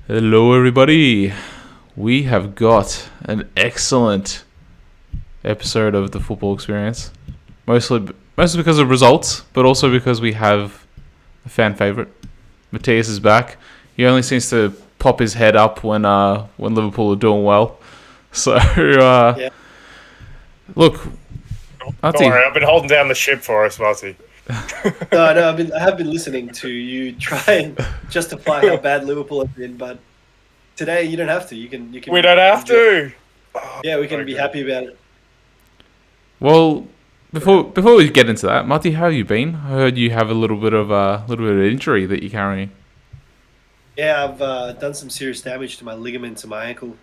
Hello, everybody. We have got an excellent episode of the football experience. Mostly because of results, but also because we have a fan favorite. Matthias is back. He only seems to pop his head up when Liverpool are doing well. So, Yeah. look, Don't worry, I've been holding down the ship for us, Marty. No, I have been listening to you try and justify how bad Liverpool have been, but today you don't have to. You can. We don't have to. Yeah, we can be happy about it. Well, before we get into that, Marty, how have you been? I heard you have a little bit of injury that you're carrying. Yeah, I've done some serious damage to my ligaments in my ankle.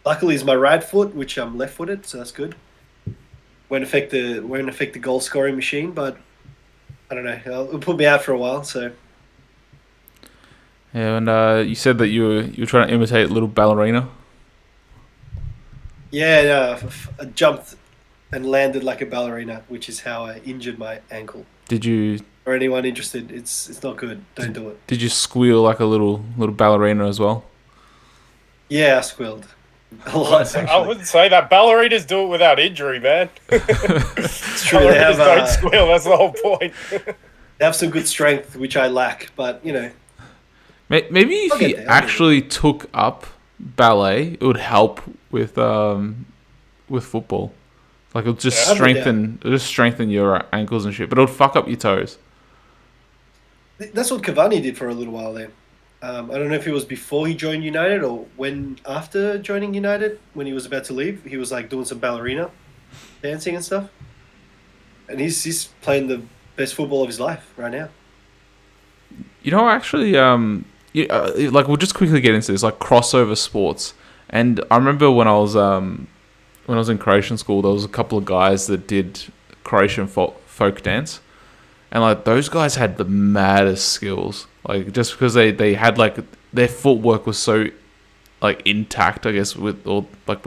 Luckily, it's my right foot, which I'm left-footed, so that's good. Won't affect the goal scoring machine, but I don't know. It'll put me out for a while. So Yeah, and you said that you were trying to imitate little ballerina. yeah, no, I jumped and landed like a ballerina, which is how I injured my ankle. Did you For anyone interested, it's not good. Don't do it. Did you squeal like a little ballerina as well? Yeah, I squealed a lot. I Actually. wouldn't say that. Ballerinas do it without injury, man. It's true. They Ballerinas have don't squeal. That's the whole point. they have some good strength, which I lack. But you know, Maybe if I'll get you there. actually took up ballet, it would help with football. Like it would just Yeah, I'll get strengthen your ankles and shit, but it would fuck up your toes. that's what Cavani did for a little while there. I don't know if it was before he joined United or when after joining United, when he was about to leave, he was like doing some ballerina dancing and stuff. And he's playing the best football of his life right now. You know, actually, like we'll just quickly get into this, like crossover sports. And I remember when I was in Croatian school, there was a couple of guys that did Croatian folk dance, and like those guys had the maddest skills. Like just because they had like their footwork was so like intact, I guess, with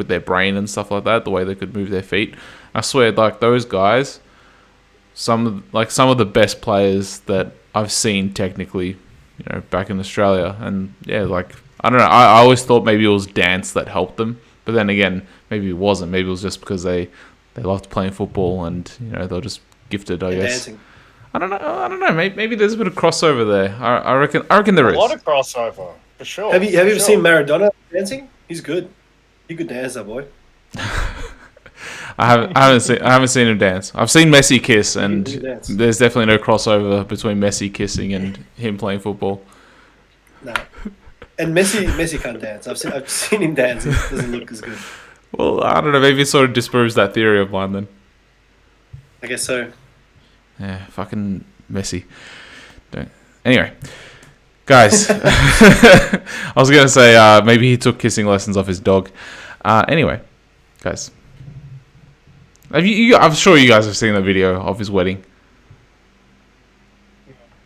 their brain and stuff like that, the way they could move their feet. I swear, like those guys, some of the best players that I've seen technically, you know, back in Australia. And yeah, like I don't know, I always thought maybe it was dance that helped them, but then again, maybe it wasn't. Maybe it was just because they loved playing football and, you know, they're just gifted, I And guess. dancing. I don't know. Maybe there's a bit of crossover there. I reckon there A is. lot of crossover, for sure. Have you ever for seen sure. Maradona dancing? He's good. He could dance, that boy. I haven't seen him dance. I've seen Messi kiss, and He dance. there's definitely no crossover between Messi kissing and him playing football. No. And Messi can't dance. I've seen him dance. It doesn't look as good. Well, I don't know. Maybe it sort of disproves that theory of mine then. I guess so. Yeah, fucking Messi. Don't. Anyway, guys, I was gonna say maybe he took kissing lessons off his dog. Anyway, guys, I'm sure you guys have seen the video of his wedding.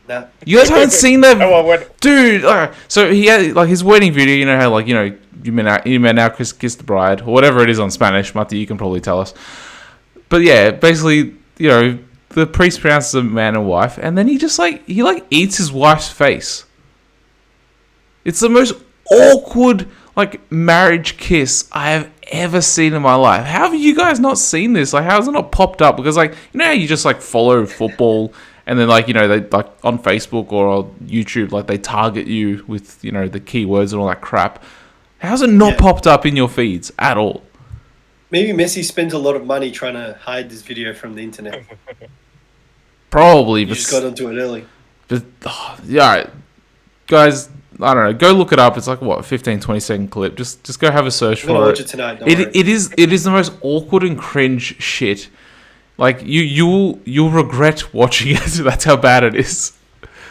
No. You guys haven't seen that, Oh, well, dude. Alright, so he had like his wedding video. You know how like, you know, you may now kiss the bride or whatever it is on Spanish. Mati, you can probably tell us. But yeah, basically, you know, the priest pronounces a man and wife, and then he eats his wife's face. It's the most awkward like marriage kiss I have ever seen in my life. How have you guys not seen this? Like, how has it not popped up? Because like, you know how you just like follow football, and then like, you know, they like on Facebook or on YouTube, like they target you with, you know, the keywords and all that crap. How's it not Yeah. popped up in your feeds at all? Maybe Messi spends a lot of money trying to hide this video from the internet. Probably, You just got onto it early. but yeah, all right. Guys, I don't know. Go look it up. It's like what, 15, 20-second clip. Just go have a search I'm gonna for watch it. it tonight. Don't worry. It is the most awkward and cringe shit. Like you'll regret watching it. That's how bad it is.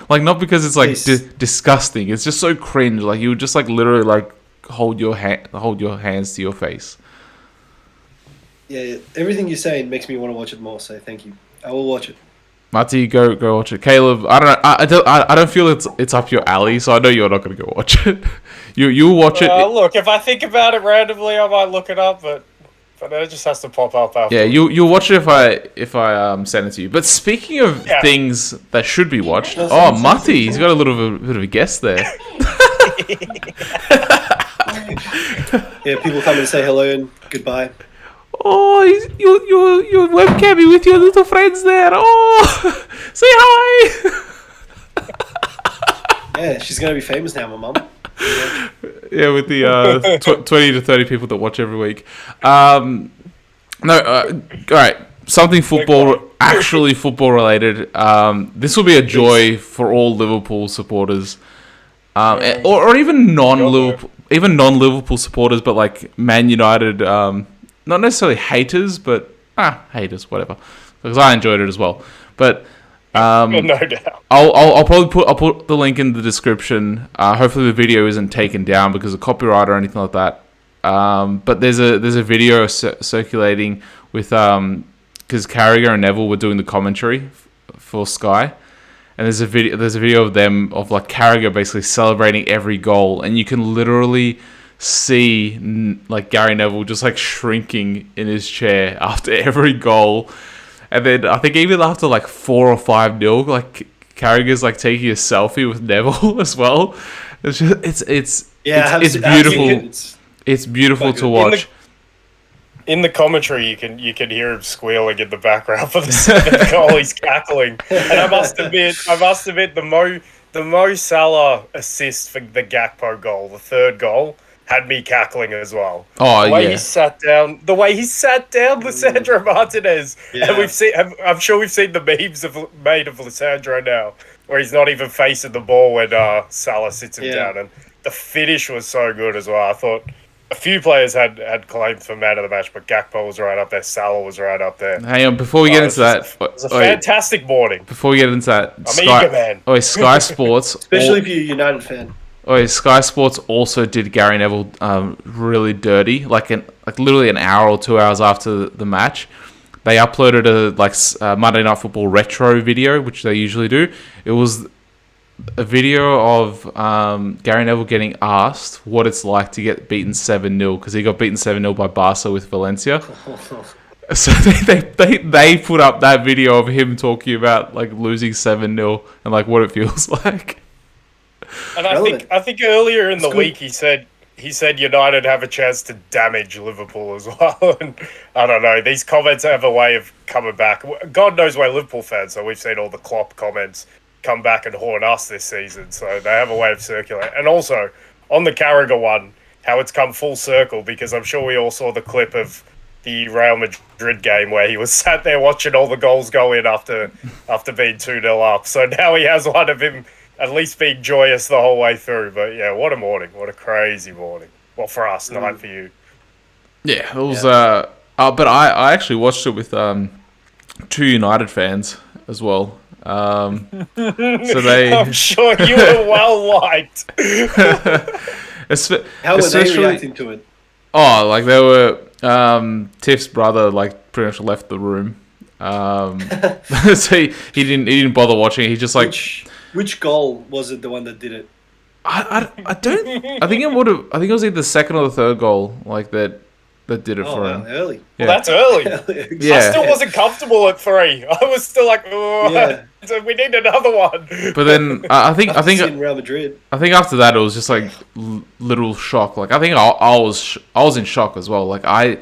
Like not because it's like Please. disgusting. It's just so cringe. Like you would just like literally like hold your hands to your face. Yeah, everything you're saying makes me want to watch it more. So thank you. I will watch it. Marty, go watch it. Caleb, I don't know. I don't feel it's up your alley, so I know you're not going to go watch it. You'll watch it. Look, if I think about it randomly, I might look it up, but it just has to pop up after. Yeah, you'll watch it if I send it to you. But speaking of things that should be watched, That's oh, what I'm Marty, he's got a bit of a guest there. Yeah, people come and say hello and goodbye. Oh, you're webcamming with your little friends there. Oh, say hi. Yeah, she's gonna be famous now, my mum. Yeah, with the 20 to 30 people that watch every week. No, all right. Something football, actually football related. This will be a joy for all Liverpool supporters, or even non-Liverpool supporters, but like Man United. Not necessarily haters, but haters, whatever. Because I enjoyed it as well. But no doubt. I'll put the link in the description. Hopefully the video isn't taken down because of copyright or anything like that. But there's a video circulating with because Carragher and Neville were doing the commentary for Sky, and there's a video of them of like Carragher basically celebrating every goal, and you can literally see like Gary Neville just like shrinking in his chair after every goal. And then I think even after like 4 or 5-0, like Carragher's like taking a selfie with Neville as well. It's just, it's beautiful. It's beautiful to watch. In the commentary, you can hear him squealing in the background for the second goal. He's cackling, and I must admit, the Mo Salah assist for the Gakpo goal, the third goal, had me cackling as well. Oh, the way he sat down, Lissandro Martinez. Yeah. And I'm sure we've seen the memes made of Lissandro now, where he's not even facing the ball when Salah sits him down. And the finish was so good as well. I thought a few players had claimed for man of the match, but Gakpo was right up there, Salah was right up there. Hang on, before we get into that, it was a fantastic morning. Before we get into that, I'm eager, man. Sky Sports, especially if you're a United fan. Sky Sports also did Gary Neville really dirty, like literally an hour or 2 hours after the match. They uploaded a Monday Night Football retro video, which they usually do. It was a video of Gary Neville getting asked what it's like to get beaten 7-0 because he got beaten 7-0 by Barca with Valencia. So they put up that video of him talking about like losing 7-0 and like what it feels like. And I think earlier in the week he said United have a chance to damage Liverpool as well. And I don't know, these comments have a way of coming back. God knows why Liverpool fans, so we've seen all the Klopp comments come back and haunt us this season. So they have a way of circulating. And also, on the Carragher one, how it's come full circle, because I'm sure we all saw the clip of the Real Madrid game where he was sat there watching all the goals go in after being 2-0 up. So now he has one of him at least being joyous the whole way through. But yeah, what a morning. What a crazy morning. Well, for us, night for you. Yeah, it was... but I actually watched it with 2 United fans as well. So they... I'm sure you were well liked. How were they reacting to it? Oh, like they were... Tiff's brother like pretty much left the room. So he didn't bother watching it. He just like... Which goal was it? The one that did it? I don't. I think it would have. I think it was either the second or the third goal like that did it for him. Early. Yeah. Well, that's early. Yeah. I still wasn't comfortable at 3. I was still like, so we need another one. But then I think Real Madrid. I think after that it was just like little shock. Like I think I was in shock as well. Like I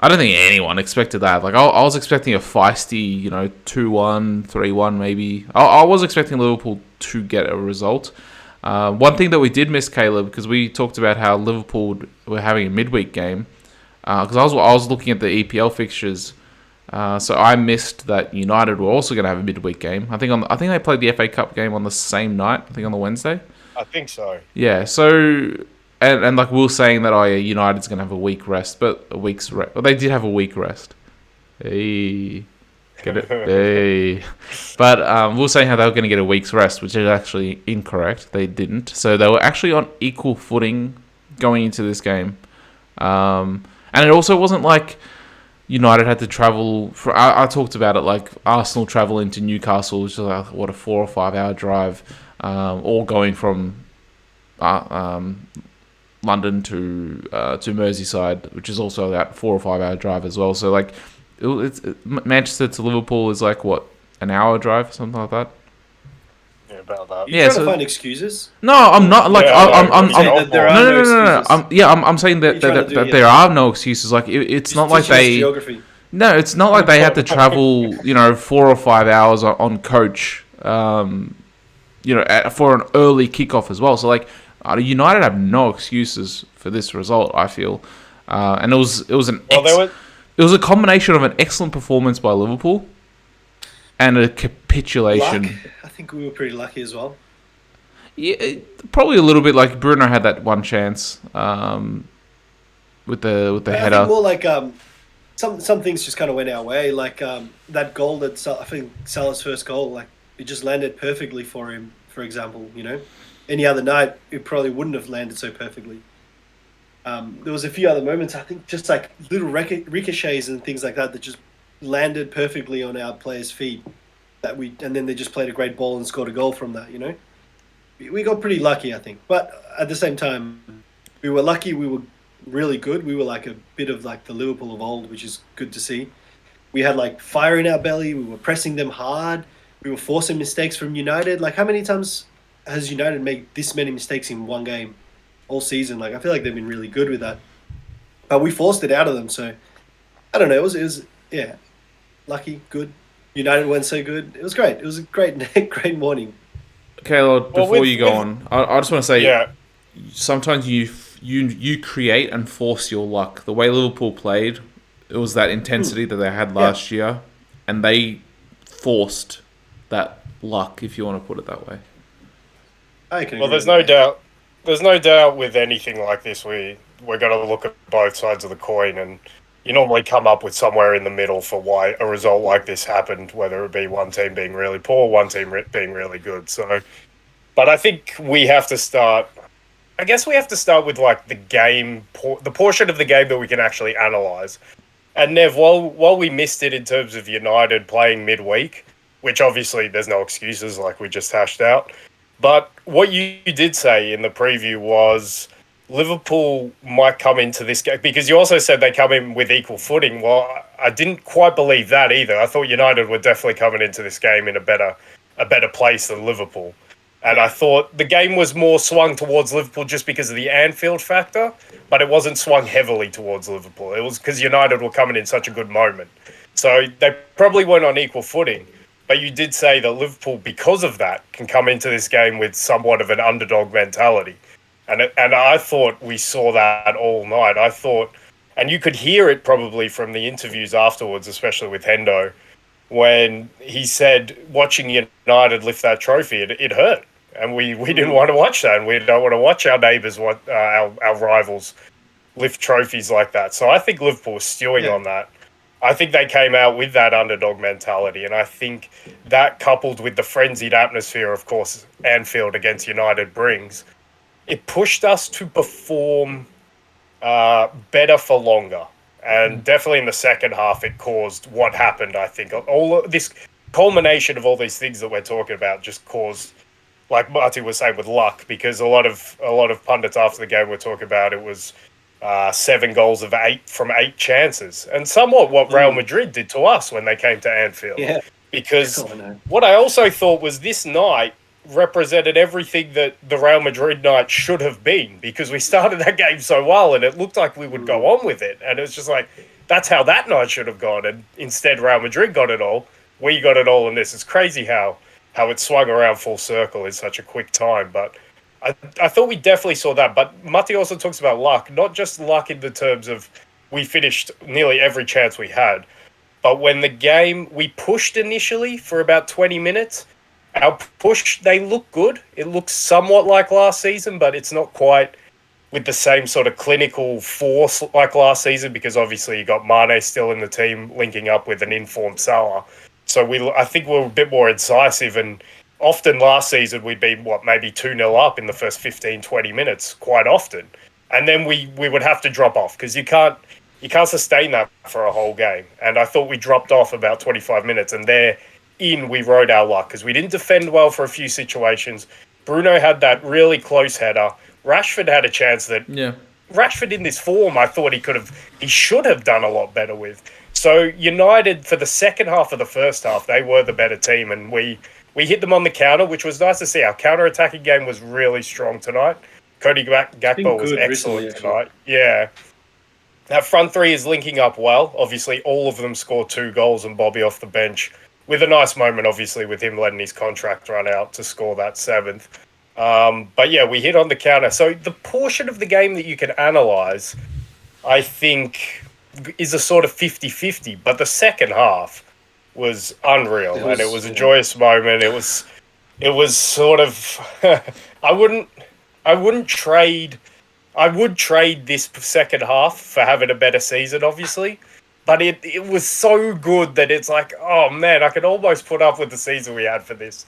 don't think anyone expected that. Like I was expecting a feisty, 2-1, 3-1 maybe. I was expecting Liverpool to get a result. One thing that we did miss, Caleb, because we talked about how Liverpool were having a midweek game. Because I was looking at the EPL fixtures, so I missed that United were also going to have a midweek game. I think they played the FA Cup game on the same night. I think on the Wednesday. I think so. Yeah. So. And like we were saying that United's going to have a week rest, but a week's rest. Well, they did have a week rest. Hey, get it? Hey. But we were saying how they were going to get a week's rest, which is actually incorrect. They didn't. So they were actually on equal footing going into this game. And it also wasn't like United had to travel. I talked about it like Arsenal travel into Newcastle, which is like, what, a 4 or 5 hour drive, all going from London to Merseyside, which is also that 4 or 5 hour drive as well. So like, it's Manchester to Liverpool is like what, an hour drive, something like that. about that. You're trying to find excuses? No, I'm not. Like, I'm saying that there are no excuses. I'm saying that there are no excuses. Like, it's not like they. Geography. No, it's not like they had to travel, 4 or 5 hours on coach, for an early kickoff as well. So, like, United have no excuses for this result, I feel, and it was a combination of an excellent performance by Liverpool and a capitulation. Luck. I think we were pretty lucky as well. Yeah, probably a little bit. Like, Bruno had that one chance with the header. I think more like some things just kind of went our way. Like that goal I think Salah's first goal, like it just landed perfectly for him. For example, any other night it probably wouldn't have landed so perfectly. There was a few other moments, I think, just like little ricochets and things like that just landed perfectly on our players' feet. And then they just played a great ball and scored a goal from that. We got pretty lucky, I think. But at the same time, we were lucky. We were really good. We were like a bit of like the Liverpool of old, which is good to see. We had like fire in our belly. We were pressing them hard. We were forcing mistakes from United. Like, how many times has United made this many mistakes in one game all season? Like, I feel like they've been really good with that. But we forced it out of them. So, I don't know. It was lucky, good. United went so good. It was great. It was a great morning. Okay, Lord, before you go on, I just want to say, sometimes you create and force your luck. The way Liverpool played, it was that intensity that they had last year, and they forced that luck, if you want to put it that way. There's no doubt. There's no doubt with anything like this, we're going to look at both sides of the coin, and you normally come up with somewhere in the middle for why a result like this happened, whether it be one team being really poor, one team being really good. So, but I think we have to start. I guess we have to start with like the game, the portion of the game that we can actually analyze. And Nev, while we missed it in terms of United playing midweek, which obviously there's no excuses, like we just hashed out. But what you did say in the preview was Liverpool might come into this game, because you also said they come in with equal footing. Well, I didn't quite believe that either. I thought United were definitely coming into this game in a better place than Liverpool. And I thought the game was more swung towards Liverpool just because of the Anfield factor, but it wasn't swung heavily towards Liverpool. It was because United were coming in such a good moment. So they probably weren't on equal footing. But you did say that Liverpool, because of that, can come into this game with somewhat of an underdog mentality. And I thought we saw that all night. I thought, and you could hear it probably from the interviews afterwards, especially with Hendo, when he said watching United lift that trophy, it hurt. And we didn't want to watch that. And we don't want to watch our neighbours, our rivals, lift trophies like that. So I think Liverpool was stewing on that. I think they came out with that underdog mentality. And I think that, coupled with the frenzied atmosphere, of course, Anfield against United brings, it pushed us to perform better for longer. And definitely in the second half, it caused what happened, I think. All of this culmination of all these things that we're talking about just caused, like Marty was saying, with luck, because a lot of pundits after the game were talking about it was 7 goals of 8 from 8 chances. And somewhat what Real Madrid did to us when they came to Anfield. Yeah. Because what I also thought was this night represented everything that the Real Madrid night should have been, because we started that game so well and it looked like we would go on with it, and it was just like, that's how that night should have gone, and instead Real Madrid got it all, we got it all in this. It's crazy how it swung around full circle in such a quick time. But I thought we definitely saw that. But Matti also talks about luck, not just luck in the terms of we finished nearly every chance we had, but when the game, we pushed initially for about 20 minutes, our push, they look good. It looks somewhat like last season, but it's not quite with the same sort of clinical force like last season, because obviously you got Mane still in the team linking up with an informed Salah. So I think we're a bit more incisive, and often last season we'd be, maybe 2-0 up in the first 15, 20 minutes quite often. And then we would have to drop off, because you can't sustain that for a whole game. And I thought we dropped off about 25 minutes, and we rode our luck because we didn't defend well for a few situations. Bruno had that really close header. Rashford had a chance that Rashford in this form, I thought he should have done a lot better with. So United, for the second half of the first half, they were the better team, and we we hit them on the counter, which was nice to see. Our counter-attacking game was really strong tonight. Cody Gakpo was excellent tonight. Yeah. That front three is linking up well. Obviously, all of them scored 2 goals and Bobby off the bench with a nice moment, obviously, with him letting his contract run out to score that 7th. But yeah, we hit on the counter. So the portion of the game that you can analyse, I think, is a sort of 50-50. But the second half was unreal, and it was a joyous moment. It was sort of I would trade this second half for having a better season, obviously. But it was so good that it's like, oh man, I could almost put up with the season we had for this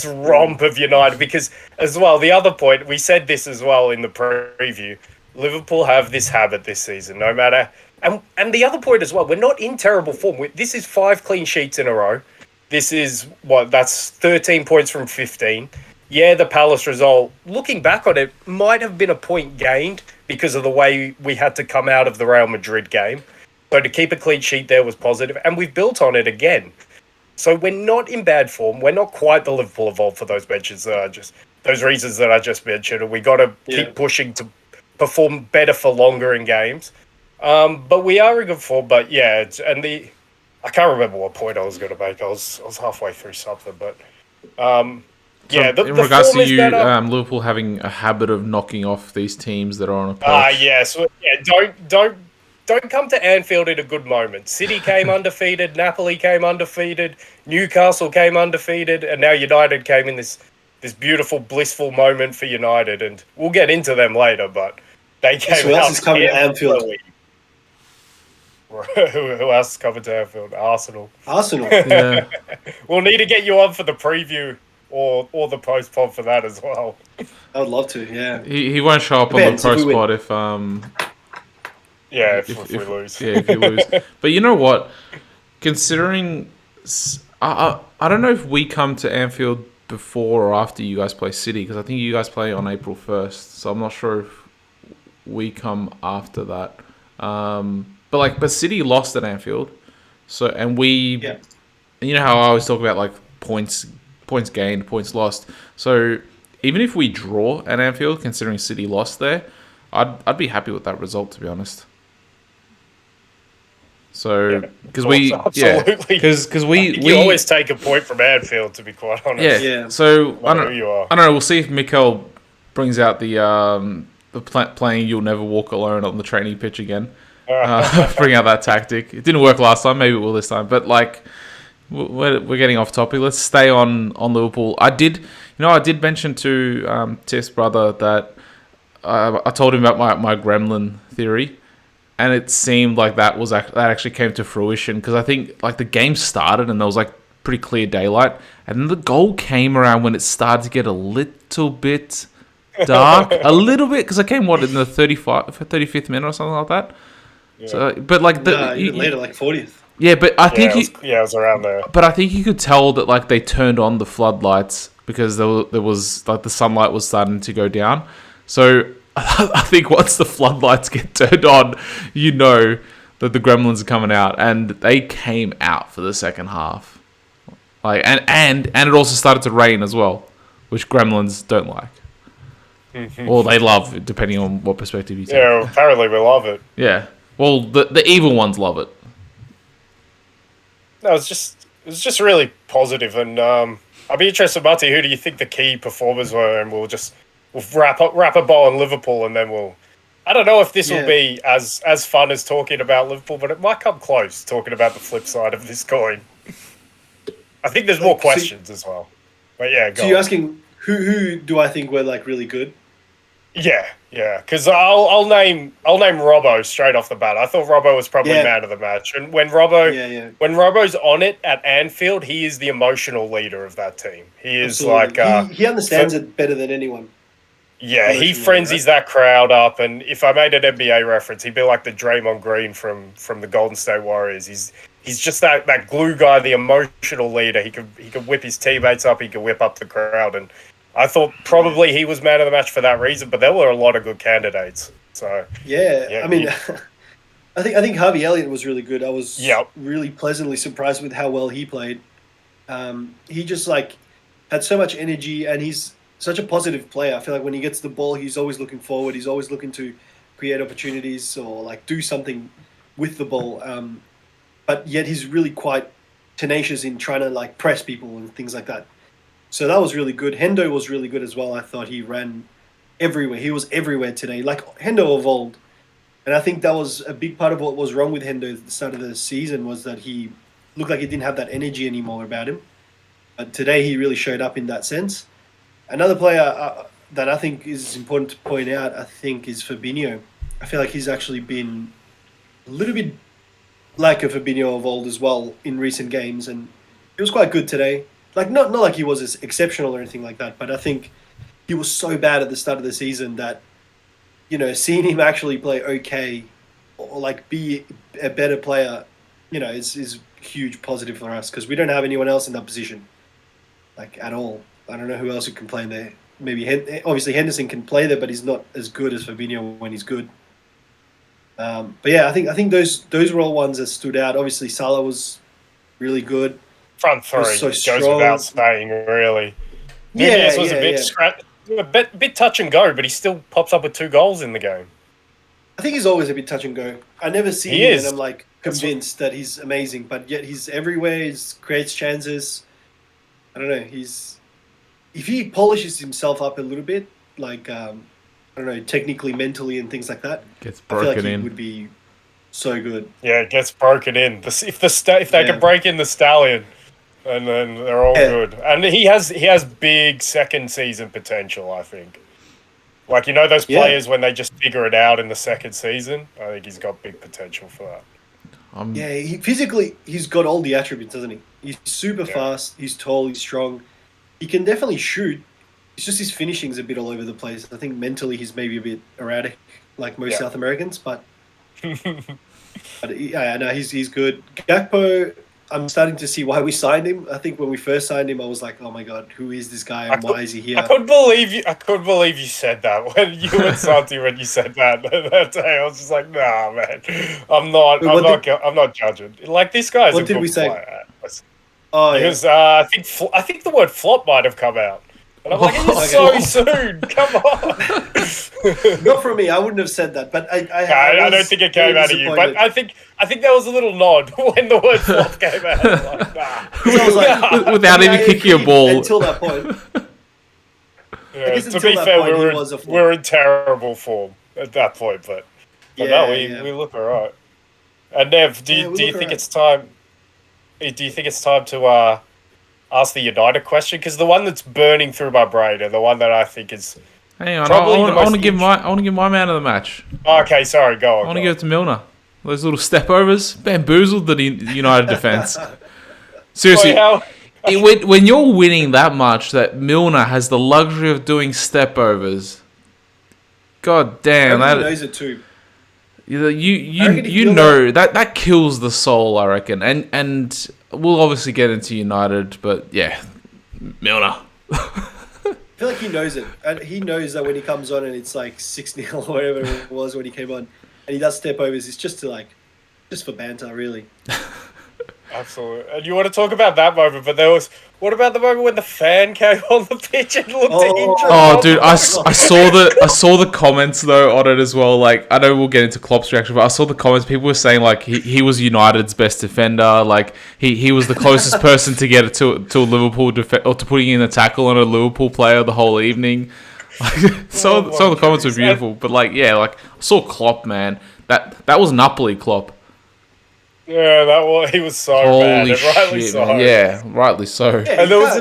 romp of United. Because as well, the other point, we said this as well in the preview, Liverpool have this habit this season, no matter... And the other point as well, we're not in terrible form. This is 5 clean sheets in a row. This is, that's 13 points from 15. Yeah, the Palace result, looking back on it, might have been a point gained because of the way we had to come out of the Real Madrid game. So to keep a clean sheet there was positive, and we've built on it again. So we're not in bad form. We're not quite the Liverpool of old for those reasons that I just mentioned. And we got to keep pushing to perform better for longer in games. But we are in good form. But yeah, I can't remember what point I was going to make. I was halfway through something, but yeah. In regards to you, Liverpool having a habit of knocking off these teams that are on a perch. Yes, Don't come to Anfield in a good moment. City came undefeated, Napoli came undefeated, Newcastle came undefeated, and now United came in this beautiful, blissful moment for United. And we'll get into them later, but they came out. Who else is coming to Anfield? Who else is coming to Anfield? Arsenal. Yeah. We'll need to get you on for the preview or the post-pod for that as well. I would love to, yeah. He won't show up on the post-pod if... Yeah, if we lose. Yeah, if you lose. But you know what? Considering... I don't know if we come to Anfield before or after you guys play City, because I think you guys play on April 1st, so I'm not sure if we come after that. But City lost at Anfield, and we... Yeah. You know how I always talk about points gained, points lost. So even if we draw at Anfield, considering City lost there, I'd be happy with that result, to be honest. So because we always take a point from Anfield, to be quite honest. Yeah. So I don't know. We'll see if Mikel brings out the playing "You'll Never Walk Alone" on the training pitch again. Bring out that tactic. It didn't work last time. Maybe it will this time. But we're getting off topic. Let's stay on Liverpool. I did mention to Tiff's brother that I told him about my gremlin theory. And it seemed like that actually came to fruition, because I think the game started and there was pretty clear daylight, and then the goal came around when it started to get a little bit dark, a little bit, because it came in the 35th minute or something like that. Yeah. So, but even later, 40th. Yeah, but I think it was around there. But I think you could tell that they turned on the floodlights because there was the sunlight was starting to go down. So I think once the floodlights get turned on, you know that the gremlins are coming out, and they came out for the second half. And it also started to rain as well, which gremlins don't like. Mm-hmm. Or they love, depending on what perspective you take. Yeah, apparently we love it. Yeah. Well, the evil ones love it. No, it was just really positive, and I'd be interested, Marty, who do you think the key performers were, and we'll wrap a bow on Liverpool, and then I don't know if this will be as fun as talking about Liverpool, but it might come close talking about the flip side of this coin. I think there's more questions as well. But yeah, go on. You're asking who do I think were really good? Yeah. Because I'll name Robbo straight off the bat. I thought Robbo was probably man of the match, and when Robbo's on it at Anfield, he is the emotional leader of that team. He is he understands it better than anyone. Yeah, he frenzies that crowd up, and if I made an NBA reference, he'd be like the Draymond Green from the Golden State Warriors. He's just that glue guy, the emotional leader. He could whip his teammates up, he could whip up the crowd, and I thought probably he was man of the match for that reason. But there were a lot of good candidates. So I mean, I think Harvey Elliott was really good. I was really pleasantly surprised with how well he played. He just had so much energy, and he's such a positive player. I feel like when he gets the ball, he's always looking forward. He's always looking to create opportunities or like do something with the ball. But yet he's really quite tenacious in trying to like press people and things like that. So that was really good. Hendo was really good as well. I thought he ran everywhere. He was everywhere today, like Hendo of old. And I think that was a big part of what was wrong with Hendo at the start of the season was that he looked like he didn't have that energy anymore about him. But today he really showed up in that sense. Another player that I think is important to point out, I think, is Fabinho. I feel like he's actually been a little bit like a Fabinho of old as well in recent games, and he was quite good today. Like not like he was exceptional or anything like that, but I think he was so bad at the start of the season that, seeing him actually play okay or like be a better player, is huge positive for us because we don't have anyone else in that position, like at all. I don't know who else who can play in there. Maybe obviously Henderson can play there, but he's not as good as Fabinho when he's good. But yeah, I think those were all ones that stood out. Obviously, Salah was really good. Front three so goes strong. without saying, really. Nunez was a bit touch and go, but he still pops up with 2 goals in the game. I think he's always a bit touch and go. I never see him, and I'm like convinced that he's amazing, but yet he's everywhere. He creates chances. I don't know. If he polishes himself up a little bit, like I don't know, technically, mentally, and things like that, Gets I feel broken like he in. would be so good. Yeah, it gets broken in. If they can break in the Stallion, and then they're all good. And he has big second season potential, I think. Like, those players when they just figure it out in the second season, I think he's got big potential for that. Physically, he's got all the attributes, doesn't he? He's super fast, he's tall, he's strong. He can definitely shoot. It's just his finishing's a bit all over the place. I think mentally he's maybe a bit erratic, like most South Americans, but yeah, no, he's good. Gakpo, I'm starting to see why we signed him. I think when we first signed him, I was like, oh my god, who is this guy and why is he here? I couldn't believe you said that when you and Santi when you said that day. I was just like, nah, man, I'm not judging. Like, this guy's a good player. Oh, because I think the word flop might have come out. And I'm like, it's so soon. Come on. Not from me. I wouldn't have said that. But I don't think it came out of you. But I think there was a little nod when the word flop came out. Like, nah. Without even kicking a ball. Until that point. Yeah, to be fair, we were in terrible form at that point. But no, we look all right. And Nev, do you think it's time? Do you think it's time to ask the United question? Because the one that's burning through my brain and the one that I think is hang on, I want to give my man of the match. Okay, sorry, go on. I want to give it to Milner. Those little step overs bamboozled the United defense. Seriously, when you're winning that much, that Milner has the luxury of doing step overs. God damn, he knows it too. You know that kills the soul, I reckon, and we'll obviously get into United, but yeah, Milner. I feel like he knows it, and he knows that when he comes on and it's like 6-0 or whatever it was when he came on, and he does step overs, it's just for banter, really. Absolutely. And you want to talk about that moment, but what about the moment when the fan came on the pitch and looked injured? Oh, dude, I saw the comments though on it as well. Like, I know we'll get into Klopp's reaction, but I saw the comments. People were saying like he was United's best defender. Like he was the closest person to get it to a Liverpool or to putting in a tackle on a Liverpool player the whole evening. Like, some of the comments were beautiful, but like I saw Klopp, man. That was Napoli Klopp. Yeah, he was so bad. And rightly so. Man. Yeah, rightly so. Yeah, and there was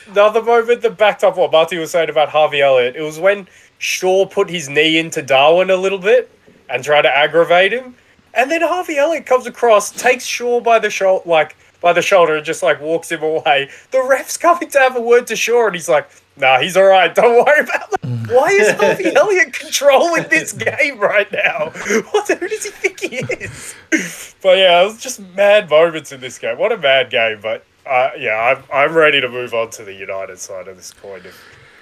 another moment that backed up what Marty was saying about Harvey Elliott. It was when Shaw put his knee into Darwin a little bit and tried to aggravate him, and then Harvey Elliott comes across, takes Shaw by the shoulder, and just like walks him away. The ref's coming to have a word to Shaw, and he's like, "Nah, he's all right. Don't worry about that." Why is Harvey Elliott controlling this game right now? Who does he think he is? But yeah, it was just mad moments in this game. What a mad game! But I'm ready to move on to the United side at this point.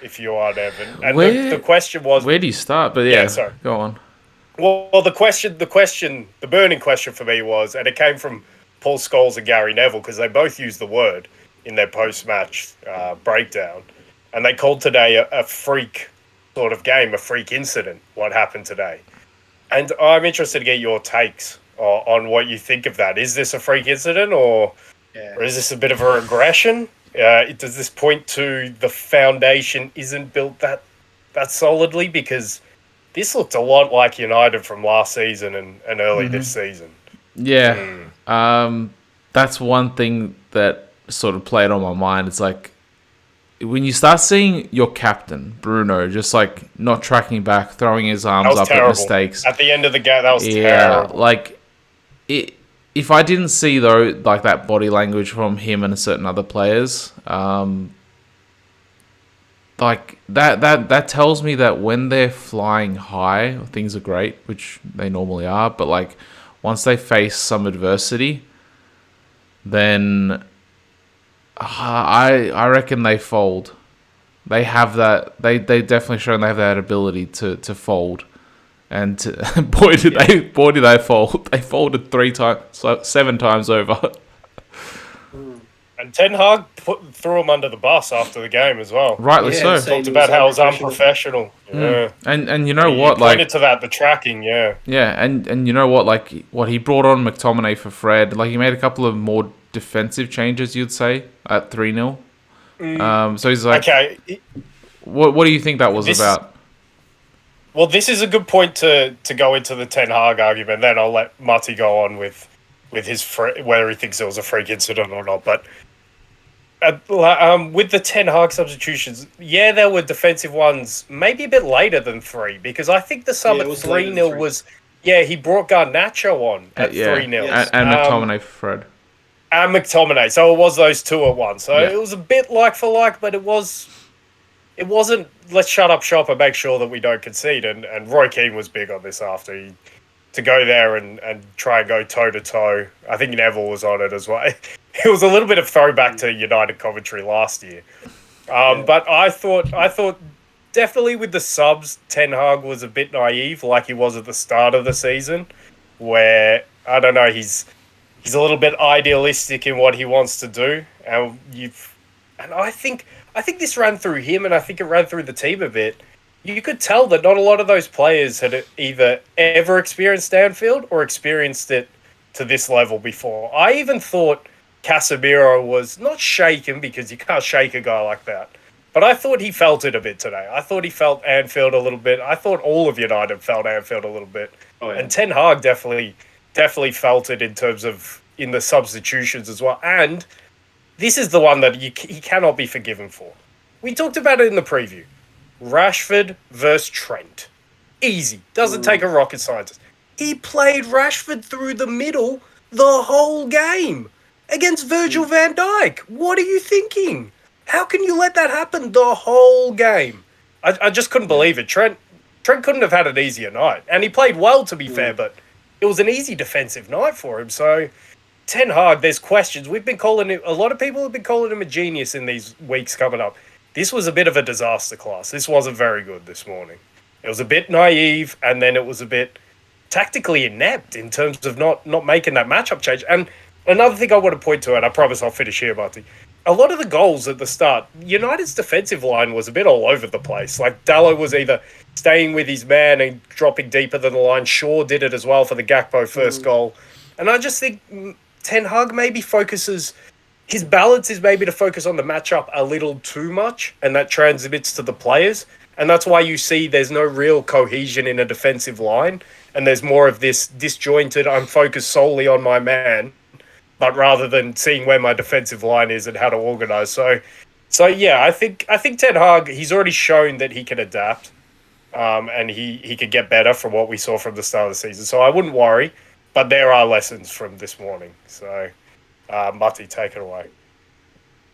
If you are, Evan. And the question was, where do you start? But sorry, go on. Well, the burning question for me was, and it came from Paul Scholes and Gary Neville because they both used the word, in their post-match breakdown, and they called today a freak sort of game, a freak incident, what happened today. And I'm interested to get your takes on what you think of that. Is this a freak incident, or is this a bit of a regression? Does this point to the foundation isn't built that solidly? Because this looked a lot like United from last season and early this season. Yeah. That's one thing that sort of played on my mind. It's like, when you start seeing your captain, Bruno, just like not tracking back, throwing his arms up terrible. at mistakes. At the end of the game, that was terrible. Like, if I didn't see, though, like that body language from him and certain other players, like that tells me that when they're flying high, things are great, which they normally are. But like, once they face some adversity, then I reckon they fold. They have that. They definitely shown they have that ability to fold, and boy did they fold. They folded 7 times over. And Ten Hag threw him under the bus after the game as well. Rightly so. Talked about how it was unprofessional. Yeah. And you know what? Pointed to that, the tracking, yeah. Yeah, and you know what? Like, what he brought on McTominay for Fred. Like, he made a couple of more defensive changes, you'd say, at 3-0. So he's like, okay. What do you think that was about? Well, this is a good point to go into the Ten Hag argument. Then I'll let Marty go on with his whether he thinks it was a freak incident or not. But with the Ten Hag substitutions, yeah, there were defensive ones, maybe a bit later than 3, because I think the sub at 3-0 was, he brought Garnacho on at 3-0. Yes. And McTominay for Fred. And McTominay, so it was those two at once. So it was a bit like for like, but it wasn't, let's shut up shop and make sure that we don't concede. And Roy Keane was big on this after to go there and try and go toe-to-toe. I think Neville was on it as well. It was a little bit of throwback to United Coventry last year. But I thought definitely with the subs, Ten Hag was a bit naive, like he was at the start of the season, where, I don't know, he's a little bit idealistic in what he wants to do. And I think this ran through him, and I think it ran through the team a bit. You could tell that not a lot of those players had either ever experienced Anfield or experienced it to this level before. I even thought Casemiro was not shaken, because you can't shake a guy like that, but I thought he felt it a bit today. I thought he felt Anfield a little bit. I thought all of United felt Anfield a little bit. And Ten Hag definitely felt it in terms of in the substitutions as well. And this is the one that he cannot be forgiven for. We talked about it in the preview. Rashford versus Trent. Easy. Doesn't take a rocket scientist. He played Rashford through the middle the whole game against Virgil van Dijk. What are you thinking? How can you let that happen the whole game? I just couldn't believe it. Trent couldn't have had an easier night. And he played well, to be fair, but it was an easy defensive night for him. So Ten Hag, there's questions. We've been calling him, a lot of people have been calling him a genius in these weeks coming up. This was a bit of a disaster class. This wasn't very good this morning. It was a bit naive, and then it was a bit tactically inept in terms of not making that matchup change. And another thing I want to point to, and I promise I'll finish here, Marty, a lot of the goals at the start, United's defensive line was a bit all over the place. Like, Dallo was either staying with his man and dropping deeper than the line. Shaw did it as well for the Gakpo first goal. And I just think Ten Hag maybe focuses... His balance is maybe to focus on the matchup a little too much, and that transmits to the players. And that's why you see there's no real cohesion in a defensive line, and there's more of this disjointed, I'm focused solely on my man, but rather than seeing where my defensive line is and how to organise. So yeah, I think Ten Hag, he's already shown that he can adapt, and he could get better from what we saw from the start of the season. So I wouldn't worry, but there are lessons from this morning. So... Matti, take it away.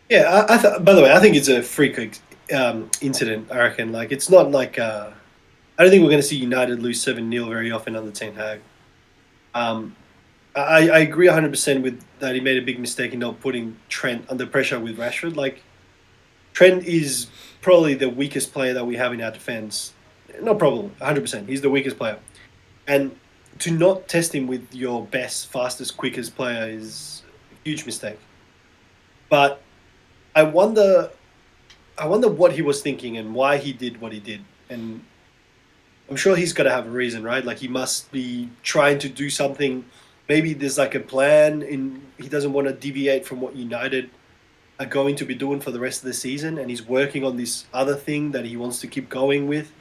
Yeah, by the way, I think it's a freak incident, I reckon. Like, it's not like... I don't think we're going to see United lose 7-0 very often under Ten Hag. I agree 100% with that he made a big mistake in not putting Trent under pressure with Rashford. Like, Trent is probably the weakest player that we have in our defence. No problem, 100%. He's the weakest player. And to not test him with your best, fastest, quickest player is... huge mistake. But I wonder what he was thinking and why he did what he did. And I'm sure he's got to have a reason, right? Like he must be trying to do something. Maybe there's like a plan in he doesn't want to deviate from what United are going to be doing for the rest of the season, and he's working on this other thing that he wants to keep going with.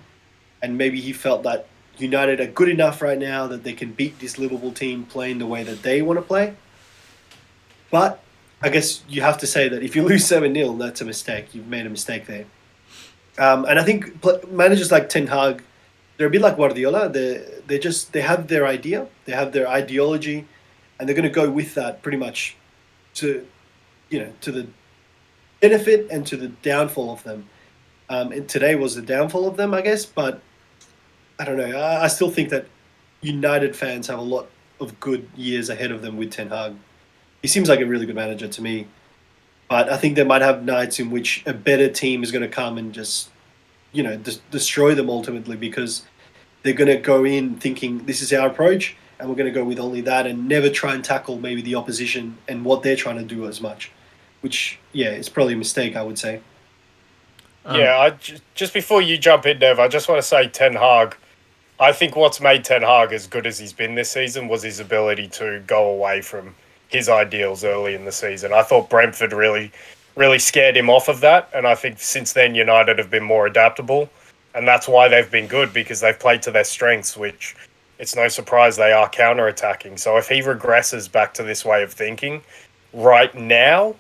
And maybe he felt that United are good enough right now that they can beat this Liverpool team playing the way that they want to play. But I guess you have to say that if you lose 7-0, that's a mistake. You've made a mistake there. And I think managers like Ten Hag, they're a bit like Guardiola. They have their idea, they have their ideology, and they're going to go with that pretty much to the benefit and to the downfall of them. And today was the downfall of them, I guess. But I don't know. I still think that United fans have a lot of good years ahead of them with Ten Hag. He seems like a really good manager to me. But I think they might have nights in which a better team is going to come and just, destroy them ultimately, because they're going to go in thinking this is our approach and we're going to go with only that and never try and tackle maybe the opposition and what they're trying to do as much, which, it's probably a mistake, I would say. Just before you jump in, Nev, I just want to say Ten Hag, I think what's made Ten Hag as good as he's been this season was his ability to go away from his ideals early in the season. I thought Brentford really scared him off of that, and I think since then United have been more adaptable, and that's why they've been good, because they've played to their strengths, which it's no surprise they are counter-attacking. So if he regresses back to this way of thinking right now,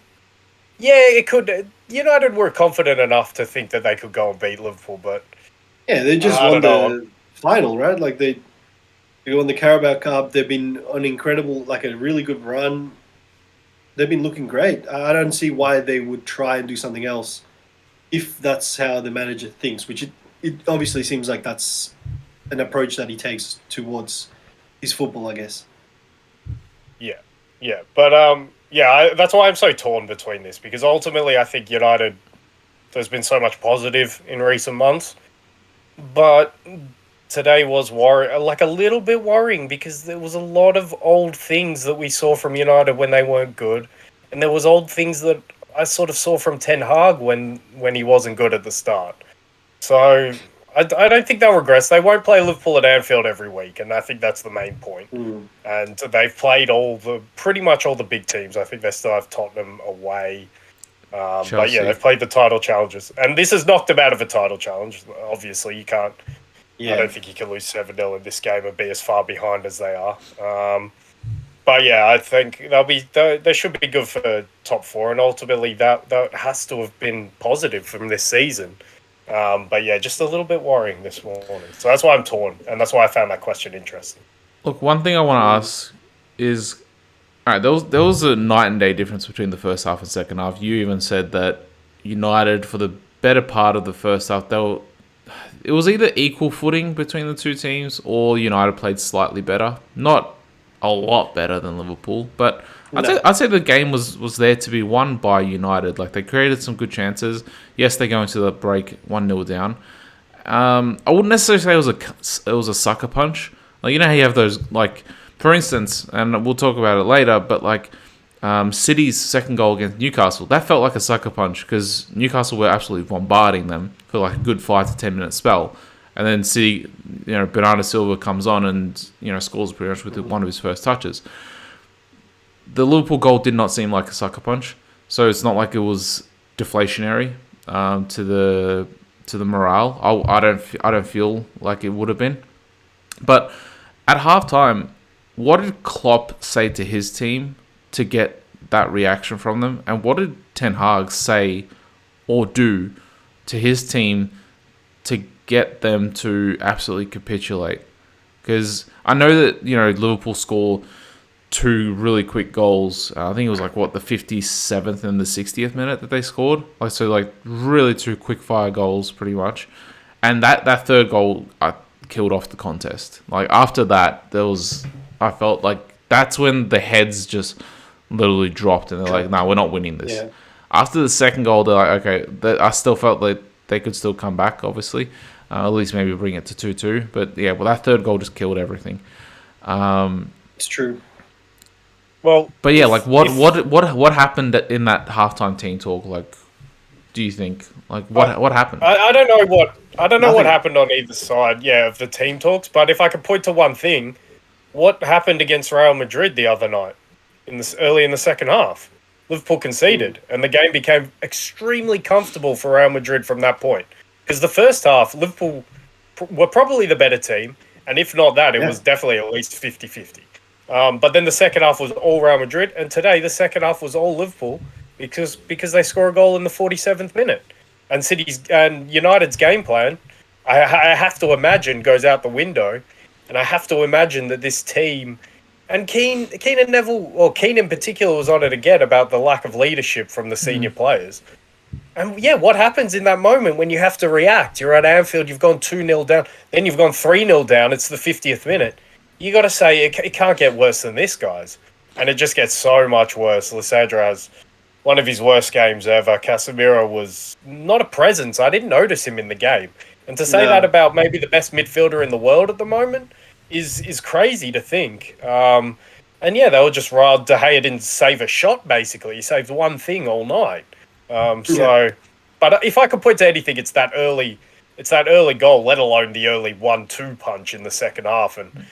it could. United were confident enough to think that they could go and beat Liverpool, but they just won the final, right? Like they won the Carabao Cup. They've been on a really good run. They've been looking great. I don't see why they would try and do something else if that's how the manager thinks, which it obviously seems like that's an approach that he takes towards his football, I guess. Yeah. But, that's why I'm so torn between this, because ultimately I think United, there's been so much positive in recent months, but today was a little bit worrying, because there was a lot of old things that we saw from United when they weren't good, and there was old things that I sort of saw from Ten Hag when he wasn't good at the start. So I don't think they'll regress. They won't play Liverpool at Anfield every week, and I think that's the main point. And they've played pretty much all the big teams. I think they still have Tottenham away. But they've played the title challenges, and this has knocked them out of a title challenge. Obviously, you can't. I don't think you can lose 7-0 in this game and be as far behind as they are. But I think they should be good for top four, and ultimately that has to have been positive from this season. But just a little bit worrying this morning. So that's why I'm torn, and that's why I found that question interesting. Look, one thing I want to ask is, all right, there was a night and day difference between the first half and second half. You even said that United, for the better part of the first half, it was either equal footing between the two teams, or United played slightly better. Not a lot better than Liverpool, but I'd say the game was there to be won by United. Like, they created some good chances. Yes, they go into the break 1-0 down. I wouldn't necessarily say it was a sucker punch. Like, how you have those, like, for instance, and we'll talk about it later, but like City's second goal against Newcastle, that felt like a sucker punch, because Newcastle were absolutely bombarding them for like a good 5 to 10 minute spell. And then City, Bernardo Silva comes on and, scores pretty much with one of his first touches. The Liverpool goal did not seem like a sucker punch, so it's not like it was deflationary to the morale. I don't feel like it would have been. But at halftime, what did Klopp say to his team to get that reaction from them? And what did Ten Hag say or do to his team to get them to absolutely capitulate? Because I know that, Liverpool score 2 really quick goals. I think it was the 57th and the 60th minute that they scored. Really 2 quick fire goals pretty much. And that third goal killed off the contest. After that, I felt like that's when the heads just literally dropped, and they're like, "No, we're not winning this." Yeah. After the second goal, they're like, "Okay." I still felt like they could still come back, obviously, at least maybe bring it to 2-2. But that third goal just killed everything. It's true. Well, but what happened in that halftime team talk? Do you think? Like, what happened? I don't know Nothing. what happened on either side, of the team talks. But if I could point to one thing, what happened against Real Madrid the other night, early in the second half? Liverpool conceded, and the game became extremely comfortable for Real Madrid from that point. Because the first half, Liverpool were probably the better team, and if not that, it was definitely at least 50-50. But then the second half was all Real Madrid, and today the second half was all Liverpool because they score a goal in the 47th minute. And United's game plan, I have to imagine, goes out the window, and I have to imagine that this team, and Keane and Neville, or Keane in particular, was on it again about the lack of leadership from the senior players. And what happens in that moment when you have to react? You're at Anfield, you've gone 2-0 down, then you've gone 3-0 down, it's the 50th minute. You got to say, it can't get worse than this, guys. And it just gets so much worse. Lissandra has one of his worst games ever. Casemiro was not a presence. I didn't notice him in the game. And to say that about maybe the best midfielder in the world at the moment is crazy to think. And they were just riled. De Gea didn't save a shot, basically. He saved one thing all night. But if I could point to anything, it's that early goal, let alone the early 1-2 punch in the second half. And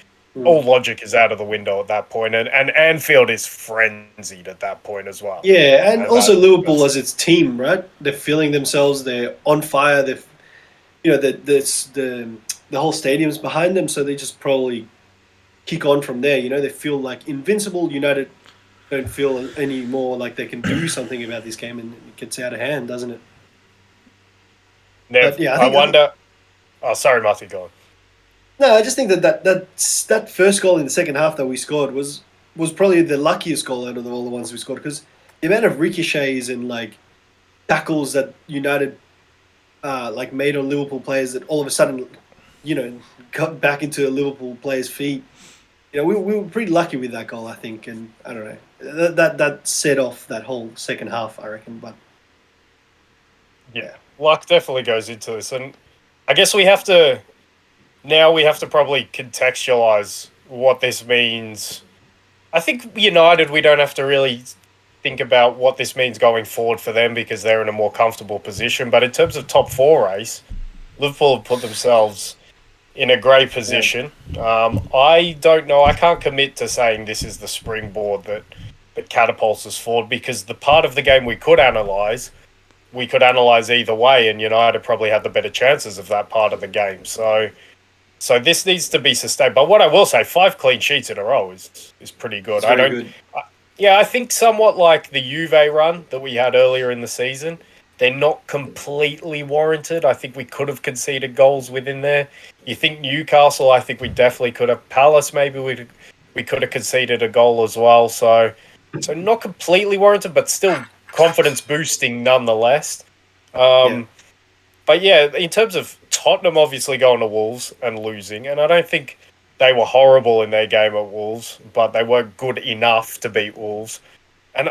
all logic is out of the window at that point. And Anfield is frenzied at that point as well. Yeah, and also Liverpool as its team, right? They're feeling themselves. They're on fire. The whole stadium's behind them, so they just probably kick on from there. They feel like invincible. United don't feel any more like they can do something about this game, and it gets out of hand, doesn't it? I wonder. Oh, sorry, Matthew, go on. No, I just think that first goal in the second half that we scored was probably the luckiest goal out of all the ones we scored, because the amount of ricochets and like tackles that United made on Liverpool players that all of a sudden, got back into a Liverpool player's feet. We were pretty lucky with that goal, I think, and I don't know, that set off that whole second half, I reckon. But luck definitely goes into this, and I guess we have to probably contextualize what this means. I think United, we don't have to really think about what this means going forward for them because they're in a more comfortable position. But in terms of top four race, Liverpool have put themselves in a great position. I don't know. I can't commit to saying this is the springboard that catapults us forward, because the part of the game we could analyse either way, and United probably had the better chances of that part of the game. So this needs to be sustained. But what I will say, 5 clean sheets in a row is pretty good. I think somewhat like the Juve run that we had earlier in the season, they're not completely warranted. I think we could have conceded goals within there. You think Newcastle, I think we definitely could have. Palace, maybe we could have conceded a goal as well. So not completely warranted, but still confidence boosting nonetheless. But in terms of Tottenham obviously going to Wolves and losing, and I don't think they were horrible in their game at Wolves, but they weren't good enough to beat Wolves. And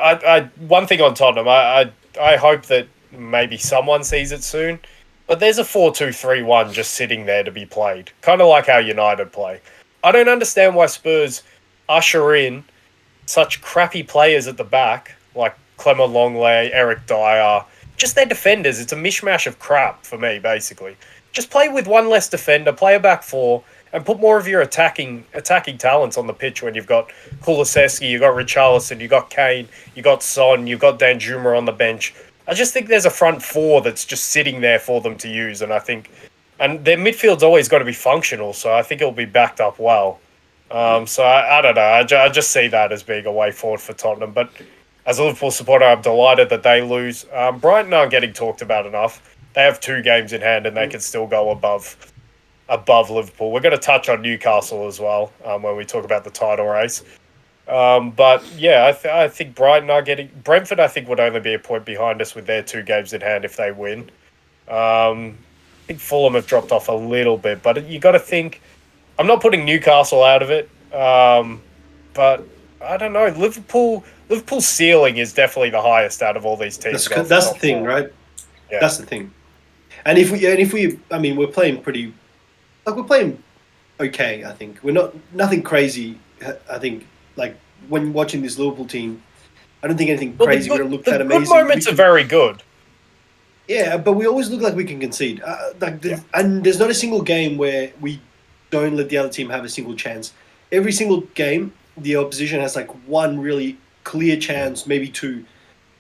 one thing on Tottenham, I hope that maybe someone sees it soon, but there's a 4-2-3-1 just sitting there to be played, kind of like how United play. I don't understand why Spurs usher in such crappy players at the back, like Clement Longley, Eric Dyer, just their defenders. It's a mishmash of crap for me, basically. Just play with one less defender, play a back four, and put more of your attacking talents on the pitch when you've got Kulusevski, you've got Richarlison, you've got Kane, you've got Son, you've got Danjuma on the bench. I just think there's a front four that's just sitting there for them to use, and their midfield's always got to be functional, so I think it'll be backed up well. So I don't know. I just see that as being a way forward for Tottenham. But as a Liverpool supporter, I'm delighted that they lose. Brighton aren't getting talked about enough. They have 2 games in hand, and they can still go above Liverpool. We're going to touch on Newcastle as well when we talk about the title race. But I think Brighton are getting... Brentford, I think, would only be a point behind us with their 2 games in hand if they win. I think Fulham have dropped off a little bit, but you got to think... I'm not putting Newcastle out of it, but I don't know. Liverpool's ceiling is definitely the highest out of all these teams. That's the thing, right? Yeah. That's the thing. And if we, I mean, we're playing pretty... we're playing okay, I think. We're nothing crazy, I think. Like, when watching this Liverpool team, I don't think anything crazy would have looked that amazing. The good moments are very good. Yeah, but we always look like we can concede. And there's not a single game where we don't let the other team have a single chance. Every single game, the opposition has like one really clear chance, maybe two,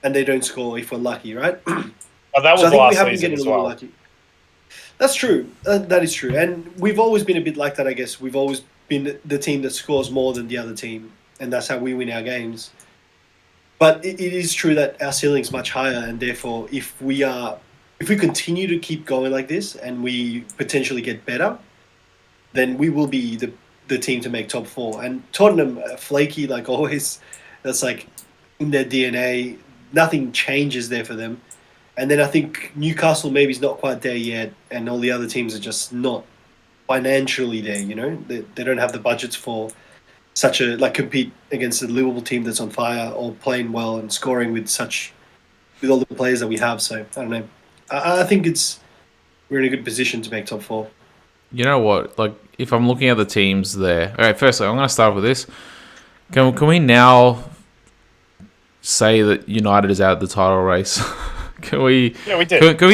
and they don't score if we're lucky, right? Oh, that was So I think we last have been season getting as a little well. lucky. That's true. That is true. And we've always been a bit like that, I guess. We've always been the team that scores more than the other team, and that's how we win our games. But it is true that our ceiling's much higher, and therefore, if we continue to keep going like this and we potentially get better, then we will be the team to make top four. And Tottenham, flaky like always, that's like in their DNA. Nothing changes there for them. And then I think Newcastle maybe is not quite there yet, and all the other teams are just not financially there. You know, they don't have the budgets for such a compete against the Liverpool team that's on fire or playing well and scoring with all the players that we have. So I don't know. I think we're in a good position to make top four. You know what? Like, if I'm looking at the teams there, all right. Firstly, I'm going to start with this. Can we now say that United is out of the title race? Can we? Yeah, we did. Can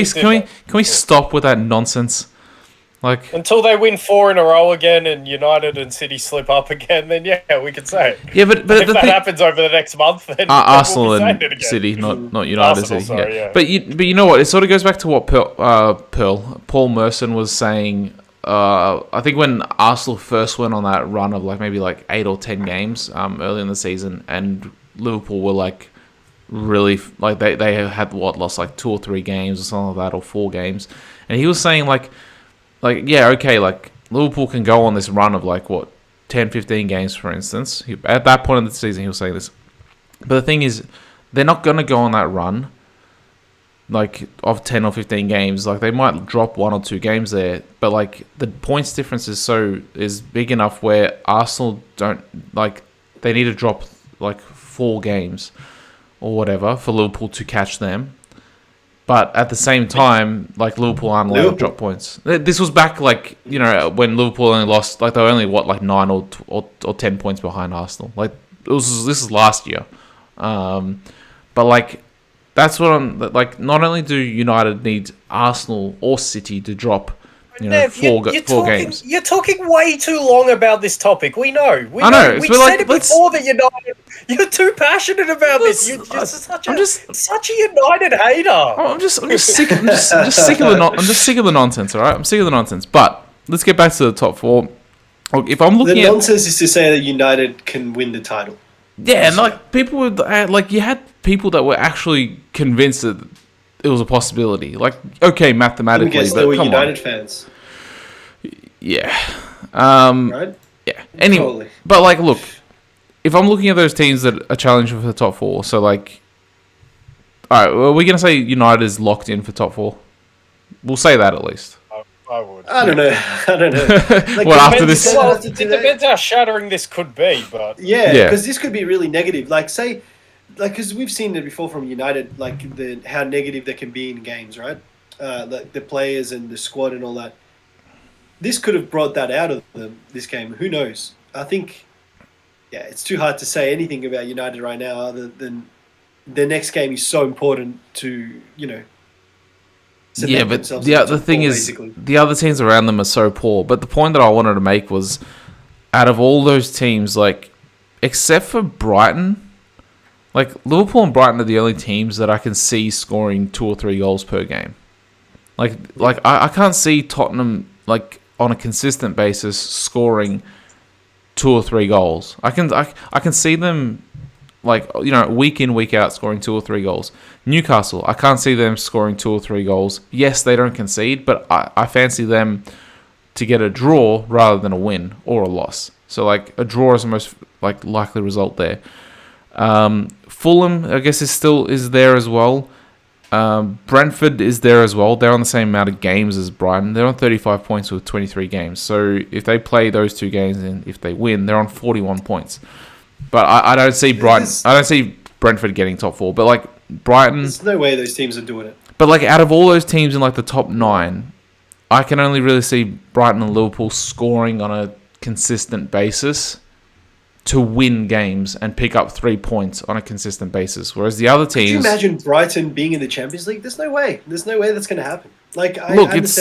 we stop with that nonsense? Like, until they win 4 in a row again and United and City slip up again, then yeah, we can say it. Yeah, but if that happens over the next month, then Arsenal we'll and City, not United. Arsenal, City. sorry, yeah. But you know what? It sort of goes back to what Paul Merson was saying. I think when Arsenal first went on that run of maybe 8 or 10 games early in the season, and Liverpool were really they had lost 2 or 3 games or something like that, or 4 games, and he was saying yeah, okay, Liverpool can go on this run of 10, 15 games, for instance. At that point in the season, he was saying this. But the thing is, they're not going to go on that run of 10 or 15 games. They might drop 1 or 2 games there, but the points difference is big enough where Arsenal don't they need to drop 4 games or whatever for Liverpool to catch them. But at the same time, Liverpool aren't allowed to drop points. This was back when Liverpool only lost they were only 9 or 10 points behind Arsenal. This is last year. But that's what I'm not only do United need Arsenal or City to drop four games. You're talking way too long about this topic. We know. I know. We said it before that United. You're too passionate about this. You're such a United hater. I'm just sick. I'm just sick of the nonsense. All right, I'm sick of the nonsense. But let's get back to the top 4. If I'm looking the nonsense is to say that United can win the title. Yeah, and people were you had people that were actually convinced that it was a possibility. Okay, mathematically, but they were United fans. Yeah. Right? Yeah. Anyway, totally. But look, if I'm looking at those teams that are challenging for the top 4, so all right, well, we're gonna say United is locked in for top 4. We'll say that at least. I would. I don't know. Well, after this, it depends how shattering this could be, but yeah, because this could be really negative. Because we've seen it before from United, how negative they can be in games, right? The players and the squad and all that. This could have brought that out of them, this game. Who knows? I think, it's too hard to say anything about United right now other than their next game is so important to, but the thing is, the other teams around them are so poor. But the point that I wanted to make was, out of all those teams, except for Brighton, Liverpool and Brighton are the only teams that I can see scoring 2 or 3 goals per game. I can't see Tottenham on a consistent basis scoring 2 or 3 goals. I can see them week in, week out scoring 2 or 3 goals. Newcastle, I can't see them scoring 2 or 3 goals. Yes, they don't concede, but I fancy them to get a draw rather than a win or a loss. So a draw is the most likely result there. Fulham, I guess, is there as well. Brentford is there as well. They're on the same amount of games as Brighton. They're on 35 points with 23 games. So if they play those 2 games and if they win, they're on 41 points. But I don't see Brighton. I don't see Brentford getting top 4. But Brighton, there's no way those teams are doing it. But out of all those teams in the top 9, I can only really see Brighton and Liverpool scoring on a consistent basis. to win games and pick up 3 points on a consistent basis. Whereas the other teams... Could you imagine Brighton being in the Champions League? There's no way. There's no way that's going to happen. Like, look, it's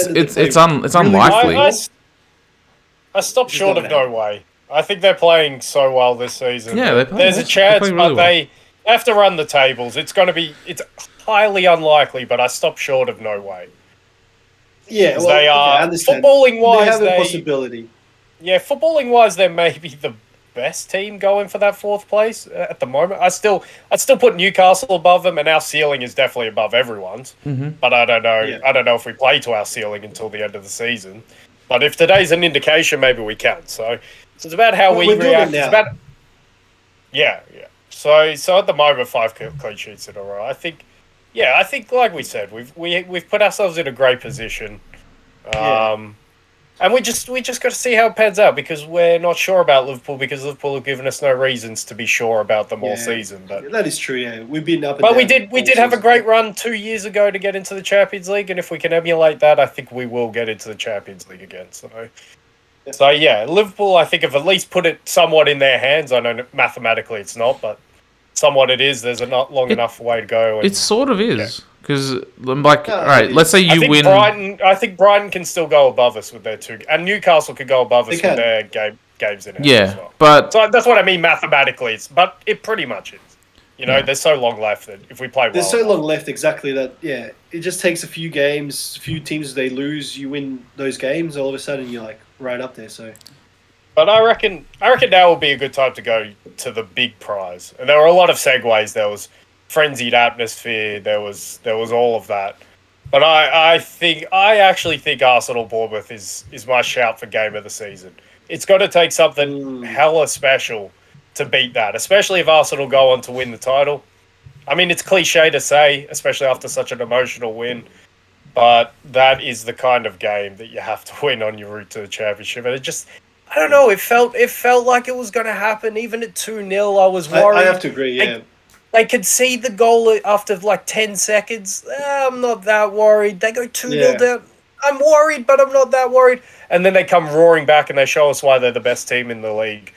unlikely. I stopped short of no way. I think they're playing so well this season. Yeah, they're playing. There's a chance, really but they have to run the tables. It's highly unlikely, but I stopped short of no way. Yeah, well, they are, I understand. Footballing-wise, they have a possibility. Yeah, footballing-wise, they may be the best team going for that 4th place at the moment. I'd still put Newcastle above them, and our ceiling is definitely above everyone's. Mm-hmm. But I don't know. Yeah. I don't know if we play to our ceiling until the end of the season. But if today's an indication, maybe we can. So it's about how we react. It's about yeah. So at the moment, 5 clean sheets in a row. I think like we said, we've put ourselves in a great position. And we just got to see how it pans out, because we're not sure about Liverpool, because Liverpool have given us no reasons to be sure about them all season. But that is true. Yeah, we've been up. But we did have a great run 2 years ago to get into the Champions League, and if we can emulate that, I think we will get into the Champions League again. So yeah, Liverpool, I think, have at least put it somewhat in their hands. I know mathematically it's not, but somewhat it is. There's a not long enough way to go. And, it sort of is. Because, all right, let's say you win... I think Brighton can still go above us with their 2... And Newcastle could go above us with their games in it as well. But... So that's what I mean mathematically. But it pretty much is. There's so long left that if we play well... There's so long left, exactly, that, it just takes a few games, a few teams, they lose, you win those games, all of a sudden you're, like, right up there, so... But I reckon now would be a good time to go to the big prize. And there were a lot of segues. There was... frenzied atmosphere, there was all of that. But I actually think Arsenal Bournemouth is my shout for game of the season. It's got to take something hella special to beat that, especially if Arsenal go on to win the title. I mean, it's cliche to say, especially after such an emotional win, but that is the kind of game that you have to win on your route to the championship. And I don't know, it felt like it was going to happen. Even at 2-0, I was worried. I have to agree, yeah. They concede the goal after like 10 seconds. I'm not that worried. They go 2-0 down. I'm worried, but I'm not that worried. And then they come roaring back and they show us why they're the best team in the league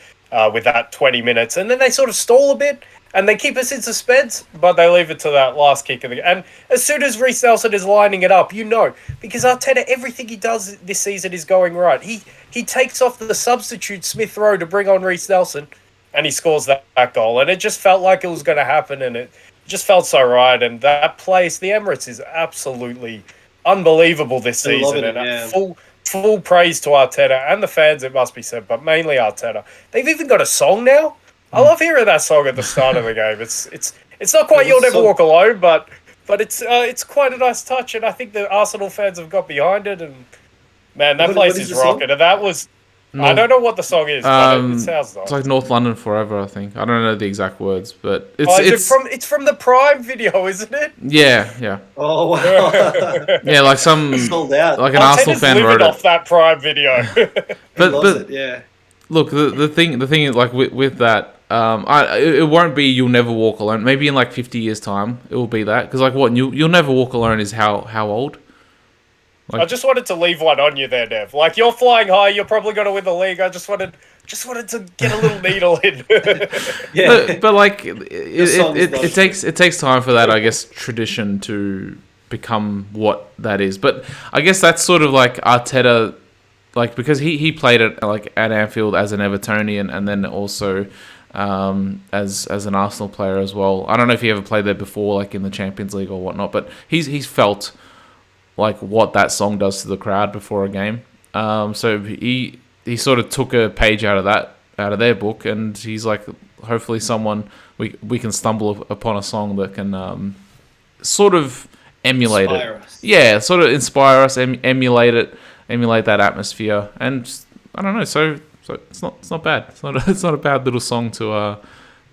with that 20 minutes. And then they sort of stall a bit and they keep us in suspense, but they leave it to that last kick of the game. And as soon as Reece Nelson is lining it up, because Arteta, everything he does this season is going right. He takes off the substitute Smith Rowe to bring on Reece Nelson. And he scores that goal. And it just felt like it was going to happen. And it just felt so right. And that place, the Emirates, is absolutely unbelievable this season. Full praise to Arteta and the fans, it must be said, but mainly Arteta. They've even got a song now. I love hearing that song at the start of the game. It's not quite You'll Never Walk Alone, but it's quite a nice touch. And I think the Arsenal fans have got behind it. And, man, that place is rocking. And that was... I don't know what the song is, but it sounds nice. It's like North London Forever, I think. I don't know the exact words, but it's from the Prime video, isn't it? Yeah. Oh wow. Yeah, like sold out. Like an Arsenal fan wrote it off that Prime video. but yeah. Look, the thing is, like with that, it won't be You'll Never Walk Alone. Maybe in like 50 years' time, it will be that, because like what You'll Never Walk Alone is how old? I just wanted to leave one on you there, Nev. Like, you're flying high, you're probably going to win the league. I just wanted to get a little needle in. Yeah, but like it takes time for that, I guess, tradition to become what that is. But I guess that's sort of like Arteta, like, because he played it like at Anfield as an Evertonian and then also as an Arsenal player as well. I don't know if he ever played there before, like in the Champions League or whatnot, but he's felt like what that song does to the crowd before a game. So he sort of took a page out of their book, and he's like, hopefully we can stumble upon a song that can sort of emulate inspire us. Yeah, sort of inspire us, emulate that atmosphere, and I don't know. So it's not bad. It's not a bad little song to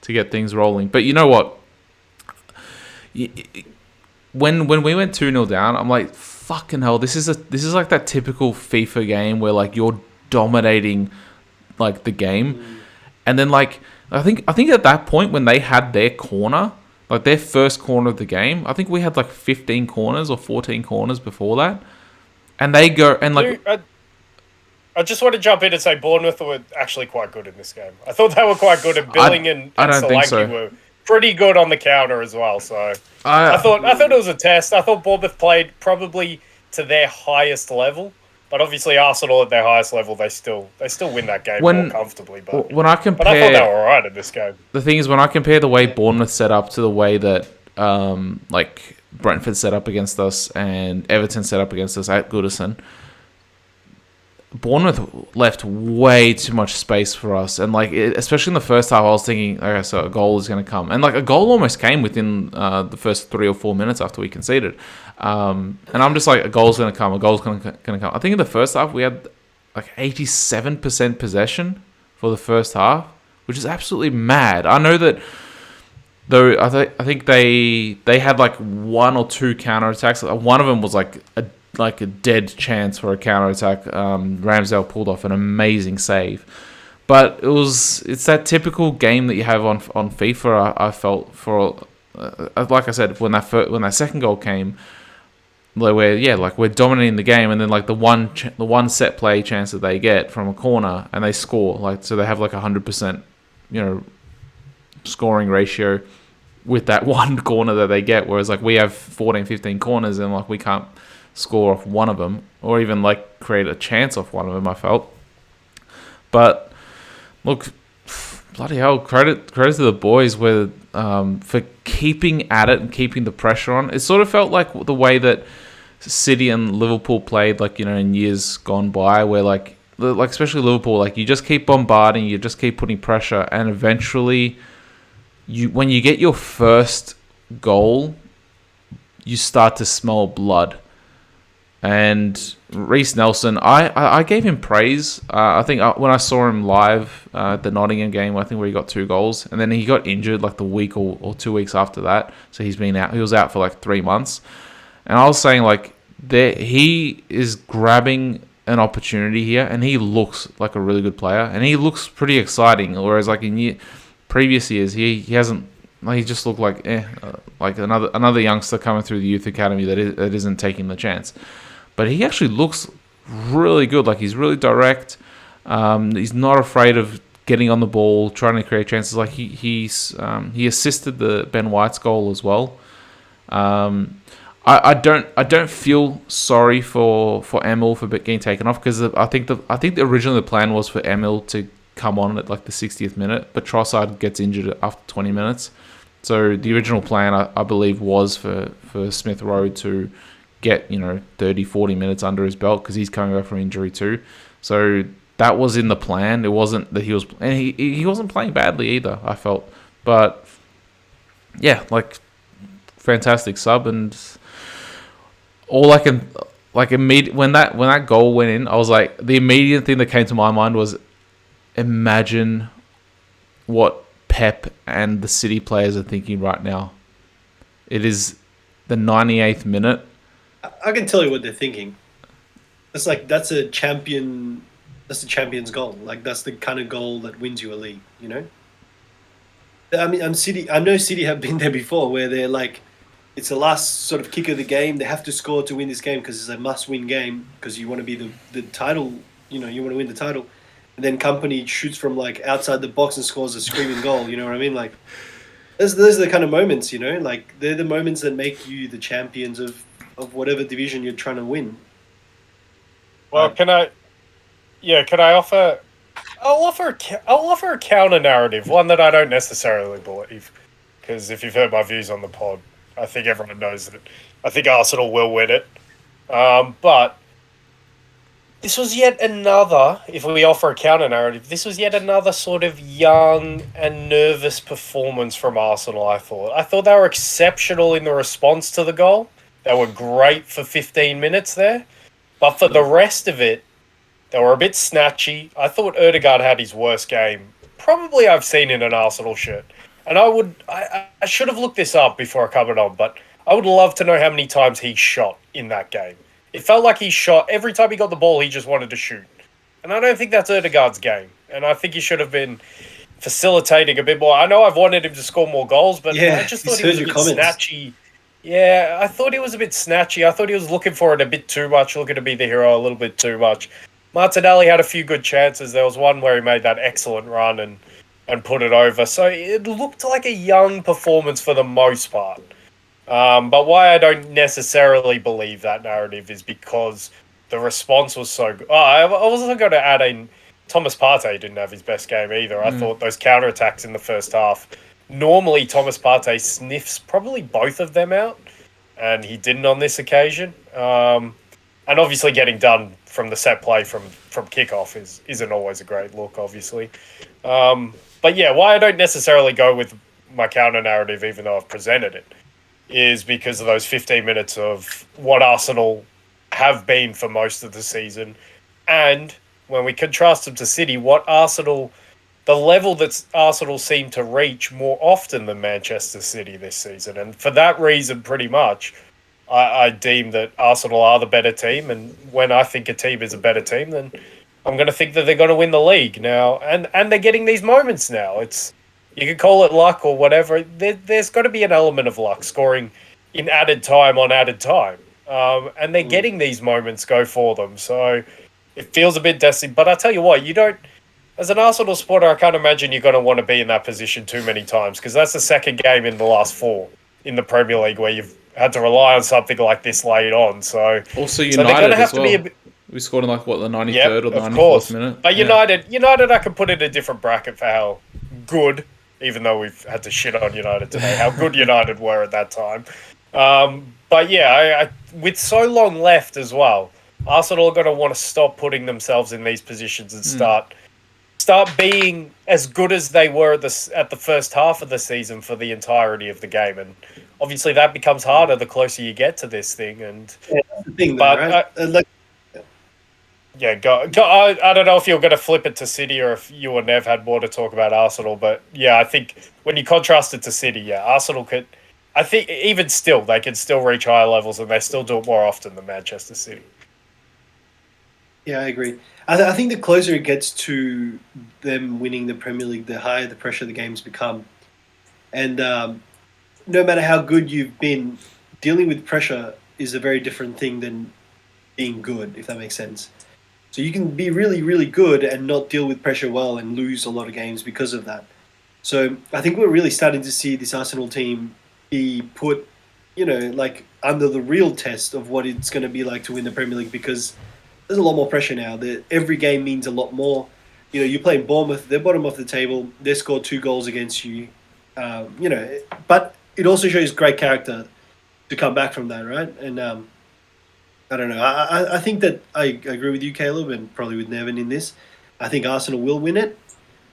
get things rolling. But you know what? When we went 2-0 down, I'm like, fucking hell, this is like that typical FIFA game where like you're dominating like the game. And then like I think at that point when they had their corner, like their first corner of the game, I think we had like 15 corners or 14 corners before that. And they go and like I just want to jump in and say Bournemouth were actually quite good in this game. I thought they were quite good, and Billing and Solanke were pretty good on the counter as well. So I thought it was a test. I thought Bournemouth played probably to their highest level, but obviously Arsenal at their highest level, they still win that game more comfortably. But when I compare, but I thought they were alright in this game. The thing is, when I compare the way Bournemouth set up to the way that like Brentford set up against us and Everton set up against us at Goodison, Bournemouth left way too much space for us, and especially in the first half, I was thinking, okay, so a goal is going to come, and a goal almost came within the first 3 or 4 minutes after we conceded, and I'm just like, a goal's going to come, a goal's going to come. I think in the first half we had 87% possession for the first half, which is absolutely mad. I know that though I think they had 1 or 2 counter attacks. One of them was like a dead chance for a counter-attack. Ramsdale pulled off an amazing save. But it's that typical game that you have on FIFA, I felt, for like I said, when that second goal came, we're dominating the game, and then the one set play chance that they get from a corner and they score, so they have 100%, scoring ratio with that one corner that they get, whereas we have 14, 15 corners and we can't score off one of them, or even create a chance off one of them, I felt. But look, bloody hell, credit to the boys for keeping at it and keeping the pressure on. It sort of felt like the way that City and Liverpool played, in years gone by, where especially Liverpool, you just keep bombarding, you just keep putting pressure, and eventually, when you get your first goal, you start to smell blood. And Reece Nelson, I gave him praise. I think when I saw him live at the Nottingham game, I think where he got 2 goals, and then he got injured the week or 2 weeks after that. So he's been out. He was out for 3 months, and I was saying he is grabbing an opportunity here, and he looks like a really good player, and he looks pretty exciting. Whereas in previous years, he hasn't. He just looked like another youngster coming through the youth academy that isn't taking the chance. But he actually looks really good. He's really direct. He's not afraid of getting on the ball, trying to create chances. He assisted the Ben White's goal as well. I don't feel sorry for Emil for getting taken off, because I think originally the plan was for Emil to come on at the 60th minute, but Trossard gets injured after 20 minutes. So the original plan, I believe, was for Smith Rowe to get 30, 40 minutes under his belt, because he's coming back from injury too. So that was in the plan. It wasn't that he was, and he wasn't playing badly either, I felt. But yeah, fantastic sub, and all I can when that goal went in, I was the immediate thing that came to my mind was, imagine what Pep and the City players are thinking right now. It is the 98th minute. I can tell you what they're thinking. It's that's a champion's goal. That's the kind of goal that wins you a league, I mean, City. I know City have been there before, where they're it's the last sort of kick of the game. They have to score to win this game because it's a must-win game, because you want to be the title. You want to win the title, and then Company shoots from outside the box and scores a screaming goal. You know what I mean? Those are the kind of moments. They're the moments that make you the champions of whatever division you're trying to win. Well, can I offer? I'll offer a counter narrative, one that I don't necessarily believe, because if you've heard my views on the pod, I think everyone knows that I think Arsenal will win it. But this was yet another, if we offer a counter narrative, this was yet another sort of young and nervous performance from Arsenal, I thought they were exceptional in the response to the goal. They were great for 15 minutes there. But for the rest of it, they were a bit snatchy. I thought Ødegaard had his worst game probably I've seen in an Arsenal shirt. And I should have looked this up before I covered on, but I would love to know how many times he shot in that game. It felt like he shot. Every time he got the ball, he just wanted to shoot. And I don't think that's Ødegaard's game. And I think he should have been facilitating a bit more. I know I've wanted him to score more goals, but I just thought he was a bit snatchy. Yeah, I thought he was a bit snatchy. I thought he was looking for it a bit too much, looking to be the hero a little bit too much. Martinelli had a few good chances. There was one where he made that excellent run and put it over. So it looked like a young performance for the most part. But why I don't necessarily believe that narrative is because the response was so good. Oh, I wasn't going to add in Thomas Partey didn't have his best game either. I thought those counterattacks in the first half, normally Thomas Partey sniffs probably both of them out, and he didn't on this occasion. And obviously getting done from the set play from kickoff isn't always a great look, obviously. But yeah, why I don't necessarily go with my counter narrative, even though I've presented it, is because of those 15 minutes of what Arsenal have been for most of the season. And when we contrast them to City, the level that Arsenal seem to reach more often than Manchester City this season. And for that reason, pretty much, I deem that Arsenal are the better team. And when I think a team is a better team, then I'm going to think that they're going to win the league now. And they're getting these moments now. You can call it luck or whatever. There's got to be an element of luck, scoring in added time on added time. And they're getting these moments go for them. So it feels a bit destined. But I tell you what, as an Arsenal supporter, I can't imagine you're going to want to be in that position too many times, because that's the second game in the last 4 in the Premier League where you've had to rely on something like this late on. So also United as well. We scored in the 93rd or the 94th minute. But United, I can put in a different bracket for how good, even though we've had to shit on United today, how good United were at that time. But yeah, with so long left as well, Arsenal are going to want to stop putting themselves in these positions and start being as good as they were at the first half of the season for the entirety of the game. And obviously that becomes harder the closer you get to this thing. And that's the thing, though, right? Yeah, go. I don't know if you're going to flip it to City or if you or Nev had more to talk about Arsenal, but yeah, I think when you contrast it to City, yeah, Arsenal could. I think even still, they can still reach higher levels, and they still do it more often than Manchester City. Yeah, I agree. I think the closer it gets to them winning the Premier League, the higher the pressure the games become. And no matter how good you've been, dealing with pressure is a very different thing than being good, if that makes sense. So you can be really, really good and not deal with pressure well and lose a lot of games because of that. So I think we're really starting to see this Arsenal team be put, under the real test of what it's going to be like to win the Premier League, because there's a lot more pressure now. Every game means a lot more. You're playing Bournemouth, they're bottom of the table, they scored 2 goals against you. But it also shows great character to come back from that, right? And I don't know. I think that I agree with you, Caleb, and probably with Nevin in this. I think Arsenal will win it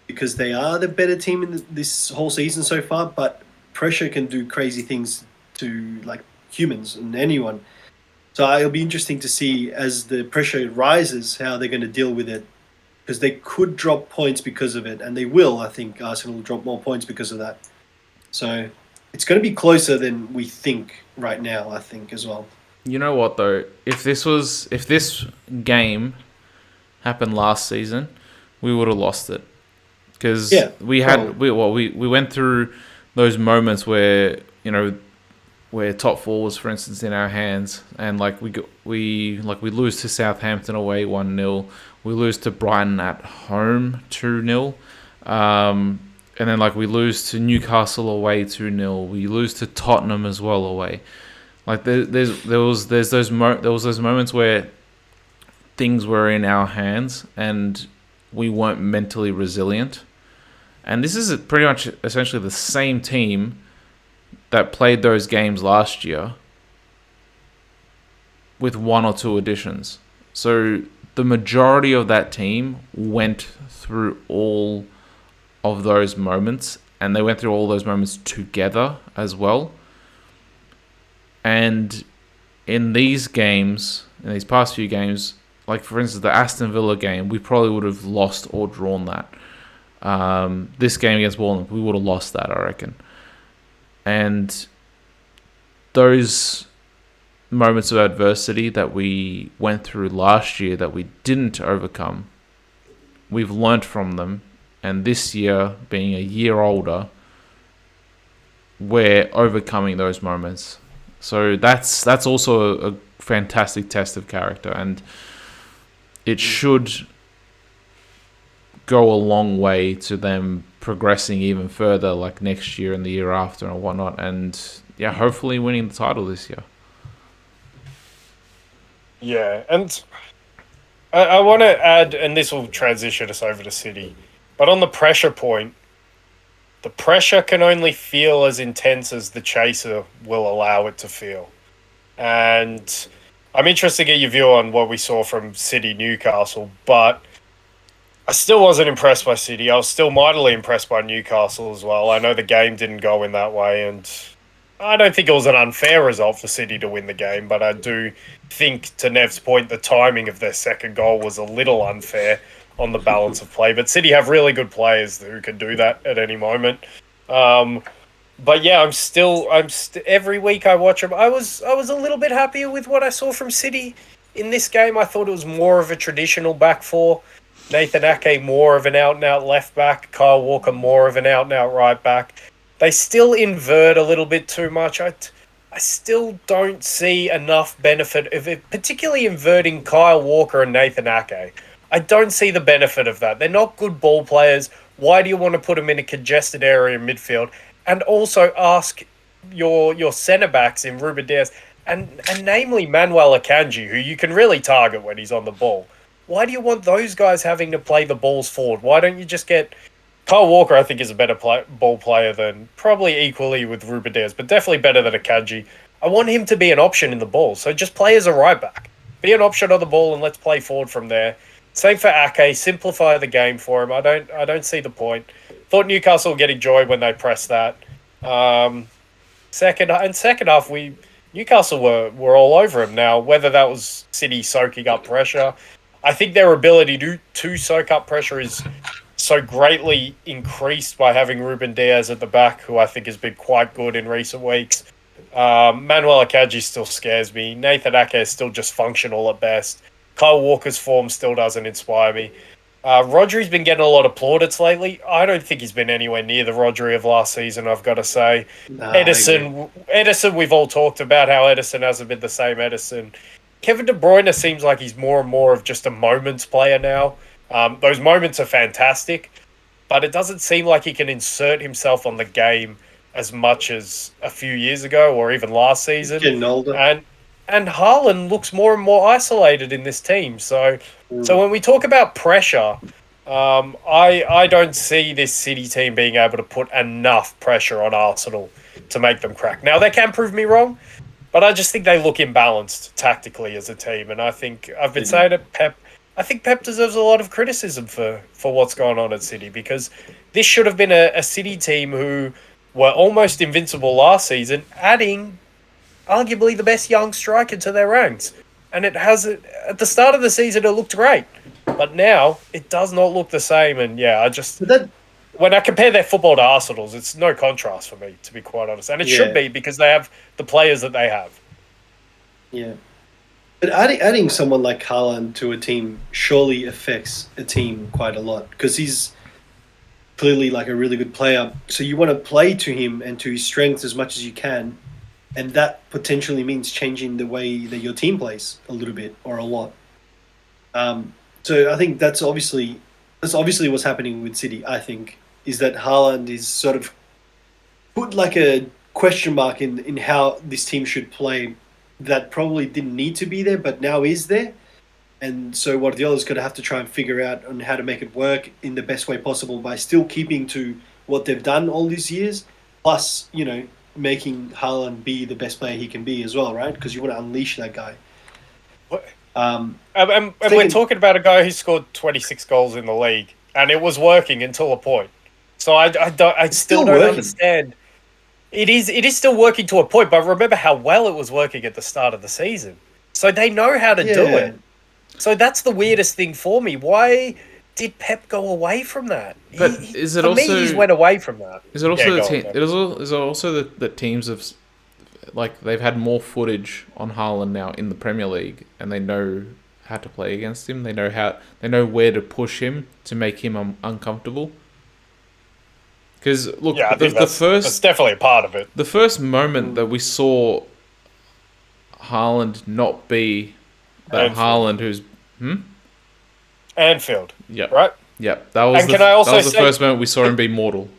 because they are the better team in this whole season so far, but pressure can do crazy things to humans and anyone. So it'll be interesting to see as the pressure rises how they're going to deal with it, because they could drop points because of it, and they will. I think Arsenal will drop more points because of that. So it's going to be closer than we think right now, I think, as well. You know what though? If this game happened last season, we would have lost it, because we went through those moments where where top 4 was, for instance, in our hands, and we lose to Southampton away 1-0, we lose to Brighton at home 2-0, and then we lose to Newcastle away 2-0, we lose to Tottenham as well away. There was those moments where things were in our hands and we weren't mentally resilient, and this is pretty much essentially the same team that played those games last year with 1 or 2 additions. So the majority of that team went through all of those moments, and they went through all those moments together as well. And in these games, in these past few games, for instance, the Aston Villa game, we probably would have lost or drawn that. This game against Bournemouth, we would have lost that, I reckon. And those moments of adversity that we went through last year that we didn't overcome, we've learnt from them. And this year, being a year older, we're overcoming those moments. So that's also a fantastic test of character. And it should go a long way to them progressing even further, like next year and the year after and whatnot. And yeah, hopefully winning the title this year. Yeah, and I want to add, and this will transition us over to City, but on the pressure point, the pressure can only feel as intense as the chaser will allow it to feel. And I'm interested to get your view on what we saw from City Newcastle, but I still wasn't impressed by City. I was still mightily impressed by Newcastle as well. I know the game didn't go in that way, and I don't think it was an unfair result for City to win the game, but I do think, to Nev's point, the timing of their second goal was a little unfair on the balance of play. But City have really good players who can do that at any moment. But yeah, I'm still every week I watch them. I was a little bit happier with what I saw from City in this game. I thought it was more of a traditional back four. Nathan Ake more of an out-and-out left back. Kyle Walker more of an out-and-out right back. They still invert a little bit too much. I still don't see enough benefit of it, particularly inverting Kyle Walker and Nathan Ake. I don't see the benefit of that. They're not good ball players. Why do you want to put them in a congested area in midfield? And also ask your centre-backs in Ruben Dias, and namely Manuel Akanji, who you can really target when he's on the ball. Why do you want those guys having to play the balls forward? Why don't you just get... Kyle Walker, I think, is a better ball player than... Probably equally with Ruben Dias, but definitely better than Akanji. I want him to be an option in the ball, so just play as a right back. Be an option on the ball and let's play forward from there. Same for Ake. Simplify the game for him. I don't see the point. Thought Newcastle would get enjoyed when they pressed that. Second half, Newcastle were all over him. Now, whether that was City soaking up pressure, I think their ability to soak up pressure is so greatly increased by having Ruben Dias at the back, who I think has been quite good in recent weeks. Manuel Akanji still scares me. Nathan Ake is still just functional at best. Kyle Walker's form still doesn't inspire me. Rodri's been getting a lot of plaudits lately. I don't think he's been anywhere near the Rodri of last season, I've got to say. Edison, we've all talked about how Edison hasn't been the same Edison. Kevin De Bruyne seems like he's more and more of just a moments player now. Those moments are fantastic, but it doesn't seem like he can insert himself on the game as much as a few years ago or even last season. He's getting older. And Haaland looks more and more isolated in this team. So when we talk about pressure, I don't see this City team being able to put enough pressure on Arsenal to make them crack. Now, they can prove me wrong, but I just think they look imbalanced tactically as a team. And I think I've been saying it, Pep. I think Pep deserves a lot of criticism for what's going on at City, because this should have been a City team who were almost invincible last season, adding arguably the best young striker to their ranks. And it has, at the start of the season, it looked great. But now, it does not look the same. And yeah, when I compare their football to Arsenal's, it's no contrast for me, to be quite honest. And it should be, because they have the players that they have. Yeah. But adding someone like Haaland to a team surely affects a team quite a lot, because he's clearly like a really good player. So you want to play to him and to his strengths as much as you can. And that potentially means changing the way that your team plays a little bit or a lot. So I think that's obviously what's happening with City, I think, is that Haaland is sort of put like a question mark in how this team should play that probably didn't need to be there, but now is there. And so Guardiola's going to have to try and figure out on how to make it work in the best way possible by still keeping to what they've done all these years, plus, making Haaland be the best player he can be as well, right? Because you want to unleash that guy. And we're talking about a guy who scored 26 goals in the league, and it was working until a point. So I still don't understand. It is still working to a point, but remember how well it was working at the start of the season. So they know how to do it. So that's the weirdest thing for me. Why did Pep go away from that? But is it also... he's went away from that. Is it also is it also that teams have, like, they've had more footage on Haaland now in the Premier League, and they know how to play against him. They know where to push him to make him uncomfortable. Because look, I think that's definitely a part of it. The first moment that we saw Haaland not be that Haaland who's Anfield. Yep. Right. Yep. That was the first moment we saw him be mortal.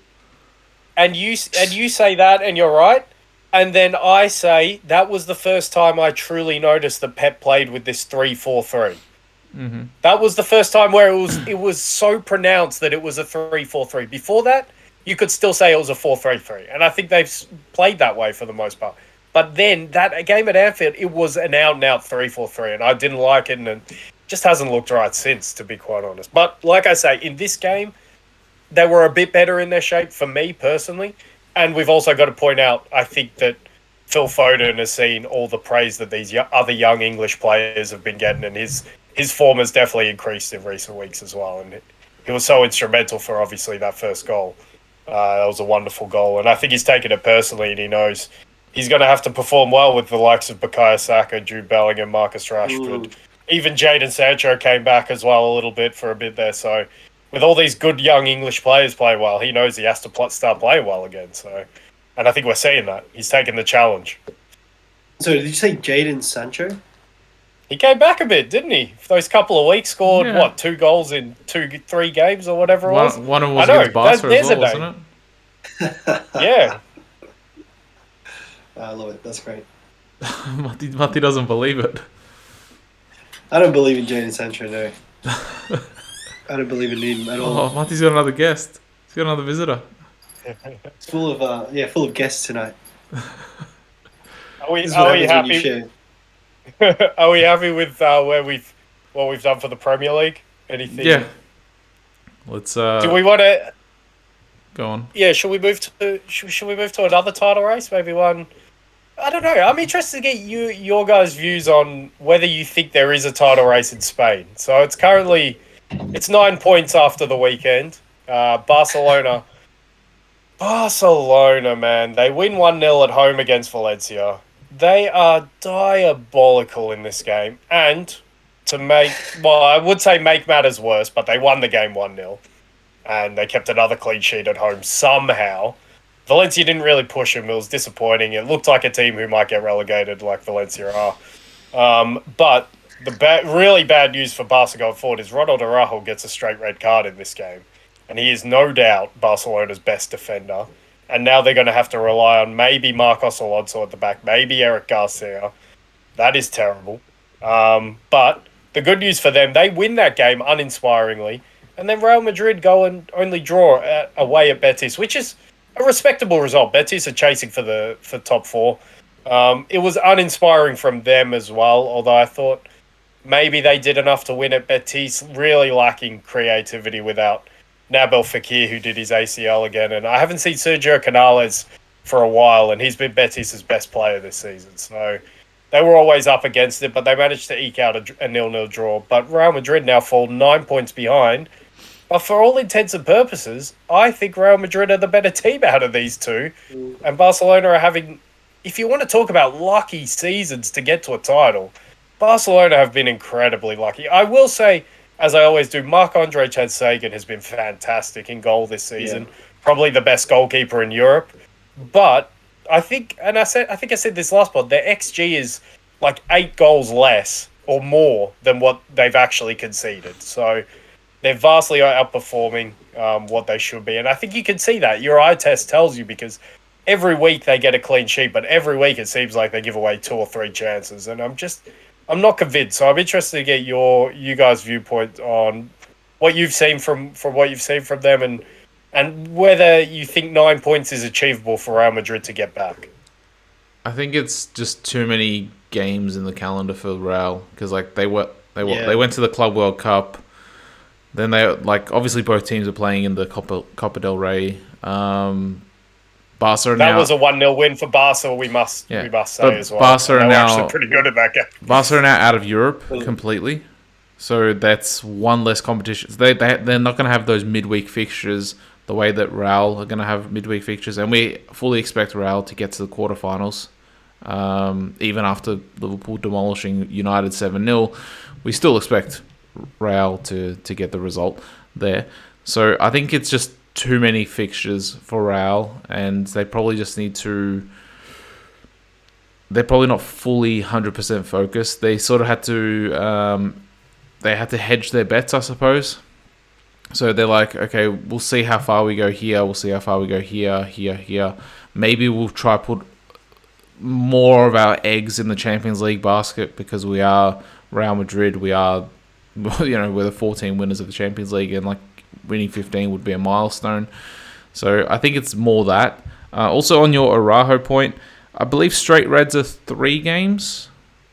And you say that, and you're right. And then I say that was the first time I truly noticed that Pep played with this 3-4-3. Mm-hmm. That was the first time where it was so pronounced that it was a 3-4-3. Before that, you could still say it was a 4-3-3, and I think they've played that way for the most part. But then that game at Anfield, it was an out-and-out 3-4-3, and I didn't like it, and it just hasn't looked right since, to be quite honest. But like I say, in this game, they were a bit better in their shape for me personally, and we've also got to point out, I think that Phil Foden has seen all the praise that these other young English players have been getting, and his form has definitely increased in recent weeks as well. And he was so instrumental for obviously that first goal. That was a wonderful goal, and I think he's taken it personally, and he knows he's going to have to perform well with the likes of Bukayo Saka, Jude Bellingham, Marcus Rashford. Even Jadon Sancho came back as well a little bit for a bit there. So with all these good young English players playing well, he knows he has to start playing well again. So, and I think we're seeing that. He's taken the challenge. So did you say Jadon Sancho? He came back a bit, didn't he? For those couple of weeks, scored, 2 goals in 3 games or whatever it was? One of them was against Barca as well, wasn't it? Yeah. I love it. That's great. Matti doesn't believe it. I don't believe in Jadon Sancho, no. I don't believe in him at all. Oh, Matti's got another guest. He's got another visitor. It's full of guests tonight. Are we happy? Are we happy with what we've done for the Premier League? Anything? Yeah. Let's. Do we want to go on? Yeah. Should we move to another title race? Maybe one. I don't know. I'm interested to get your guys' views on whether you think there is a title race in Spain. So it's 9 points after the weekend. Barcelona, man, they win 1-0 at home against Valencia. They are diabolical in this game. And I would say make matters worse, but they won the game 1-0. And they kept another clean sheet at home somehow. Valencia didn't really push them. It was disappointing. It looked like a team who might get relegated like Valencia are. But the really bad news for Barca going forward is Ronald Araujo gets a straight red card in this game. And he is no doubt Barcelona's best defender. And now they're going to have to rely on maybe Marcos Alonso at the back, maybe Eric Garcia. That is terrible. But the good news for them, they win that game uninspiringly. And then Real Madrid go and only draw away at Betis, which is a respectable result. Betis are chasing for top 4. It was uninspiring from them as well, although I thought maybe they did enough to win at Betis, really lacking creativity without Nabil Fekir, who did his ACL again. And I haven't seen Sergio Canales for a while, and he's been Betis' best player this season. So they were always up against it, but they managed to eke out a 0-0 draw. But Real Madrid now fall 9 points behind. But for all intents and purposes, I think Real Madrid are the better team out of these two. And Barcelona are having, if you want to talk about lucky seasons to get to a title, Barcelona have been incredibly lucky. I will say, as I always do, Marc-Andre ter Stegen has been fantastic in goal this season. Yeah. Probably the best goalkeeper in Europe. But I think I said this last pod, their XG is like 8 goals less or more than what they've actually conceded. So they're vastly outperforming what they should be. And I think you can see that. Your eye test tells you, because every week they get a clean sheet, but every week it seems like they give away 2 or 3 chances. And I'm not convinced. So I'm interested to get you guys' viewpoint on what you've seen from what you've seen from them, and whether you think 9 points is achievable for Real Madrid to get back. I think it's just too many games in the calendar for Real, because they went to the Club World Cup. Then they obviously both teams are playing in the Copa del Rey. Barca that was a 1-0 win for Barca. We must say as well. Barca are now actually pretty good at that game. Barca are now out of Europe completely, so that's one less competition. They're not going to have those midweek fixtures the way that Real are going to have midweek fixtures, and we fully expect Real to get to the quarterfinals. Even after Liverpool demolishing United 7-0, we still expect Real to get the result there. So I think it's just too many fixtures for Real, and they probably just need to. They're probably not fully 100% focused. They sort of had to they had to hedge their bets, I suppose. So they're like, okay, we'll see how far we go here. We'll see how far we go here, here, here. Maybe we'll try put more of our eggs in the Champions League basket because we are Real Madrid. We are, we're the 14 winners of the Champions League, and like winning 15 would be a milestone. So I think it's more that. Also on your Araujo point, I believe straight reds are 3 games.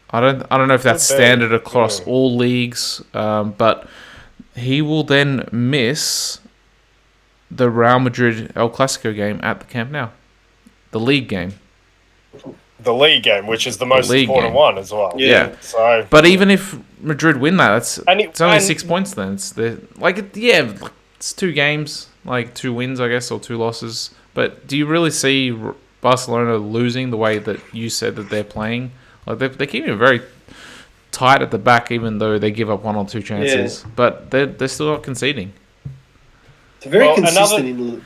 I don't know if that's standard across all leagues, but he will then miss the Real Madrid El Clasico game at the Camp Nou, the league game. The league game, which is the most important one as well. Yeah. So, but even if Madrid win that, it's only 6 points. Then it's it's 2 games, like 2 wins, I guess, or 2 losses. But do you really see Barcelona losing the way that you said that they're playing? Like they're keeping it very tight at the back, even though they give up 1 or 2 chances. Yeah. But they're still not conceding. They're very consistent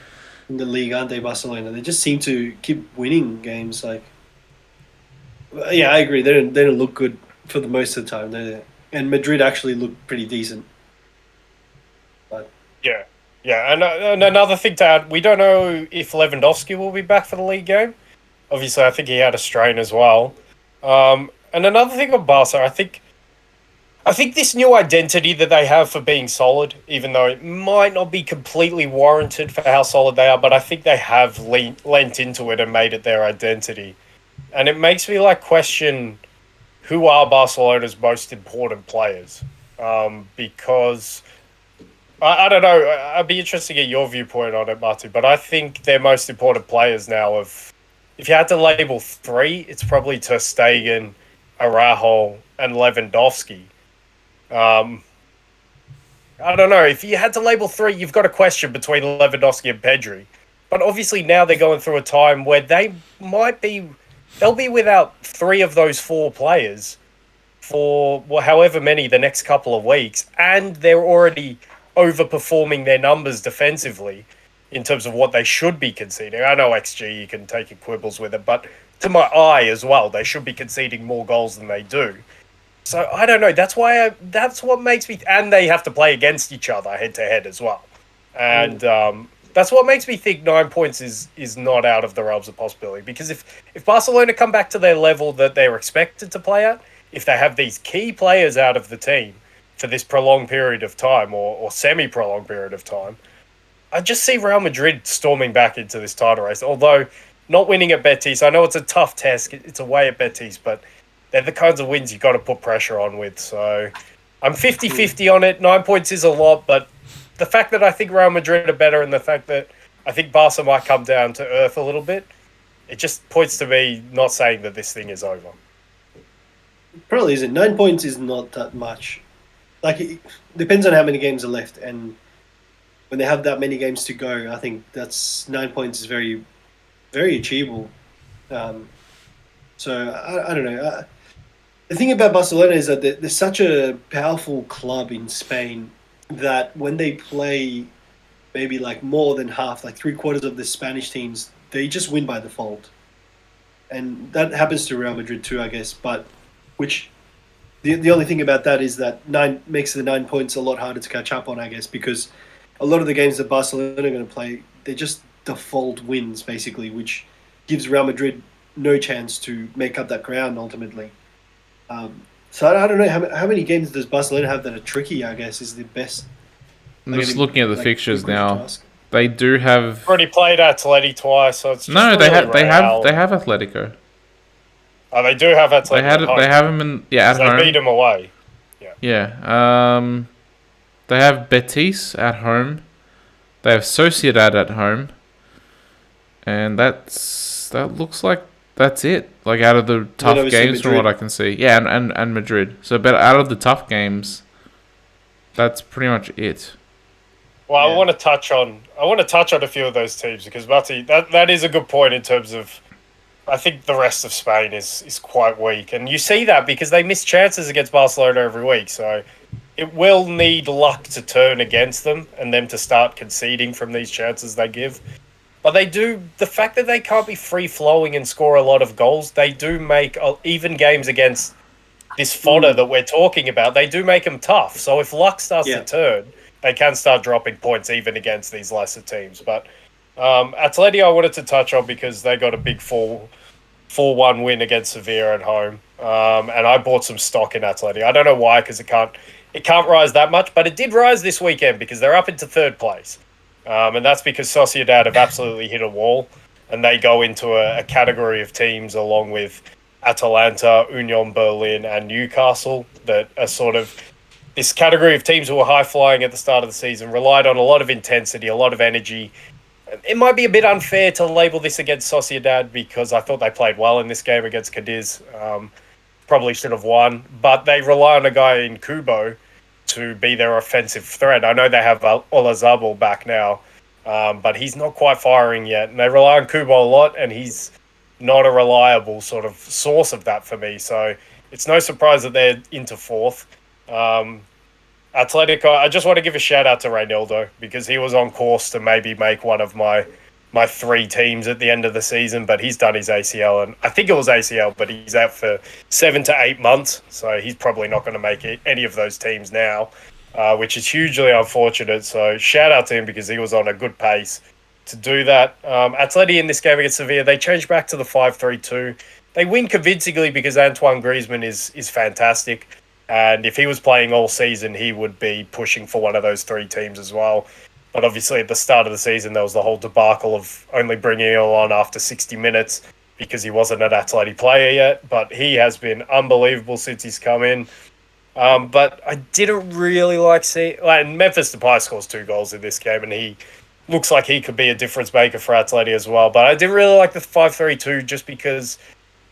in the league, aren't they, Barcelona? They just seem to keep winning games. Like, yeah, I agree. They don't look good for the most of the time. And Madrid actually look pretty decent. But yeah. And another thing to add, we don't know if Lewandowski will be back for the league game. Obviously, I think he had a strain as well. And another thing on Barca, I think this new identity that they have for being solid, even though it might not be completely warranted for how solid they are, but I think they have lent into it and made it their identity. And it makes me question who are Barcelona's most important players. Because I don't know, I'd be interested to get your viewpoint on it, Marty, but I think their most important players now if you had to label 3, it's probably Ter Stegen, Araujo, and Lewandowski. I don't know. If you had to label 3, you've got a question between Lewandowski and Pedri. But obviously now they're going through a time where they'll be without 3 of those 4 players for however many the next couple of weeks, and they're already overperforming their numbers defensively in terms of what they should be conceding. I know XG, you can take your quibbles with it, but to my eye as well, they should be conceding more goals than they do. So I don't know. That's what makes me, and they have to play against each other head to head as well. And that's what makes me think 9 points is not out of the realms of possibility. Because if Barcelona come back to their level that they're expected to play at, if they have these key players out of the team for this prolonged period of time or semi-prolonged period of time, I just see Real Madrid storming back into this title race. Although not winning at Betis, I know it's a tough test. It's away at Betis, but they're the kinds of wins you got to put pressure on with. So I'm 50-50 on it. 9 points is a lot, but the fact that I think Real Madrid are better and the fact that I think Barca might come down to earth a little bit, it just points to me not saying that this thing is over. Probably isn't. 9 points is not that much. Like, it depends on how many games are left, and when they have that many games to go, I think that's 9 points is very, very achievable. So I don't know. The thing about Barcelona is that they're such a powerful club in Spain that when they play maybe like more than half, like 3/4 of the Spanish teams, they just win by default. And that happens to Real Madrid too, I guess. But the only thing about that is that makes the 9 points a lot harder to catch up on, I guess, because a lot of the games that Barcelona are going to play, they're just default wins, basically, which gives Real Madrid no chance to make up that ground ultimately. So I don't know how many games does Barcelona have that are tricky, I guess, is the best. I'm just looking at the fixtures now. They do have already played Atleti twice, so it's just they have Atletico. Oh, they do have Atletico. They have them at home. They beat them away. Yeah. They have Betis at home. They have Sociedad at home, and that looks like that's it. Like out of the tough games, from what I can see, and Madrid. So, but out of the tough games, that's pretty much it. Well, I want to touch on a few of those teams because Marty, that is a good point in terms of. I think the rest of Spain is quite weak, and you see that because they miss chances against Barcelona every week. So it will need luck to turn against them and them to start conceding from these chances they give. But they do, the fact that they can't be free-flowing and score a lot of goals, they do make even games against this fodder that we're talking about, they do make them tough. So if luck starts to turn, they can start dropping points even against these lesser teams. But Atleti I wanted to touch on because they got a big 4-1 win against Sevilla at home. And I bought some stock in Atleti. I don't know why, because it can't rise that much, but it did rise this weekend because they're up into third place. And that's because Sociedad have absolutely hit a wall, and they go into a category of teams along with Atalanta, Union Berlin, and Newcastle that are sort of this category of teams who were high-flying at the start of the season, relied on a lot of intensity, a lot of energy. It might be a bit unfair to label this against Sociedad because I thought they played well in this game against Cadiz. Probably should have won, but they rely on a guy in Kubo to be their offensive threat. I know they have Olazabal back now, but he's not quite firing yet, and they rely on Kubo a lot, and he's not a reliable sort of source of that for me. So it's no surprise that they're into fourth. Atletico, I just want to give a shout out to Reynaldo because he was on course to maybe make one of my three teams at the end of the season, but he's done his ACL, and I think it was ACL, but he's out for 7 to 8 months, so he's probably not going to make any of those teams now, which is hugely unfortunate. So shout out to him because he was on a good pace to do that. Atleti in this game against Sevilla, they changed back to the 5-3-2. They win convincingly because Antoine Griezmann is fantastic. And if he was playing all season, he would be pushing for one of those three teams as well. But obviously at the start of the season, there was the whole debacle of only bringing him on after 60 minutes because he wasn't an Atleti player yet. But he has been unbelievable since he's come in. But I didn't really like seeing... And Memphis Depay scores 2 goals in this game, and he looks like he could be a difference maker for Atleti as well. But I didn't really like the 5-3-2 just because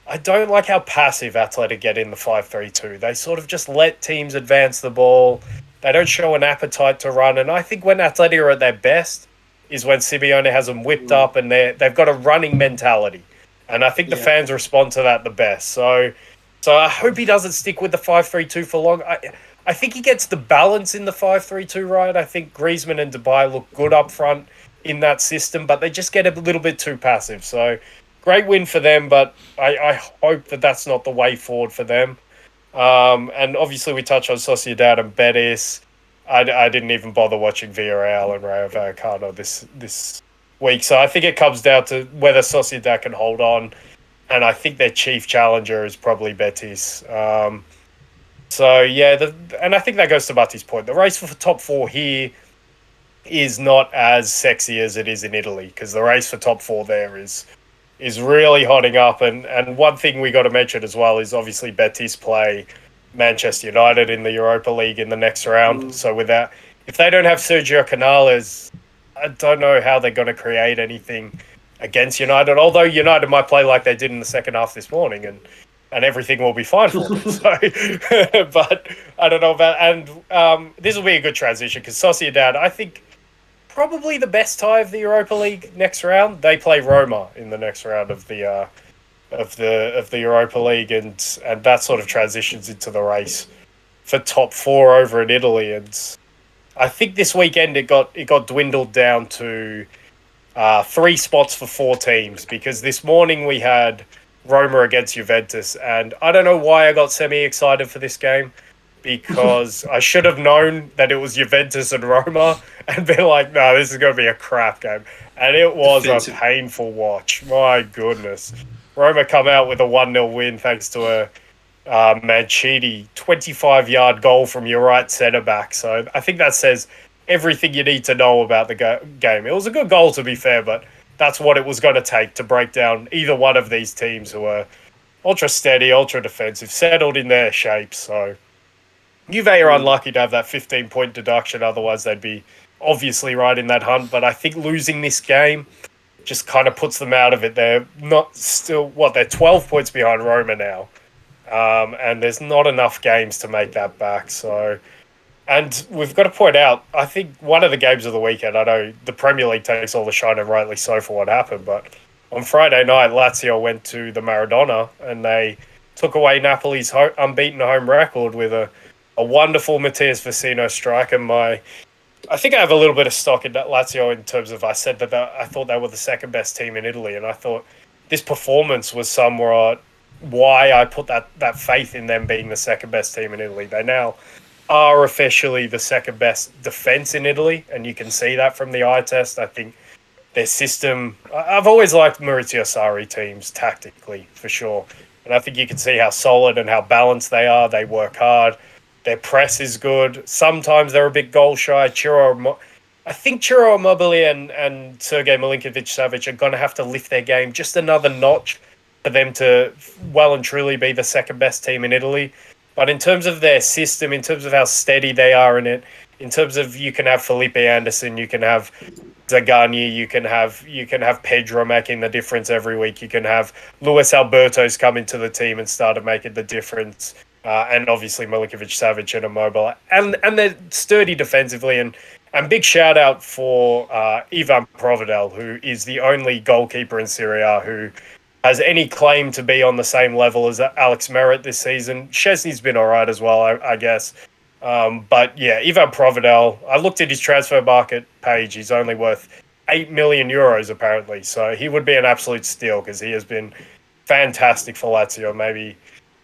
I don't like how passive Atleti get in the 5-3-2. They sort of just let teams advance the ball. They don't show an appetite to run. And I think when Atleti are at their best is when Simeone has them whipped up and they've got a running mentality. And I think the fans respond to that the best. So I hope he doesn't stick with the 5-3-2 for long. I think he gets the balance in the 5-3-2 right. I think Griezmann and Depay look good up front in that system, but they just get a little bit too passive. So great win for them, but I hope that that's not the way forward for them. And obviously we touched on Sociedad and Betis. I didn't even bother watching Villarreal and Rayo Vallecano this week. So I think it comes down to whether Sociedad can hold on. And I think their chief challenger is probably Betis. And I think that goes to Matti's point. The race for top 4 here is not as sexy as it is in Italy because the race for top 4 there is really hotting up. And one thing we got to mention as well is obviously Betis play Manchester United in the Europa League in the next round. So with that, if they don't have Sergio Canales, I don't know how they're going to create anything against United, although United might play like they did in the second half this morning and everything will be fine for them. So, but I don't know about... And this will be a good transition because Sociedad, I think, probably the best tie of the Europa League next round. They play Roma in the next round of the Europa League, and that sort of transitions into the race for top 4 over in Italy. And I think this weekend it got dwindled down to 3 spots for 4 teams because this morning we had Roma against Juventus, and I don't know why I got semi-excited for this game because I should have known that it was Juventus and Roma and been like, no, this is going to be a crap game. And it was a painful watch. My goodness. Roma come out with a 1-0 win thanks to a Mancini 25-yard goal from your right centre-back. So I think that says everything you need to know about the game. It was a good goal, to be fair, but that's what it was going to take to break down either one of these teams who are ultra steady, ultra defensive, settled in their shape. So Juve are unlucky to have that 15-point deduction. Otherwise, they'd be obviously right in that hunt. But I think losing this game just kind of puts them out of it. They're not still, they're 12 points behind Roma now. And there's not enough games to make that back. So, and we've got to point out, I think one of the games of the weekend, I know the Premier League takes all the shine and rightly so for what happened, but on Friday night, Lazio went to the Maradona and they took away Napoli's unbeaten home record with a wonderful Matthias Vecino strike. And I think I have a little bit of stock in Lazio in terms of I said that I thought they were the second best team in Italy, and I thought this performance was somewhat why I put that faith in them being the second best team in Italy. They now are officially the second best defense in Italy, and you can see that from the eye test. I think their system. I've always liked Maurizio Sarri teams tactically, for sure. And I think you can see how solid and how balanced they are. They work hard. Their press is good. Sometimes they're a bit goal shy. I think Ciro Immobile and Sergei Milinkovic-Savic are going to have to lift their game just another notch for them to well and truly be the second best team in Italy. But in terms of their system, in terms of how steady they are in it, in terms of you can have Felipe Anderson, you can have Zagnani, you can have Pedro making the difference every week. You can have Luis Alberto's come into the team and started making the difference. And obviously Milinkovic-Savic and Immobile. And they're sturdy defensively. And big shout out for Ivan Provedel, who is the only goalkeeper in Serie A who has any claim to be on the same level as Alex Merritt this season. Szczesny's been all right as well, I guess. But yeah, Ivan Provedel, I looked at his transfer market page. He's only worth 8 million euros apparently. So he would be an absolute steal because he has been fantastic for Lazio. Maybe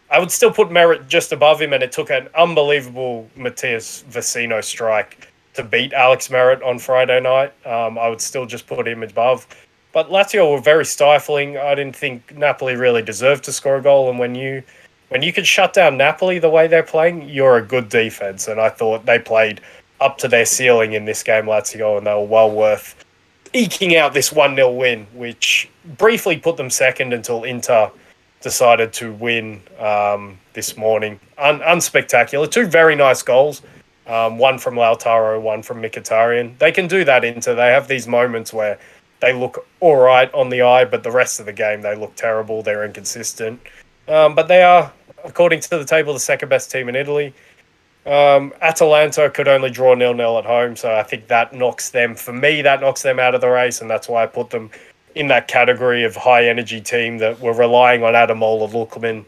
I would still put Merritt just above him, and it took an unbelievable Matthias Vecino strike to beat Alex Merritt on Friday night. I would still just put him above. But Lazio were very stifling. I didn't think Napoli really deserved to score a goal, and when you can shut down Napoli the way they're playing, you're a good defense. And I thought they played up to their ceiling in this game, Lazio, and they were well worth eking out this 1-0 win, which briefly put them second until Inter decided to win this morning. Unspectacular. Two very nice goals. One from Lautaro, one from Mkhitaryan. They can do that, Inter. They have these moments where they look all right on the eye, but the rest of the game they look terrible. They're inconsistent. But they are, according to the table, the second best team in Italy. Atalanta could only draw 0-0 at home, so I think that knocks them out of the race, and that's why I put them in that category of high-energy team that were relying on Ademola Lookman,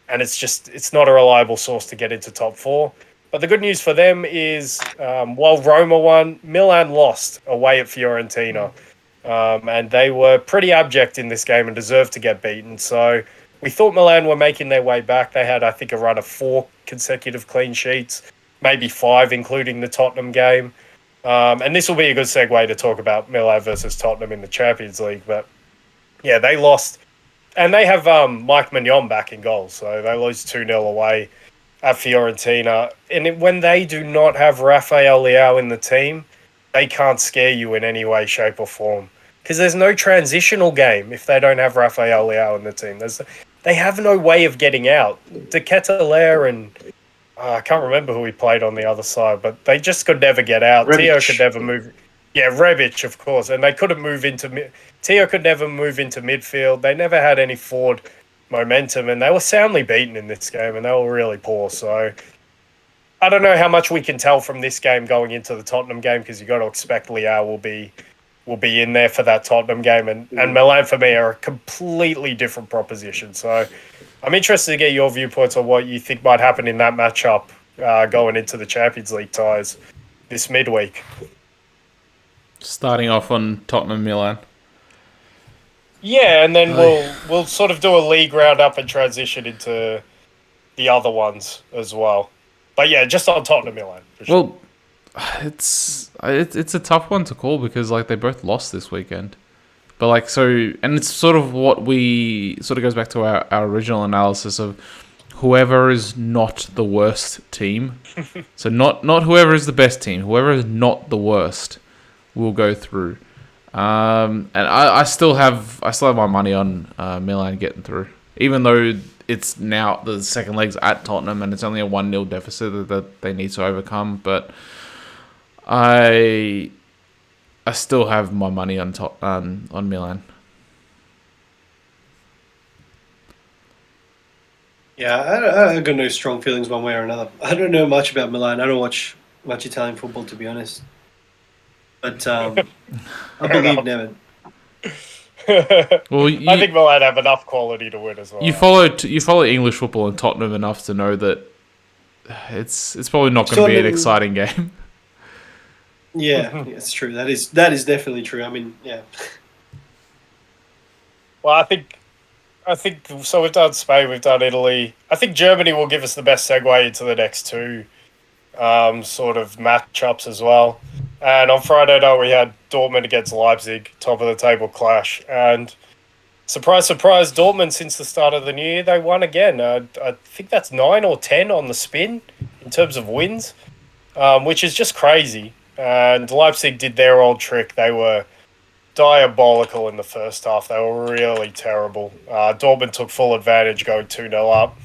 and it's not a reliable source to get into top four. But the good news for them is, while Roma won, Milan lost away at Fiorentina, and they were pretty abject in this game and deserved to get beaten, so we thought Milan were making their way back. They had, I think, a run of 4 consecutive clean sheets, maybe 5, including the Tottenham game. And this will be a good segue to talk about Milan versus Tottenham in the Champions League. But yeah, they lost. And they have Mike Mignon back in goal. So they lose 2-0 away at Fiorentina. And when they do not have Rafael Leao in the team, they can't scare you in any way, shape or form. Because there's no transitional game if they don't have Rafael Leao in the team. They have no way of getting out. De Ketelaere and I can't remember who he played on the other side, but they just could never get out. Rebic. Tio could never move. Yeah, Rebic, of course. And they couldn't move into Tio could never move into midfield. They never had any forward momentum, and they were soundly beaten in this game, and they were really poor. So I don't know how much we can tell from this game going into the Tottenham game, because you got to expect Leao will be in there for that Tottenham game, and Milan for me are a completely different proposition. So I'm interested to get your viewpoints on what you think might happen in that matchup going into the Champions League ties this midweek. Starting off on Tottenham Milan. Yeah, and then we'll sort of do a league roundup and transition into the other ones as well. But yeah, just on Tottenham Milan. For sure. Well, it's a tough one to call because like they both lost this weekend, but like and it's sort of what we sort of goes back to our original analysis of whoever is not the worst team. So not whoever is the best team, whoever is not the worst will go through. And I still have my money on Milan getting through, even though it's now the second leg's at Tottenham and it's only a 1-0 deficit that they need to overcome, but I still have my money on Milan. Yeah, I got no strong feelings one way or another. I don't know much about Milan. I don't watch much Italian football, to be honest. But I believe Nevin. Well, I think Milan have enough quality to win as well. You follow English football and Tottenham enough to know that it's probably not going to be an exciting game. Yeah, it's true. That is definitely true. I mean, yeah. Well, I think I think so. We've done Spain, we've done Italy. I think Germany will give us the best segue into the next two sort of matchups as well. And on Friday night, we had Dortmund against Leipzig, top of the table clash. And surprise, surprise, Dortmund, since the start of the new year, they won again. I think that's 9 or 10 on the spin in terms of wins, which is just crazy. And Leipzig did their old trick. They were diabolical in the first half. They were really terrible. Dortmund took full advantage, going 2-0 up.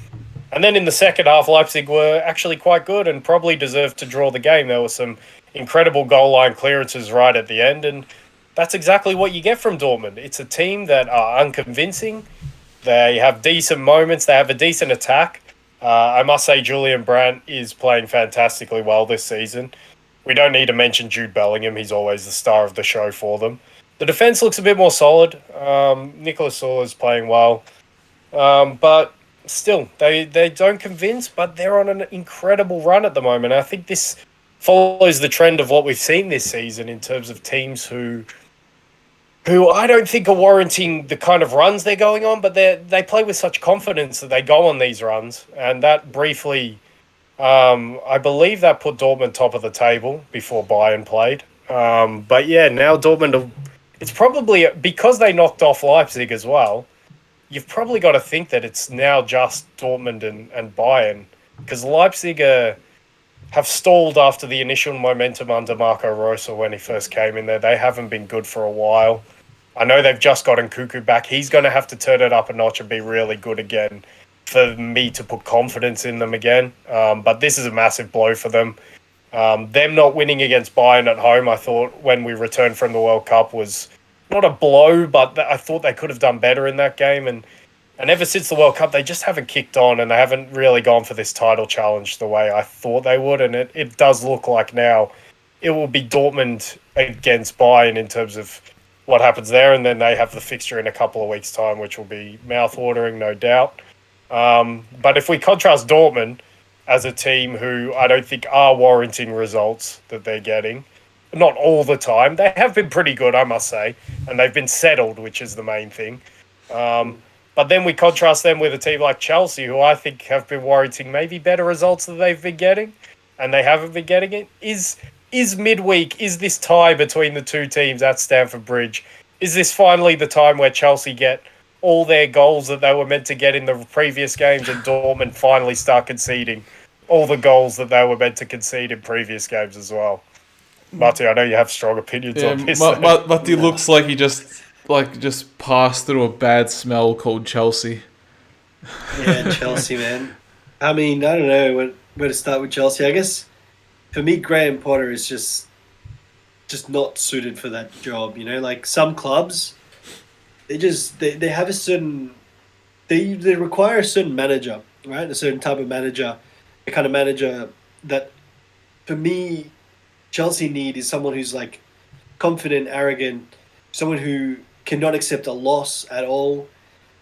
And then in the second half, Leipzig were actually quite good and probably deserved to draw the game. There were some incredible goal line clearances right at the end, and that's exactly what you get from Dortmund. It's a team that are unconvincing. They have decent moments. They have a decent attack. I must say Julian Brandt is playing fantastically well this season. We don't need to mention Jude Bellingham. He's always the star of the show for them. The defense looks a bit more solid. Nicolas Sola is playing well. But still, they don't convince, but they're on an incredible run at the moment. I think this follows the trend of what we've seen this season in terms of teams who I don't think are warranting the kind of runs they're going on, but they play with such confidence that they go on these runs. And that briefly, I believe that put Dortmund top of the table before Bayern played. But yeah, now Dortmund, it's probably because they knocked off Leipzig as well. You've probably got to think that it's now just Dortmund and Bayern, because Leipzig have stalled after the initial momentum under Marco Rose when he first came in there. They haven't been good for a while. I know they've just gotten Cuckoo back. He's going to have to turn it up a notch and be really good again for me to put confidence in them again. But this is a massive blow for them. Them not winning against Bayern at home, I thought, when we returned from the World Cup, was not a blow, but I thought they could have done better in that game. And ever since the World Cup, they just haven't kicked on, and they haven't really gone for this title challenge the way I thought they would. And it does look like now it will be Dortmund against Bayern in terms of what happens there. And then they have the fixture in a couple of weeks' time, which will be mouth-watering, no doubt. But if we contrast Dortmund as a team who I don't think are warranting results that they're getting, not all the time. They have been pretty good, I must say, and they've been settled, which is the main thing. But then we contrast them with a team like Chelsea, who I think have been warranting maybe better results than they've been getting, and they haven't been getting it. Is midweek, is this tie between the two teams at Stamford Bridge, is this finally the time where Chelsea get all their goals that they were meant to get in the previous games, and Dortmund finally start conceding all the goals that they were meant to concede in previous games as well? Marty, I know you have strong opinions on this. Marty looks like he just passed through a bad smell called Chelsea. Yeah, Chelsea, man. I mean, I don't know where to start with Chelsea. I guess for me, Graham Potter is just not suited for that job. You know, like some clubs, they have a certain they require a certain manager, right? A certain type of manager, the kind of manager that, for me, Chelsea need is someone who's like confident, arrogant, someone who cannot accept a loss at all.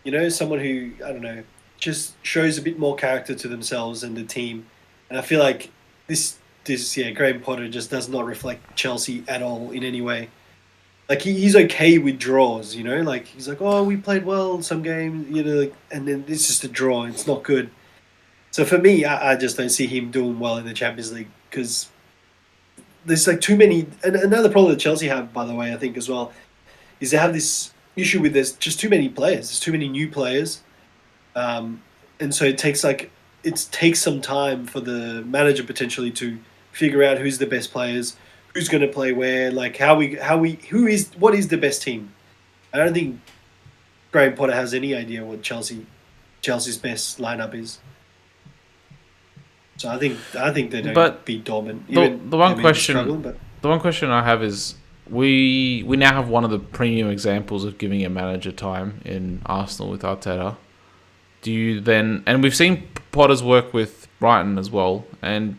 You know, someone who, I don't know, just shows a bit more character to themselves and the team. And I feel like this Graham Potter just does not reflect Chelsea at all in any way. Like he's okay with draws, you know, like he's like, oh, we played well some games, you know, and then it's just a draw. It's not good. So for me, I just don't see him doing well in the Champions League because there's like too many. And another problem that Chelsea have, by the way, I think as well, is they have this issue with there's just too many players. There's too many new players, and so it takes some time for the manager potentially to figure out who's the best players, who's going to play where, like what is the best team. I don't think Graham Potter has any idea what Chelsea's best lineup is. So I think they don't beat Dortmund. The one question I have is we now have one of the premium examples of giving a manager time in Arsenal with Arteta. Do you then, and we've seen Potter's work with Brighton as well, and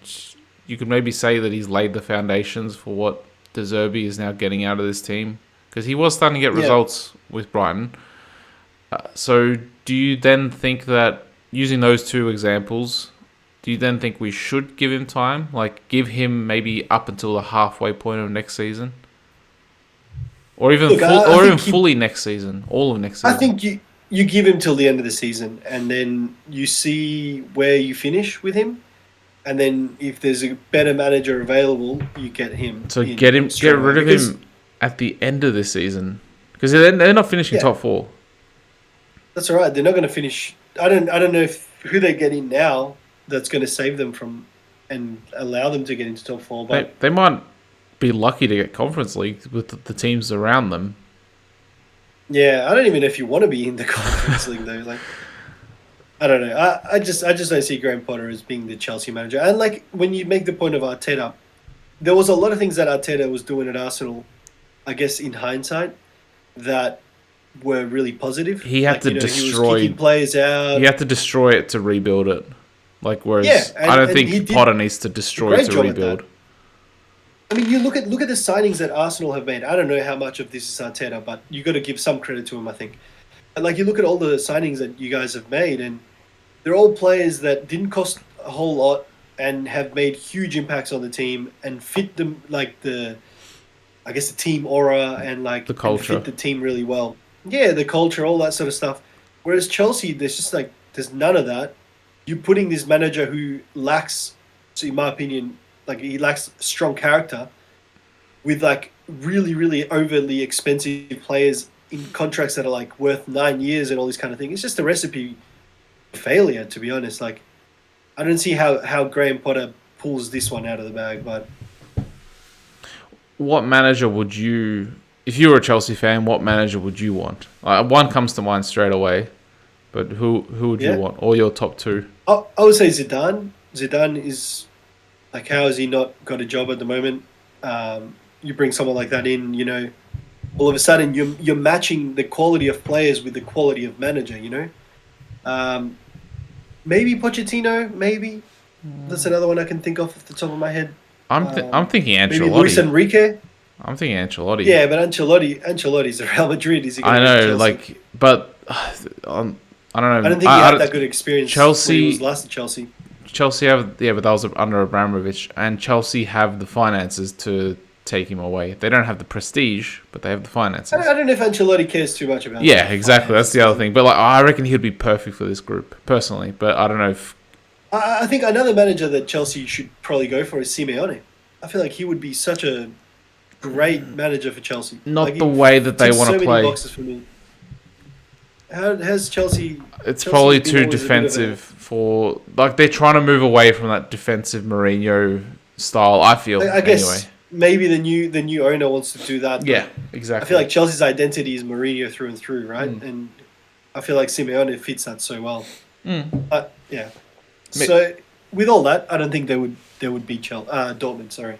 you could maybe say that he's laid the foundations for what De Zerbi is now getting out of this team, because he was starting to get results with Brighton. So do you then think that, using those two examples, do you then think we should give him time? Like, give him maybe up until the halfway point of next season? Or even fully next season? All of next season? I think you give him till the end of the season, and then you see where you finish with him, and then if there's a better manager available, you get him. So get rid of him at the end of the season, because they're not finishing top 4. That's all right. They're not going to finish. I don't know who they get in now that's going to save them from and allow them to get into top 4. But they might be lucky to get Conference League with the teams around them. Yeah, I don't even know if you want to be in the Conference League though. Like, I don't know. I just don't see Graham Potter as being the Chelsea manager. And like when you make the point of Arteta, there was a lot of things that Arteta was doing at Arsenal, I guess in hindsight, that were really positive. He had to destroy. He was kicking players out. He had to destroy it to rebuild it. Like whereas I don't think Potter needs to destroy it to rebuild. I mean, you look at the signings that Arsenal have made. I don't know how much of this is Arteta, but you got to give some credit to him, I think. And like you look at all the signings that you guys have made, and they're all players that didn't cost a whole lot and have made huge impacts on the team and fit them like the team aura and like the culture, and fit the team really well. Yeah, the culture, all that sort of stuff. Whereas Chelsea, there's none of that. You're putting this manager who lacks, so in my opinion, like he lacks strong character, with like really, really overly expensive players in contracts that are like worth 9 years and all this kind of thing. It's just a recipe for failure, to be honest. Like, I don't see how Graham Potter pulls this one out of the bag. But what manager would you, if you were a Chelsea fan, what manager would you want? One comes to mind straight away, but who would you want? Or your top 2? I would say Zidane. Zidane is like, how has he not got a job at the moment? You bring someone like that in, all of a sudden you're matching the quality of players with the quality of manager, Maybe Pochettino, maybe. That's another one I can think of off the top of my head. I'm thinking Ancelotti. Maybe Luis Enrique. I'm thinking Ancelotti. Yeah, but Ancelotti's a Real Madrid. Is he? I know, but I don't know. I don't think he had that good experience. Chelsea when he was last at Chelsea. Chelsea have, but that was under Abramovich, and Chelsea have the finances to take him away. They don't have the prestige, but they have the finances. I don't know if Ancelotti cares too much about. Yeah, exactly. That's the other thing. But I reckon he'd be perfect for this group personally. But I don't know if. I think another manager that Chelsea should probably go for is Simeone. I feel like he would be such a great manager for Chelsea. Not the way that they want to play. Boxes for me. How has Chelsea? It's probably too defensive for they're trying to move away from that defensive Mourinho style. I feel. I guess maybe the new owner wants to do that. Yeah, exactly. I feel like Chelsea's identity is Mourinho through and through, right? And I feel like Simeone fits that so well. But yeah. So with all that, I don't think they would beat Dortmund. Sorry.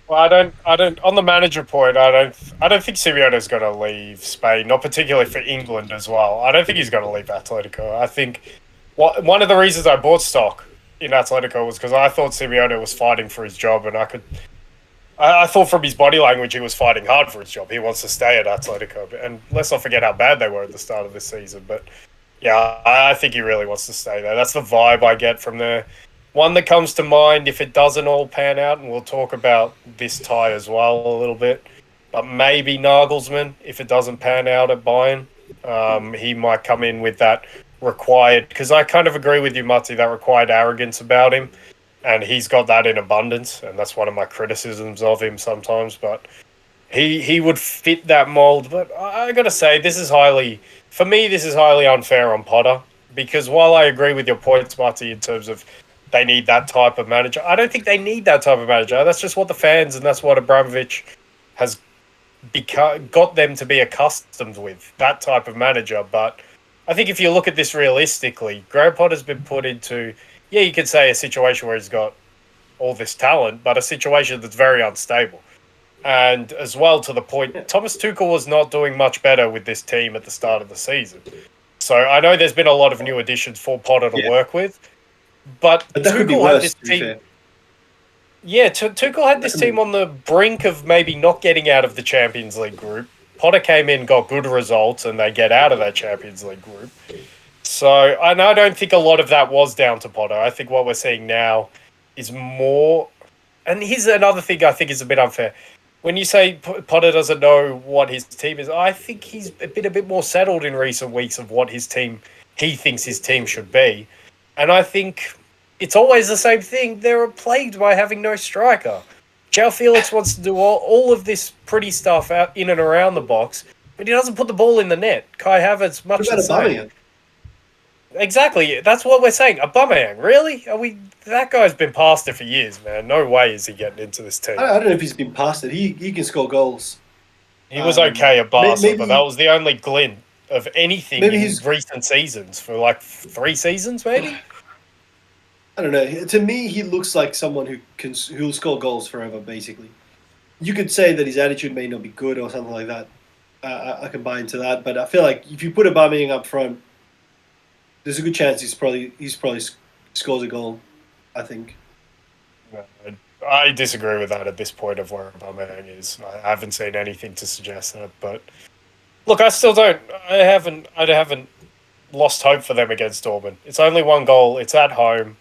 Well, I don't. On the manager point, I don't think Simeone's going to leave Spain, not particularly for England as well. I don't think he's going to leave Atletico. I think one of the reasons I bought stock in Atletico was because I thought Simeone was fighting for his job, and I thought from his body language he was fighting hard for his job. He wants to stay at Atletico, and let's not forget how bad they were at the start of this season. But yeah, I think he really wants to stay there. That's the vibe I get from there. One that comes to mind, if it doesn't all pan out, and we'll talk about this tie as well a little bit, but maybe Nagelsmann, if it doesn't pan out at Bayern, he might come in with that required, because I kind of agree with you, Matti, that required arrogance about him, and he's got that in abundance, and that's one of my criticisms of him sometimes, but he would fit that mold. But I got to say, this is highly unfair on Potter, because while I agree with your points, Matti, in terms of they need that type of manager, I don't think they need that type of manager. That's just what the fans and that's what Abramovich has got them to be accustomed with, that type of manager. But I think if you look at this realistically, Graham Potter's been put into, you could say a situation where he's got all this talent, but a situation that's very unstable. And as well, to the point, Thomas Tuchel was not doing much better with this team at the start of the season. So I know there's been a lot of new additions for Potter to work with. But Tuchel had this team. Yeah, Tuchel had this team on the brink of maybe not getting out of the Champions League group. Potter came in, got good results, and they get out of that Champions League group. So I don't think a lot of that was down to Potter. I think what we're seeing now is more. And here's another thing I think is a bit unfair. when you say Potter doesn't know what his team is, I think he's been a bit more settled in recent weeks of what he thinks his team should be. And I think it's always the same thing. They're plagued by having no striker. João Felix wants to do all of this pretty stuff out in and around the box, but he doesn't put the ball in the net. Kai Havertz, much the same. Exactly. That's what we're saying. Aubameyang, really? That guy's been past it for years, man. No way is he getting into this team. I don't know if he's been past it. He can score goals. He was okay at Barca, but that was the only glint of anything in recent seasons for like 3 seasons, maybe. I don't know. To me, he looks like someone who'll score goals forever. Basically, you could say that his attitude may not be good or something like that. I can buy into that, but I feel like if you put Aubameyang up front, there's a good chance he's probably scores a goal. I think. I disagree with that at this point of where Aubameyang is. I haven't seen anything to suggest that, but look, I still don't. I haven't lost hope for them against Dortmund. It's only 1 goal. It's at home.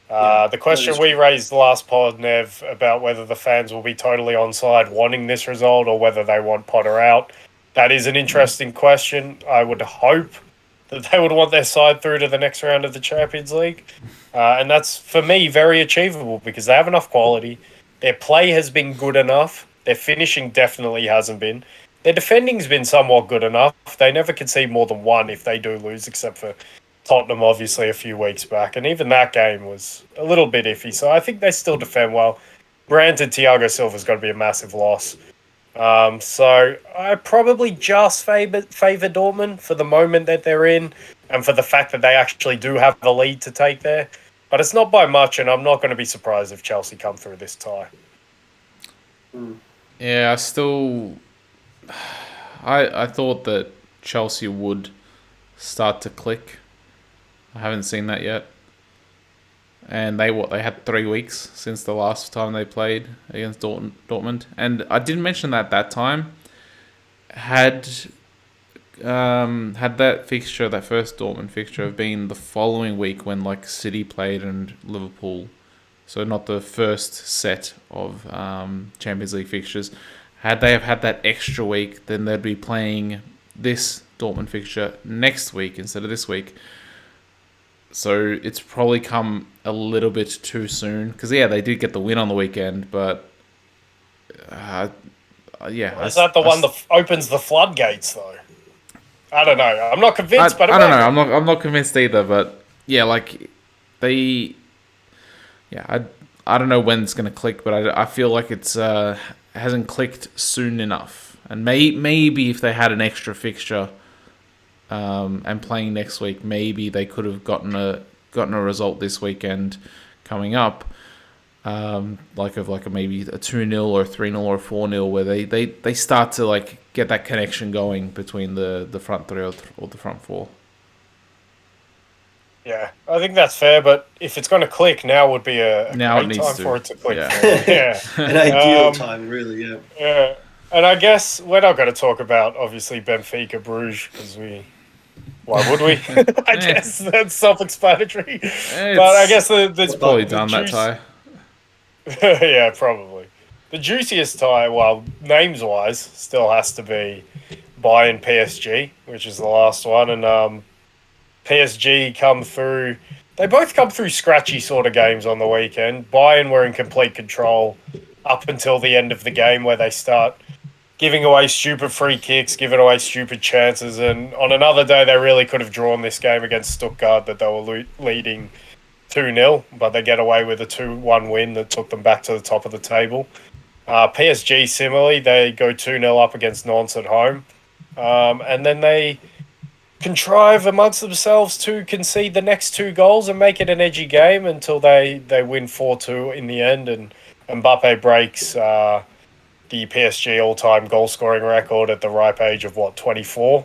The question we raised last pod, Nev, about whether the fans will be totally onside wanting this result or whether they want Potter out, that is an interesting question. I would hope that they would want their side through to the next round of the Champions League. And that's, for me, very achievable because they have enough quality. Their play has been good enough. Their finishing definitely hasn't been. Their defending's been somewhat good enough. They never concede more than 1 if they do lose, except for Tottenham, obviously, a few weeks back. And even that game was a little bit iffy. So I think they still defend well. Granted, Thiago Silva's got to be a massive loss. So I probably just favour Dortmund for the moment that they're in and for the fact that they actually do have the lead to take there. But it's not by much, and I'm not going to be surprised if Chelsea come through this tie. Yeah, I thought that Chelsea would start to click. I haven't seen that yet. And they had 3 weeks since the last time they played against Dortmund. And I didn't mention that time. Had that fixture, that first Dortmund fixture, have been the following week when like City played and Liverpool, so not the first set of Champions League fixtures. Had they have had that extra week, then they'd be playing this Dortmund fixture next week instead of this week. So it's probably come a little bit too soon. Because, they did get the win on the weekend, but... Is that the one that opens the floodgates, though? I don't know. I'm not convinced, but... I don't know. I'm not convinced either, but... Yeah, like, they... Yeah, I don't know when it's going to click, but I feel like it's hasn't clicked soon enough. And maybe if they had an extra fixture... and playing next week, maybe they could have gotten a result this weekend coming up, like maybe a 2-0 or a 3-0 or a 4-0, where they start to like get that connection going between the front 3 or the front 4. Yeah, I think that's fair, but if it's going to click, now would be a great time for it to click. Yeah. An ideal time, really, yeah. Yeah, and I guess we're not going to talk about, obviously, Benfica Bruges, because why would we? I guess that's self-explanatory. But I guess it's probably done that tie. Yeah, probably. The juiciest tie, well, names-wise, still has to be Bayern PSG, which is the last one. And PSG come through... They both come through scratchy sort of games on the weekend. Bayern were in complete control up until the end of the game where they start... giving away stupid free kicks, giving away stupid chances. And on another day, they really could have drawn this game against Stuttgart that they were leading 2-0, but they get away with a 2-1 win that took them back to the top of the table. PSG, similarly, they go 2-0 up against Nantes at home. And then they contrive amongst themselves to concede the next 2 goals and make it an edgy game until they win 4-2 in the end. And Mbappe breaks... the PSG all-time goal-scoring record at the ripe age of, 24,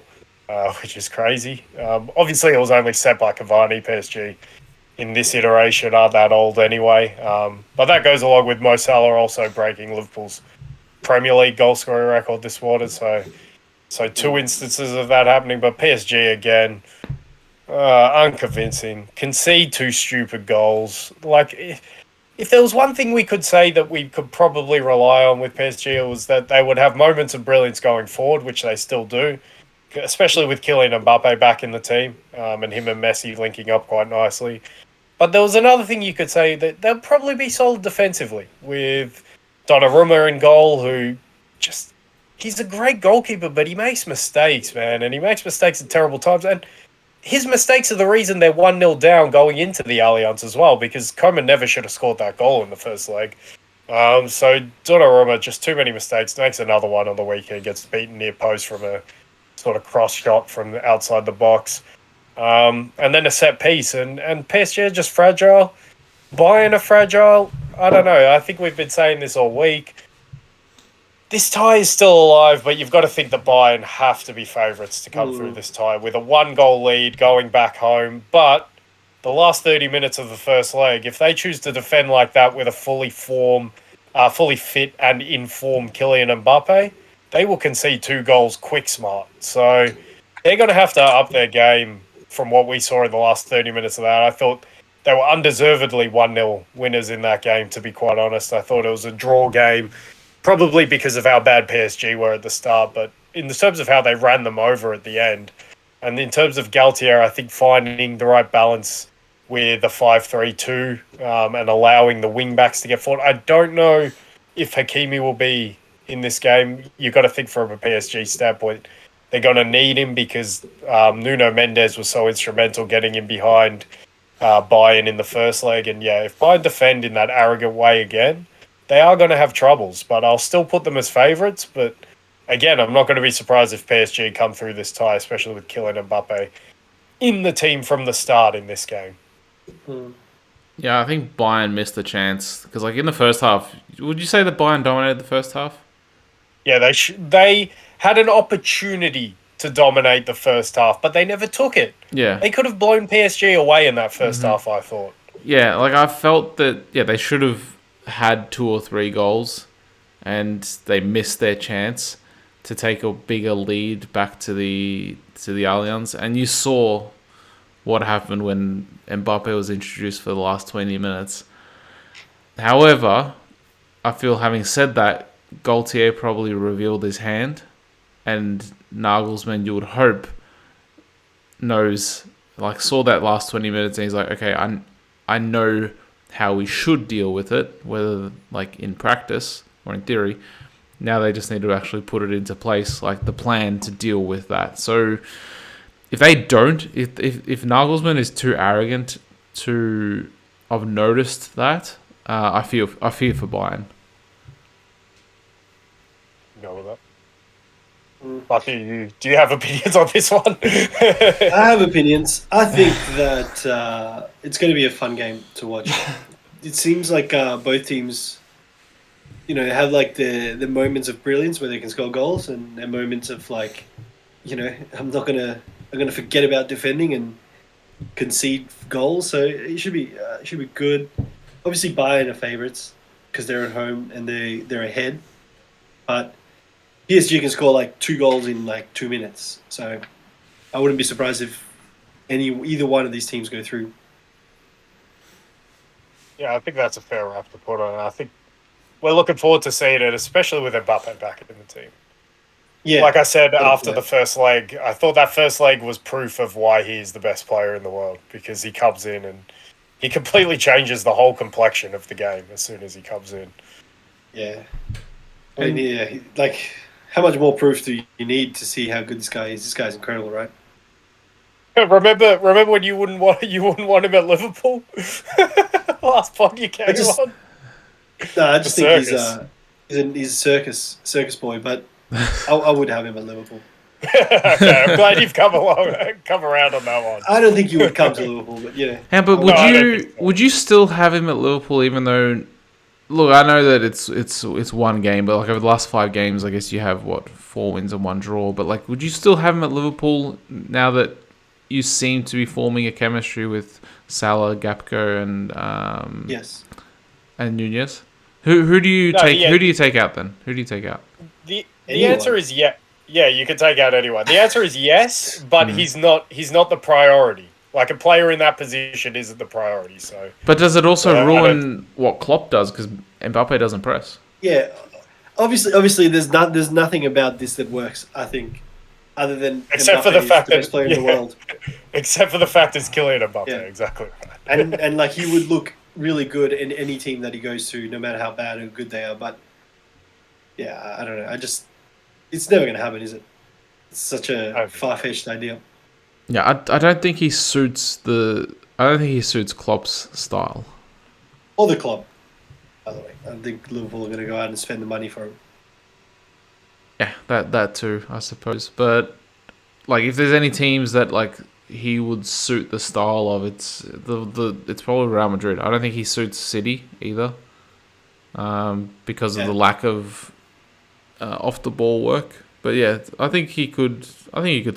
which is crazy. Obviously, it was only set by Cavani. PSG in this iteration aren't that old anyway. But that goes along with Mo Salah also breaking Liverpool's Premier League goal-scoring record this quarter. So 2 instances of that happening. But PSG, again, unconvincing. Concede 2 stupid goals. Like... if there was one thing we could say that we could probably rely on with PSG, it was that they would have moments of brilliance going forward, which they still do, especially with Kylian Mbappe back in the team, and him and Messi linking up quite nicely. But there was another thing you could say, that they'll probably be solid defensively with Donnarumma in goal, who just... He's a great goalkeeper, but he makes mistakes, man, and he makes mistakes at terrible times. And his mistakes are the reason they're 1-0 down going into the Allianz as well, because Coman never should have scored that goal in the first leg. So Donnarumma, just too many mistakes, makes another one on the weekend, gets beaten near post from a sort of cross shot from outside the box. And then a set piece, and PSG are just fragile. Bayern are fragile. I don't know. I think we've been saying this all week. This tie is still alive, but you've got to think that Bayern have to be favourites to come through this tie with a 1-goal lead going back home. But the last 30 minutes of the first leg, if they choose to defend like that with a fully fit and informed Kylian Mbappe, they will concede 2 goals quick smart. So they're going to have to up their game from what we saw in the last 30 minutes of that. I thought they were undeservedly 1-0 winners in that game, to be quite honest. I thought it was a draw game, probably because of how bad PSG were at the start, but in terms of how they ran them over at the end, and in terms of Galtier, I think finding the right balance with the 5-3-2 and allowing the wing-backs to get forward. I don't know if Hakimi will be in this game. You've got to think from a PSG standpoint, they're going to need him because Nuno Mendes was so instrumental getting in behind Bayern in the first leg. And yeah, if Bayern defend in that arrogant way again, they are going to have troubles, but I'll still put them as favourites. But again, I'm not going to be surprised if PSG come through this tie, especially with Kylian Mbappe in the team from the start in this game. Yeah, I think Bayern missed the chance because, like, in the first half, would you say that Bayern dominated the first half? Yeah, they had an opportunity to dominate the first half, but they never took it. Yeah, they could have blown PSG away in that first half, I thought. Yeah, like I felt that. Yeah, they should have had 2 or 3 goals, and they missed their chance to take a bigger lead back to the Allianz. And you saw what happened when Mbappe was introduced for the last 20 minutes. However, I feel, having said that, Gaultier probably revealed his hand, and Nagelsmann, you would hope, saw that last 20 minutes, and he's like, okay, I know how we should deal with it, whether like in practice or in theory. Now they just need to actually put it into place, like the plan to deal with that. So if they don't, if Nagelsmann is too arrogant to have noticed that, I fear for Bayern. Go with that. Bucky, do you have opinions on this one? I have opinions. I think that it's going to be a fun game to watch. It seems like both teams, have like the moments of brilliance where they can score goals, and their moments of like, I'm gonna forget about defending and concede goals. So it should be good. Obviously, Bayern are favourites because they're at home and they're ahead, but PSG can score like 2 goals in like 2 minutes. So I wouldn't be surprised if either one of these teams go through. Yeah, I think that's a fair wrap to put on it. I think we're looking forward to seeing it, especially with Mbappe back in the team. Yeah, like I said after the first leg, I thought that first leg was proof of why he's the best player in the world, because he comes in and he completely changes the whole complexion of the game as soon as he comes in. Yeah. I mean, yeah, like, how much more proof do you need to see how good this guy is? This guy's incredible, right? Remember when you wouldn't want him at Liverpool? Last pod you came on. No, I just think he's a circus boy, but I would have him at Liverpool. Okay, I'm glad you've come around on that one. I don't think you would come to Liverpool, but yeah. But would you still have him at Liverpool, even though? Look, I know that it's one game, but like over the last 5 games, I guess you have 4 wins and 1 draw. But like, would you still have him at Liverpool now that you seem to be forming a chemistry with Salah, Gakpo, and yes, and Nunez? Who do you take? Yeah. Who do you take out then? Who do you take out? The answer is yeah. Yeah, you can take out anyone. The answer is yes, but he's not the priority. Like a player in that position isn't the priority. So, but does it also ruin what Klopp does because Mbappe doesn't press? Yeah, obviously, there's nothing about this that works. I think, other than except Mbappe for the fact is the best player in the world, except for the fact it's Kylian Mbappe. Yeah. Exactly. And like he would look really good in any team that he goes to, no matter how bad or good they are. But yeah, I don't know. It's never going to happen, is it? It's such a far-fetched idea. Yeah, I don't think he suits Klopp's style. Or the club, by the way. I don't think Liverpool are going to go out and spend the money for him. Yeah, that too, I suppose. But like, if there's any teams that like he would suit the style of, it's probably Real Madrid. I don't think he suits City either, because of the lack of off the ball work. But yeah, I think he could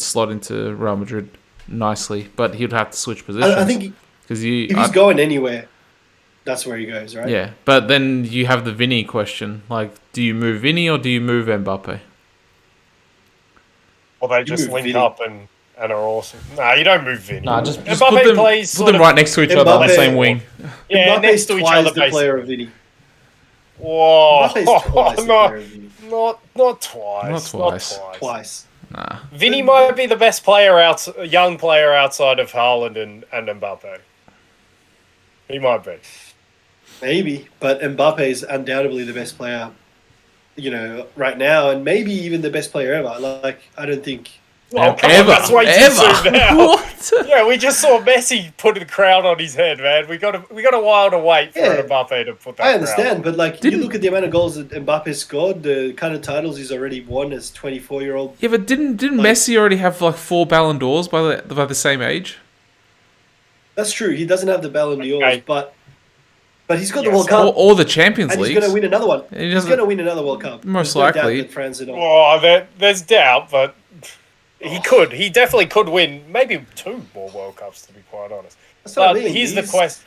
slot into Real Madrid nicely, but he'd have to switch positions. I think if he's going anywhere, that's where he goes, right? Yeah, but then you have the Vinny question. Like, do you move Vinny or do you move Mbappe? Well, they just link up and are awesome. Nah, you don't move Vinny. Nah, just put them right next to each other on the same wing. Yeah, next to each other. The player of Vinny. Whoa, not twice. Twice. Nah. Vinny might be the best young player outside of Haaland and Mbappe. He might be. Maybe, but Mbappe is undoubtedly the best player, right now, and maybe even the best player ever. Like, I don't think... Well, ever. That's way too soon now. What? Yeah, we just saw Messi put the crown on his head, man. We got a while to wait for Mbappe to put that crown. I understand, but like, you look at the amount of goals that Mbappe scored, the kind of titles he's already won as 24-year-old. Yeah, but didn't Messi already have like 4 Ballon d'Ors by the same age? That's true. He doesn't have the Ballon d'Ors, but he's got the World Cup. Or the Champions League. He's going to win another one. He's going to win another World Cup. Most likely. There's doubt, but he could. He definitely could win maybe 2 more World Cups, to be quite honest. But here's the question.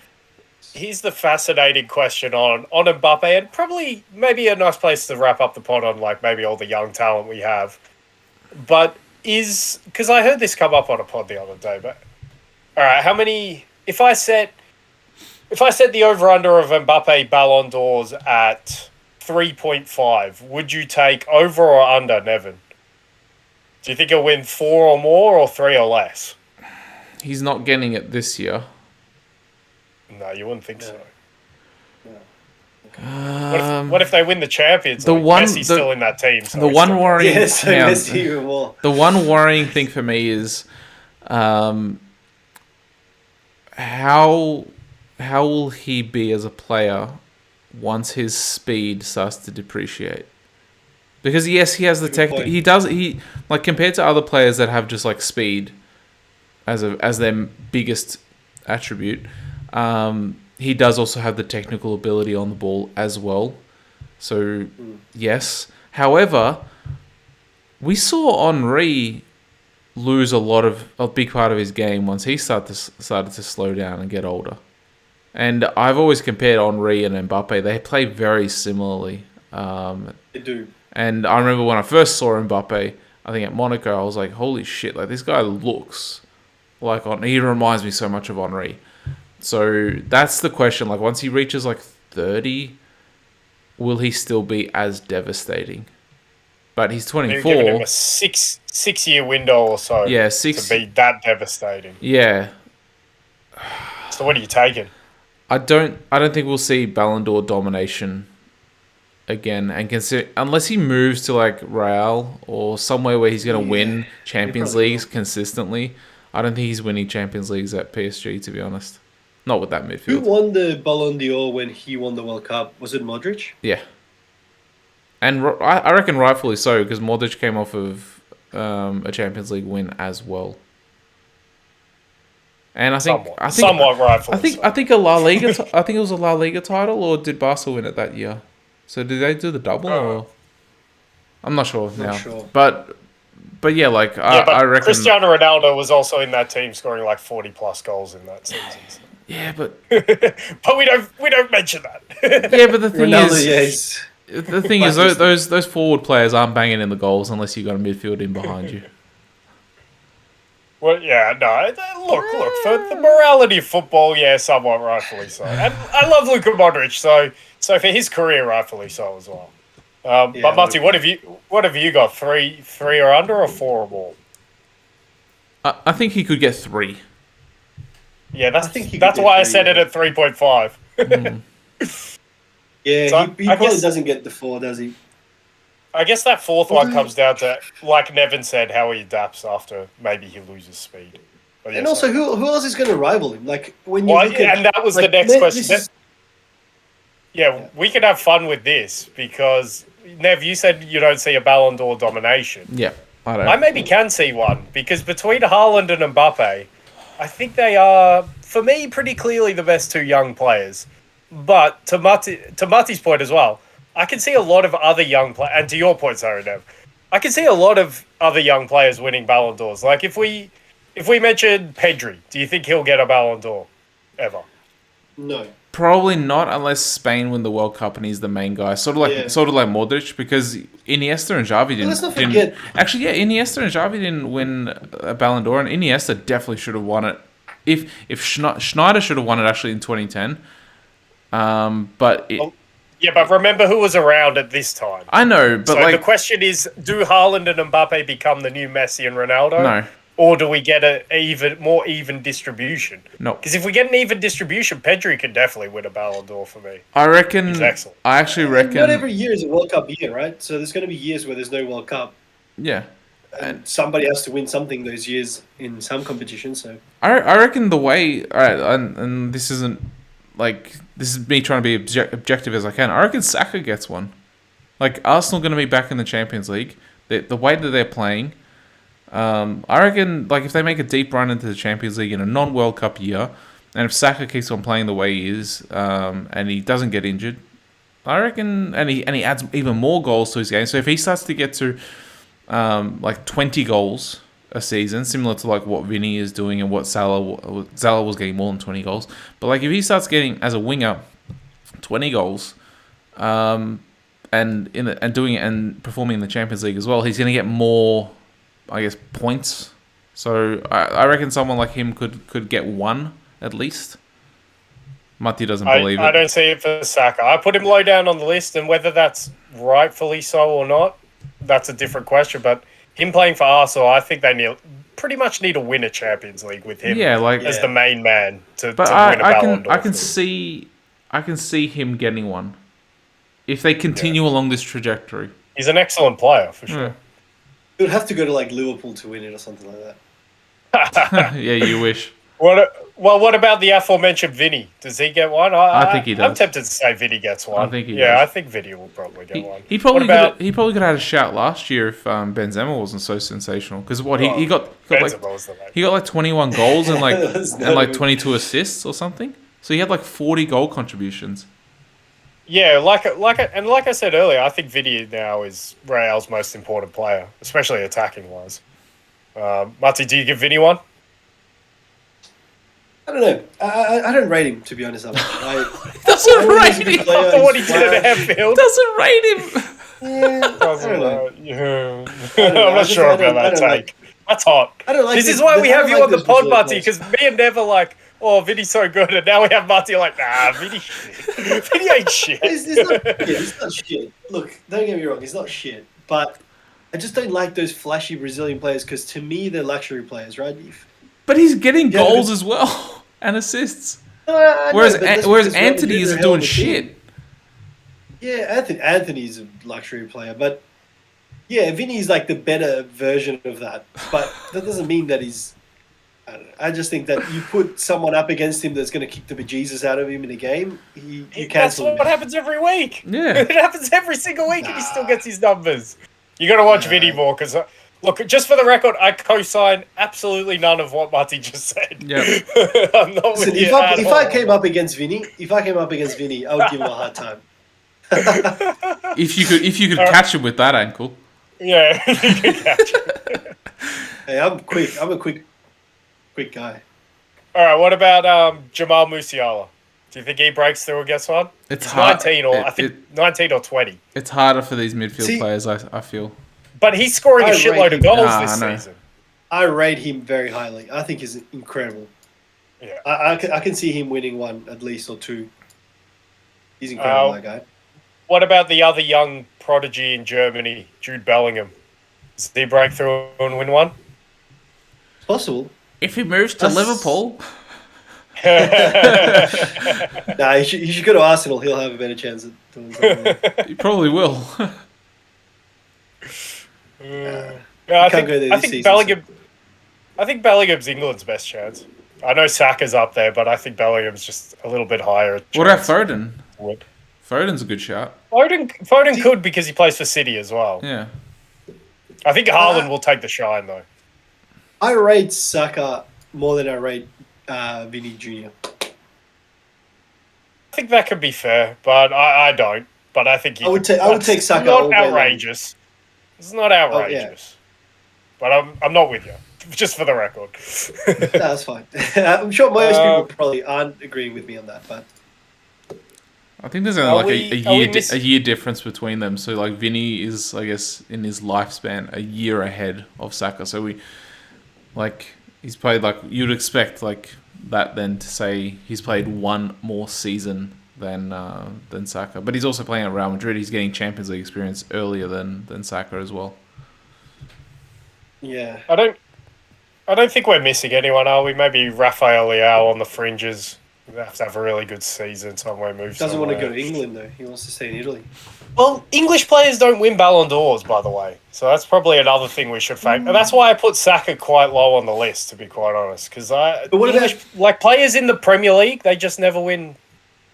Here's the fascinating question on Mbappe, and probably maybe a nice place to wrap up the pod on, like maybe all the young talent we have. But because I heard this come up on a pod the other day, but all right, how many? If I set the over/under of Mbappe Ballon d'Ors at 3.5, would you take over or under, Nevin? Do you think he'll win 4 or more or 3 or less? He's not getting it this year. No, you wouldn't think so. What if they win the Champions League? Messi's still in that team. So the one worrying the one worrying thing for me is how will he be as a player once his speed starts to depreciate? Because yes, he has the tech. He like compared to other players that have just like speed as their biggest attribute. He does also have the technical ability on the ball as well. So yes. However, we saw Henry lose a big part of his game once he started to slow down and get older. And I've always compared Henry and Mbappe. They play very similarly. They do. And I remember when I first saw Mbappe, I think at Monaco, I was like, holy shit, like this guy looks like he reminds me so much of Henry. So that's the question. Like once he reaches like 30, will he still be as devastating? But he's 24. They're giving him a six-year window or so. Yeah, to be that devastating. Yeah. So what are you taking? I don't think we'll see Ballon d'Or domination again, and unless he moves to like Real or somewhere where he's going to win Champions Leagues consistently. I don't think he's winning Champions Leagues at PSG, to be honest. Not with that midfield. Who won the Ballon d'Or when he won the World Cup? Was it Modric? Yeah. And I reckon rightfully so, because Modric came off of a Champions League win as well. And I think somewhat rightfully. I think a La Liga. I think it was a La Liga title, or did Barca win it that year? So did they do the double? Or I'm not sure now. Sure. But yeah, like I reckon Cristiano Ronaldo was also in that team, scoring like 40+ goals in that season. So. Yeah, but we don't mention that. Yeah, but the thing Ronaldo, is, the thing is, those forward players aren't banging in the goals unless you got a midfield in behind you. Well, yeah, no. Look. For the morality of football, yeah, somewhat rightfully so. And I love Luka Modric, so for his career, rightfully so as well. But Marty, what have you got? Three or under, or 4 or more? I think he could get 3. Yeah, that's why I said it at 3.5. Yeah, So he probably doesn't get the 4, does he? I guess that fourth one comes down to, like Nevin said, how he adapts after maybe he loses speed. But And also, who else is going to rival him? Like when you look at, and that was the next question. We could have fun with this because Nev, you said you don't see a Ballon d'Or domination. Yeah, I don't. I maybe can see one because between Haaland and Mbappe, I think they are, for me, pretty clearly the best 2 young players. But to Mati's point as well, I can see a lot of other young players, and to your point, sorry, Nev, I can see a lot of other young players winning Ballon d'Ors. Like if we mentioned Pedri, do you think he'll get a Ballon d'Or ever? No. Probably not unless Spain win the World Cup and he's the main guy. Sort of like Modric, because Iniesta and Xavi didn't. Let's not forget. Actually, yeah, Iniesta and Xavi didn't win a Ballon d'Or, and Iniesta definitely should have won it. If Schneider should have won it actually in 2010. But remember who was around at this time. I know, but so the question is, do Haaland and Mbappe become the new Messi and Ronaldo? No. Or do we get a more even distribution? No. Because if we get an even distribution, Pedri can definitely win a Ballon d'Or for me. I reckon. He's excellent. I actually reckon. Not every year is a World Cup year, right? So there's going to be years where there's no World Cup. Yeah. And somebody has to win something those years in some competition. So I reckon the way. All right, and this isn't like this is me trying to be objective as I can. I reckon Saka gets one. Like Arsenal going to be back in the Champions League. The way that they're playing. I reckon, like, if they make a deep run into the Champions League in a non-World Cup year, and if Saka keeps on playing the way he is, and he doesn't get injured, I reckon, and he adds even more goals to his game. So if he starts to get to, like 20 goals a season, similar to like what Vinny is doing and what Salah was getting more than 20 goals, but like if he starts getting as a winger 20 goals, and doing it and performing in the Champions League as well, he's going to get more, I guess, points. So I reckon someone like him could get 1 at least. Matti doesn't believe it. I don't see it for Saka. I put him low down on the list, and whether that's rightfully so or not, that's a different question. But him playing for Arsenal, I think they pretty much need to win a Champions League with him as the main man to win a Ballon d'Or. I can see him getting 1 if they continue along this trajectory. He's an excellent player for sure. Yeah. He would have to go to like Liverpool to win it or something like that. Yeah, you wish. What about the aforementioned Vinny? Does he get 1? I think he does. I'm tempted to say Vinny gets 1. I think he does. Yeah, I think Vinny will probably get 1. He probably could have had a shout last year if Benzema wasn't so sensational. Because he got like 21 goals and like 22 assists or something. So he had like 40 goal contributions. Yeah, like I said earlier, I think Vinny now is Real's most important player, especially attacking wise. Matti, do you give Vinny 1? I don't know. I don't rate him, to be honest. Doesn't rate him. After what he did at Anfield. Doesn't rate him. I'm not sure about that take. That's hot. I don't like this is why we have you on the pod, Matti, because me and Nev are like, oh, Vinny's so good, and now we have Matti like, nah, Vinny shit. Vinny ain't shit. He's not shit. Look, don't get me wrong, he's not shit. But I just don't like those flashy Brazilian players because to me, they're luxury players, right? But he's getting goals as well and assists. Whereas Anthony is doing shit. Yeah, Anthony's a luxury player, but yeah, Vinny's like the better version of that. But that doesn't mean that he's. I just think that you put someone up against him that's going to kick the bejesus out of him in a game, you cancel him. That's what happens every week. Yeah, it happens every single week, and he still gets his numbers. You got to watch Vinny more because. Look, just for the record, I co-sign absolutely none of what Matti just said. Yeah. I'm not with you if I came up against Vinny, I would give him a hard time. if you could catch him with that ankle. Yeah, you can catch him. Hey, I'm quick. I'm a quick guy. All right, what about Jamal Musiala? Do you think he breaks through and gets 1? It's 19 or 20. It's harder for these midfield players, I feel. But he's scoring a shitload of goals this season. I rate him very highly. I think he's incredible. Yeah. I can see him winning one at least or two. He's incredible, that guy. What about the other young prodigy in Germany, Jude Bellingham? Does he break through and win one? It's possible. If he moves to Liverpool. Nah, he should go to Arsenal. He'll have a better chance at doing something. He probably will. I think Bellingham. I think Bellingham's England's best chance. I know Saka's up there, but I think Bellingham's just a little bit higher. What about Foden? Foden's a good shout. Foden could because he plays for City as well. Yeah. I think Haaland will take the shine though. I rate Saka more than I rate Vinny Jr. I think that could be fair, but I don't. But I think I would take Saka. Not outrageous. It's not outrageous. But I'm not with you. Just for the record. That's fine. I'm sure most people probably aren't agreeing with me on that, but I think there's only a year difference between them. So like Vinny is, I guess, in his lifespan a year ahead of Saka. So he's played you'd expect that then to say he's played one more season than Saka. But he's also playing at Real Madrid. He's getting Champions League experience earlier than Saka as well. Yeah. I don't think we're missing anyone, are we? Maybe Rafael Leao on the fringes. We have to have a really good season somewhere. Doesn't want to go to England though. He wants to stay in Italy. Well, English players don't win Ballon d'Ors, by the way. So that's probably another thing we should factor. And that's why I put Saka quite low on the list, to be quite honest. Because players in the Premier League, they just never win.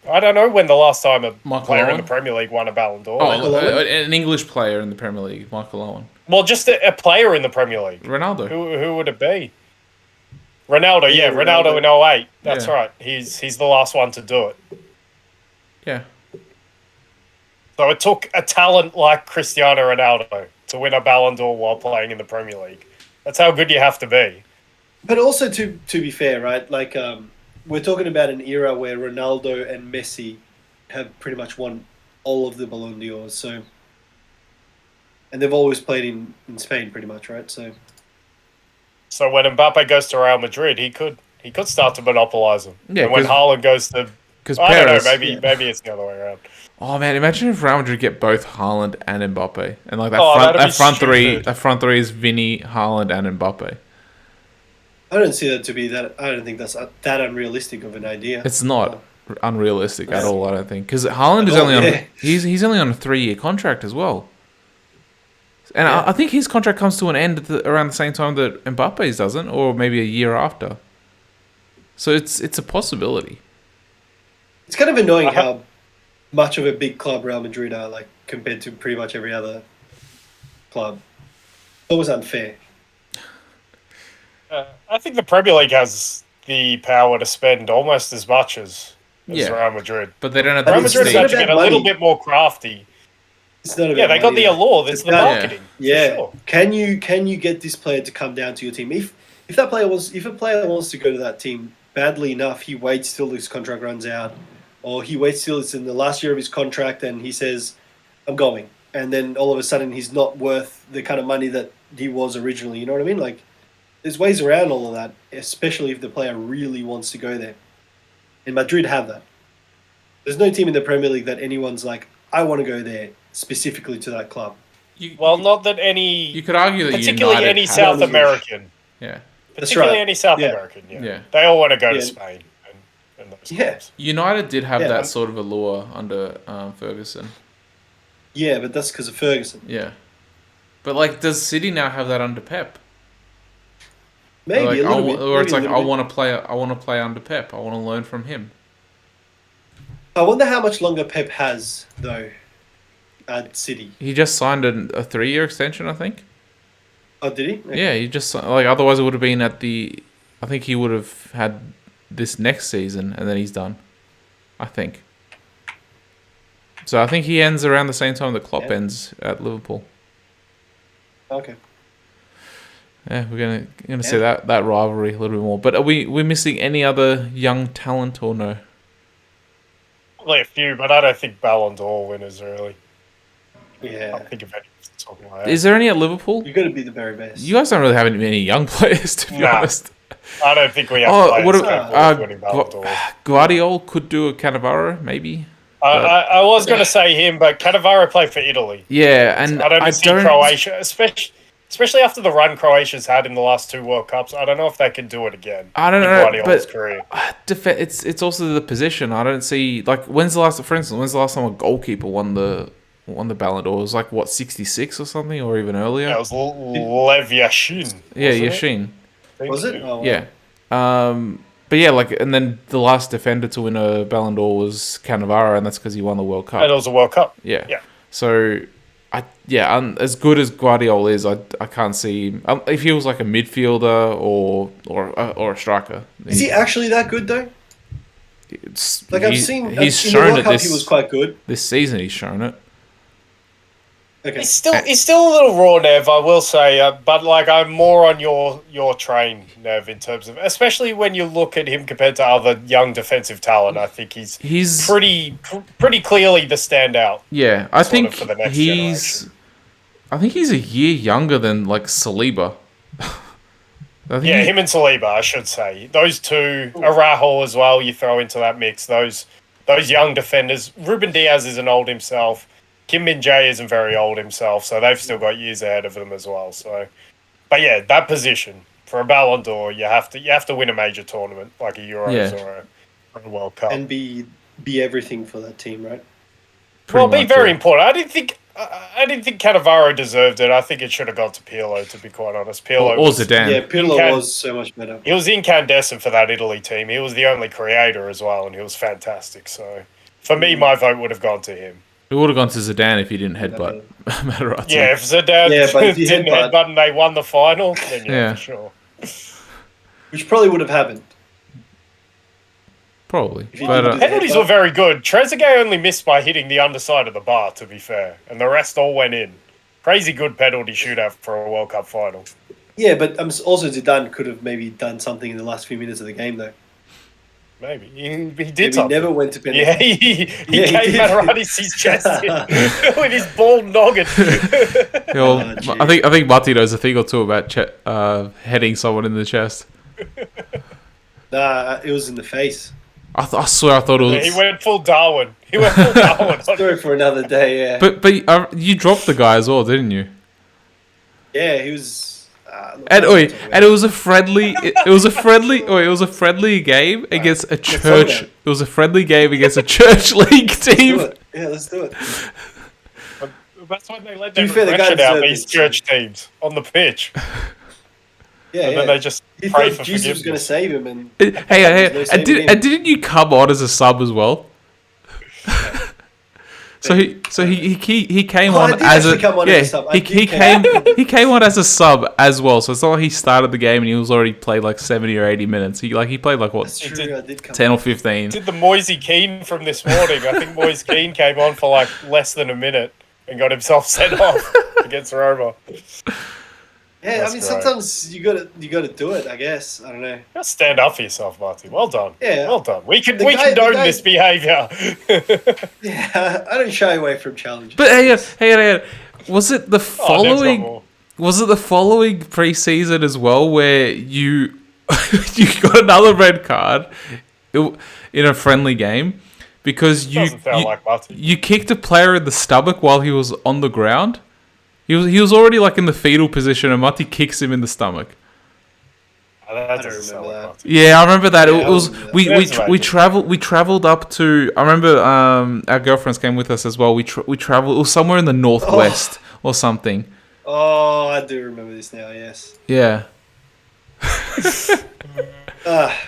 I don't know when the last time a player in the Premier League won a Ballon d'Or. An English player in the Premier League, Michael Owen. Well, just a player in the Premier League. Ronaldo. Who would it be? Ronaldo, yeah. Ronaldo in 08. That's right. He's the last one to do it. Yeah. So it took a talent like Cristiano Ronaldo to win a Ballon d'Or while playing in the Premier League. That's how good you have to be. But also, to be fair, right? We're talking about an era where Ronaldo and Messi have pretty much won all of the Ballon d'Ors. So, and they've always played in Spain, pretty much, right? So when Mbappe goes to Real Madrid, he could start to monopolise them. Yeah, and when Haaland goes to, I don't know, maybe it's the other way around. Oh man, imagine if Real Madrid get both Haaland and Mbappe, and that front three is Vinny, Haaland, and Mbappe. I don't see that to be that. I don't think that's that unrealistic of an idea. It's not unrealistic at all. I don't think, because Haaland is only on he's only on a 3-year contract as well. And I think his contract comes to an end around the same time that Mbappe's doesn't, or maybe a year after. So it's a possibility. It's kind of annoying how much of a big club Real Madrid are, compared to pretty much every other club. It's always unfair. I think the Premier League has the power to spend almost as much as Real Madrid. But they don't have Real Madrid have to get a little bit more crafty. It's not about they got the allure. It's the marketing. Yeah. Sure. Can you get this player to come down to your team? If a player wants to go to that team badly enough, he waits till his contract runs out, or he waits till it's in the last year of his contract and he says, "I'm going," and then all of a sudden he's not worth the kind of money that he was originally. You know what I mean? There's ways around all of that, especially if the player really wants to go there. And Madrid have that. There's no team in the Premier League that anyone's like, I want to go there specifically to that club. Not that any... You could argue that particularly United any South American. Yeah. Particularly any South American, yeah. They all want to go to Spain. And those clubs. United did have that sort of allure under Ferguson. Yeah, but that's because of Ferguson. Yeah. But, does City now have that under Pep? Maybe a little bit. Or it's I want to play under Pep. I want to learn from him. I wonder how much longer Pep has, though, at City. He just signed a 3-year extension, I think. Oh, did he? Okay. Yeah, he just... otherwise it would have been at the... I think he would have had this next season, and then he's done. I think. So I think he ends around the same time that Klopp ends at Liverpool. Okay. Yeah, we're gonna see that rivalry a little bit more. But are we missing any other young talent or no? Probably a few, but I don't think Ballon d'Or winners really. Yeah. I think of any something like that. Is there any at Liverpool? You've got to be the very best. You guys don't really have any young players, to be honest. I don't think we have players winning Ballon d'Ors. Guardiola could do a Cannavaro, maybe. I was going to say him, but Cannavaro played for Italy. Yeah, and I don't see Croatia, especially after the run Croatia's had in the last 2 World Cups. I don't know if they can do it again. I don't know, Guardiola's but career. It's also the position. I don't see when's the last time a goalkeeper won the Ballon d'Or? It was like what 66 or something, or even earlier. Yeah, it was Lev Yashin. Yeah, Yashin. Was it? Oh, wow. Yeah. But yeah, and then the last defender to win a Ballon d'Or was Cannavaro, and that's because he won the World Cup. And it was a World Cup. Yeah. So, as good as Guardiola is, I can't see if he was like a midfielder or a striker. Is he actually that good though? I've seen he's in shown the World it Cup, he was quite good. This season. He's shown it. Okay. He's still a little raw, Nev, I will say, but I'm more on your train, Nev, in terms of, especially when you look at him compared to other young defensive talent. I think he's pretty clearly the standout. Yeah, I think for the next generation. I think he's a year younger than Saliba. Him and Saliba, I should say. Those two, Araujo as well. You throw into that mix. Those young defenders. Ruben Diaz isn't old himself. Kim Min-jae isn't very old himself, so they've still got years ahead of them as well. So, but yeah, that position for a Ballon d'Or, you have to win a major tournament like a Euros or a World Cup, and be everything for that team, right? Be very important. I didn't think Cannavaro deserved it. I think it should have gone to Pirlo, to be quite honest. Pirlo or Zidane. Yeah, Pirlo was so much better. He was incandescent for that Italy team. He was the only creator as well, and he was fantastic. So, for me, my vote would have gone to him. It would have gone to Zidane if he didn't headbutt Materazzi. Yeah, if Zidane didn't headbutt and they won the final, then for sure. Which probably would have happened. Probably. But penalties were very good. Trezeguet only missed by hitting the underside of the bar, to be fair, and the rest all went in. Crazy good penalty shootout for a World Cup final. Yeah, but also Zidane could have maybe done something in the last few minutes of the game, though. Maybe. He did something. He never went to penalty. Yeah, he gave Materazzi his chest with his bald noggin. I think Marty knows a thing or two about heading someone in the chest. Nah, it was in the face. I swear I thought it was... He went full Darwin. Story for another day, yeah. But you dropped the guy as well, didn't you? Yeah, he was... And it was a friendly. It was a friendly game against a church. It was a friendly game against a church league team. Let's do it. That's when they let them ration out these church teams on the pitch. Yeah, and then they just he pray thought for Jesus was going to save him, and didn't you come on as a sub as well? So he came on as a sub. He came on as a sub as well. So it's not like he started the game and he was already played like 70 or 80 minutes. He played like what 10 or 15. Did the Moise Keane from this morning? I think Moise Keane came on for like less than a minute and got himself sent off against Roma. Yeah, I mean, sometimes you gotta do it. I guess I don't know. Just stand up for yourself, Marty. Well done. Yeah, well done. We condone this behaviour. Yeah, I don't shy away from challenges. But hey, was it the following? Was it the following pre-season as well where you got another red card in a friendly game because you kicked a player in the stomach while he was on the ground? He was already like in the fetal position, and Mati kicks him in the stomach. I don't remember that. Yeah, I remember that. It was we traveled up to. I remember our girlfriends came with us as well. We traveled. It was somewhere in the northwest or something. Oh, I do remember this now. Yes. Yeah.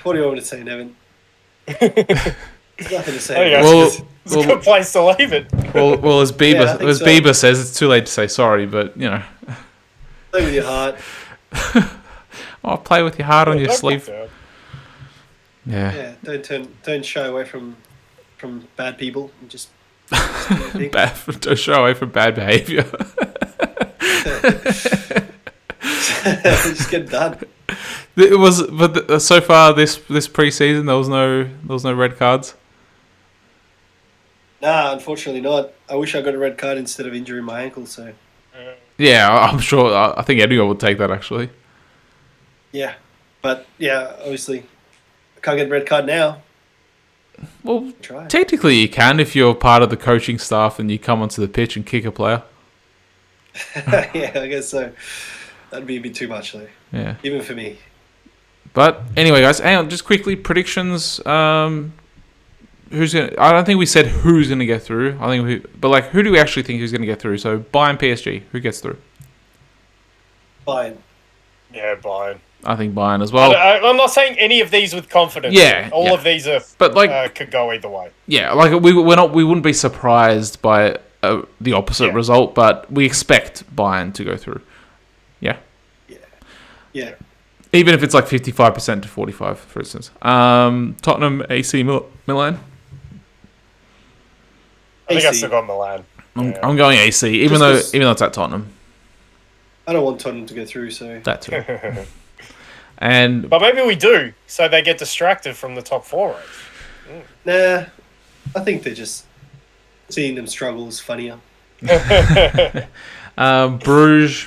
What do you want me to say, Nevin? There's nothing to say. It's a good place to leave it. Well, as Bieber says, it's too late to say sorry, but you know. Play with your heart. Play with your heart on your sleeve. Yeah. Don't shy away from bad people. And just don't shy away from bad behaviour. Just get it done. It was, but so far this pre-season there was no red cards. Nah, unfortunately not. I wish I got a red card instead of injuring my ankle. So Yeah, I'm sure. I think anyone would take that actually. yeah, but yeah, obviously I can't get a red card now. Well, Try. technically you can if you're part of the coaching staff and you come onto the pitch and kick a player. Yeah, I guess so. That'd be a bit too much though. Yeah. Even for me. But anyway, guys, hang on, just quickly predictions. Who's gonna? I don't think we said who's gonna get through. But who do we actually think who's gonna get through? So Bayern, PSG, who gets through? Bayern. Yeah, Bayern. I think Bayern as well. I'm not saying any of these with confidence. Yeah, all yeah. of these are, But could go either way. Yeah, we wouldn't be surprised by the opposite result, but we expect Bayern to go through. Yeah. Yeah. Even if it's like 55% to 45, for instance. Tottenham, AC Milan. I think I still got Milan. I'm going AC, even though it's at Tottenham. I don't want Tottenham to go through, so That too. But maybe we do, so they get distracted from the top four race. Nah, I think they're just seeing them struggle is funnier. Bruges,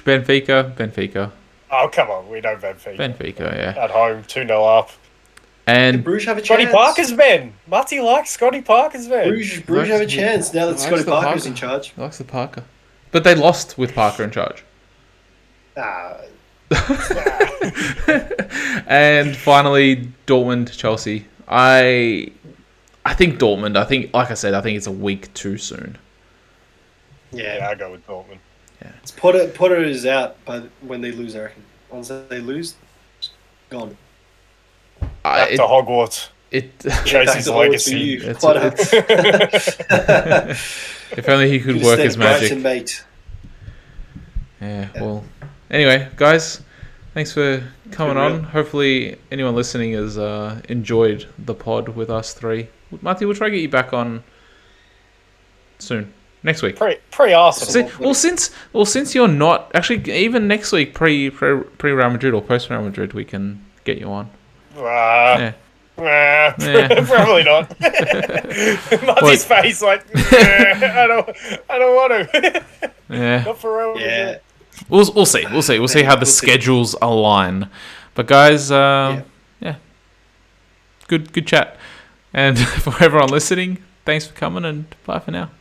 Benfica. Oh, come on. We know Benfica. Benfica, yeah. At home, 2-0 up. And Did Bruges have a Scotty chance? Parker's men. Marty likes Scotty Parker's men. Bruges have a chance now that Scotty Parker's in charge. He likes the Parker. But they lost with Parker in charge. And finally, Dortmund, Chelsea. I think Dortmund. Like I said, I think it's a week too soon. Yeah, I go with Dortmund. Yeah. It's Potter is out when they lose, I reckon. Once they lose, gone. Back to Hogwarts. Chase his legacy. If only he could work his magic. Mate. Yeah, well. Anyway, guys, thanks for coming on. Hopefully anyone listening has enjoyed the pod with us three. Marty, we'll try to get you back on soon. Next week. Pre-Arsenal. Since you're not... Actually, even next week, pre-Real Madrid or post-Real Madrid, we can get you on. Probably not. Marty's face I don't want to. Yeah. Not for Real Madrid. Yeah. We'll see. We'll see how the schedules align. But guys, yeah. Good chat. And for everyone listening, thanks for coming and bye for now.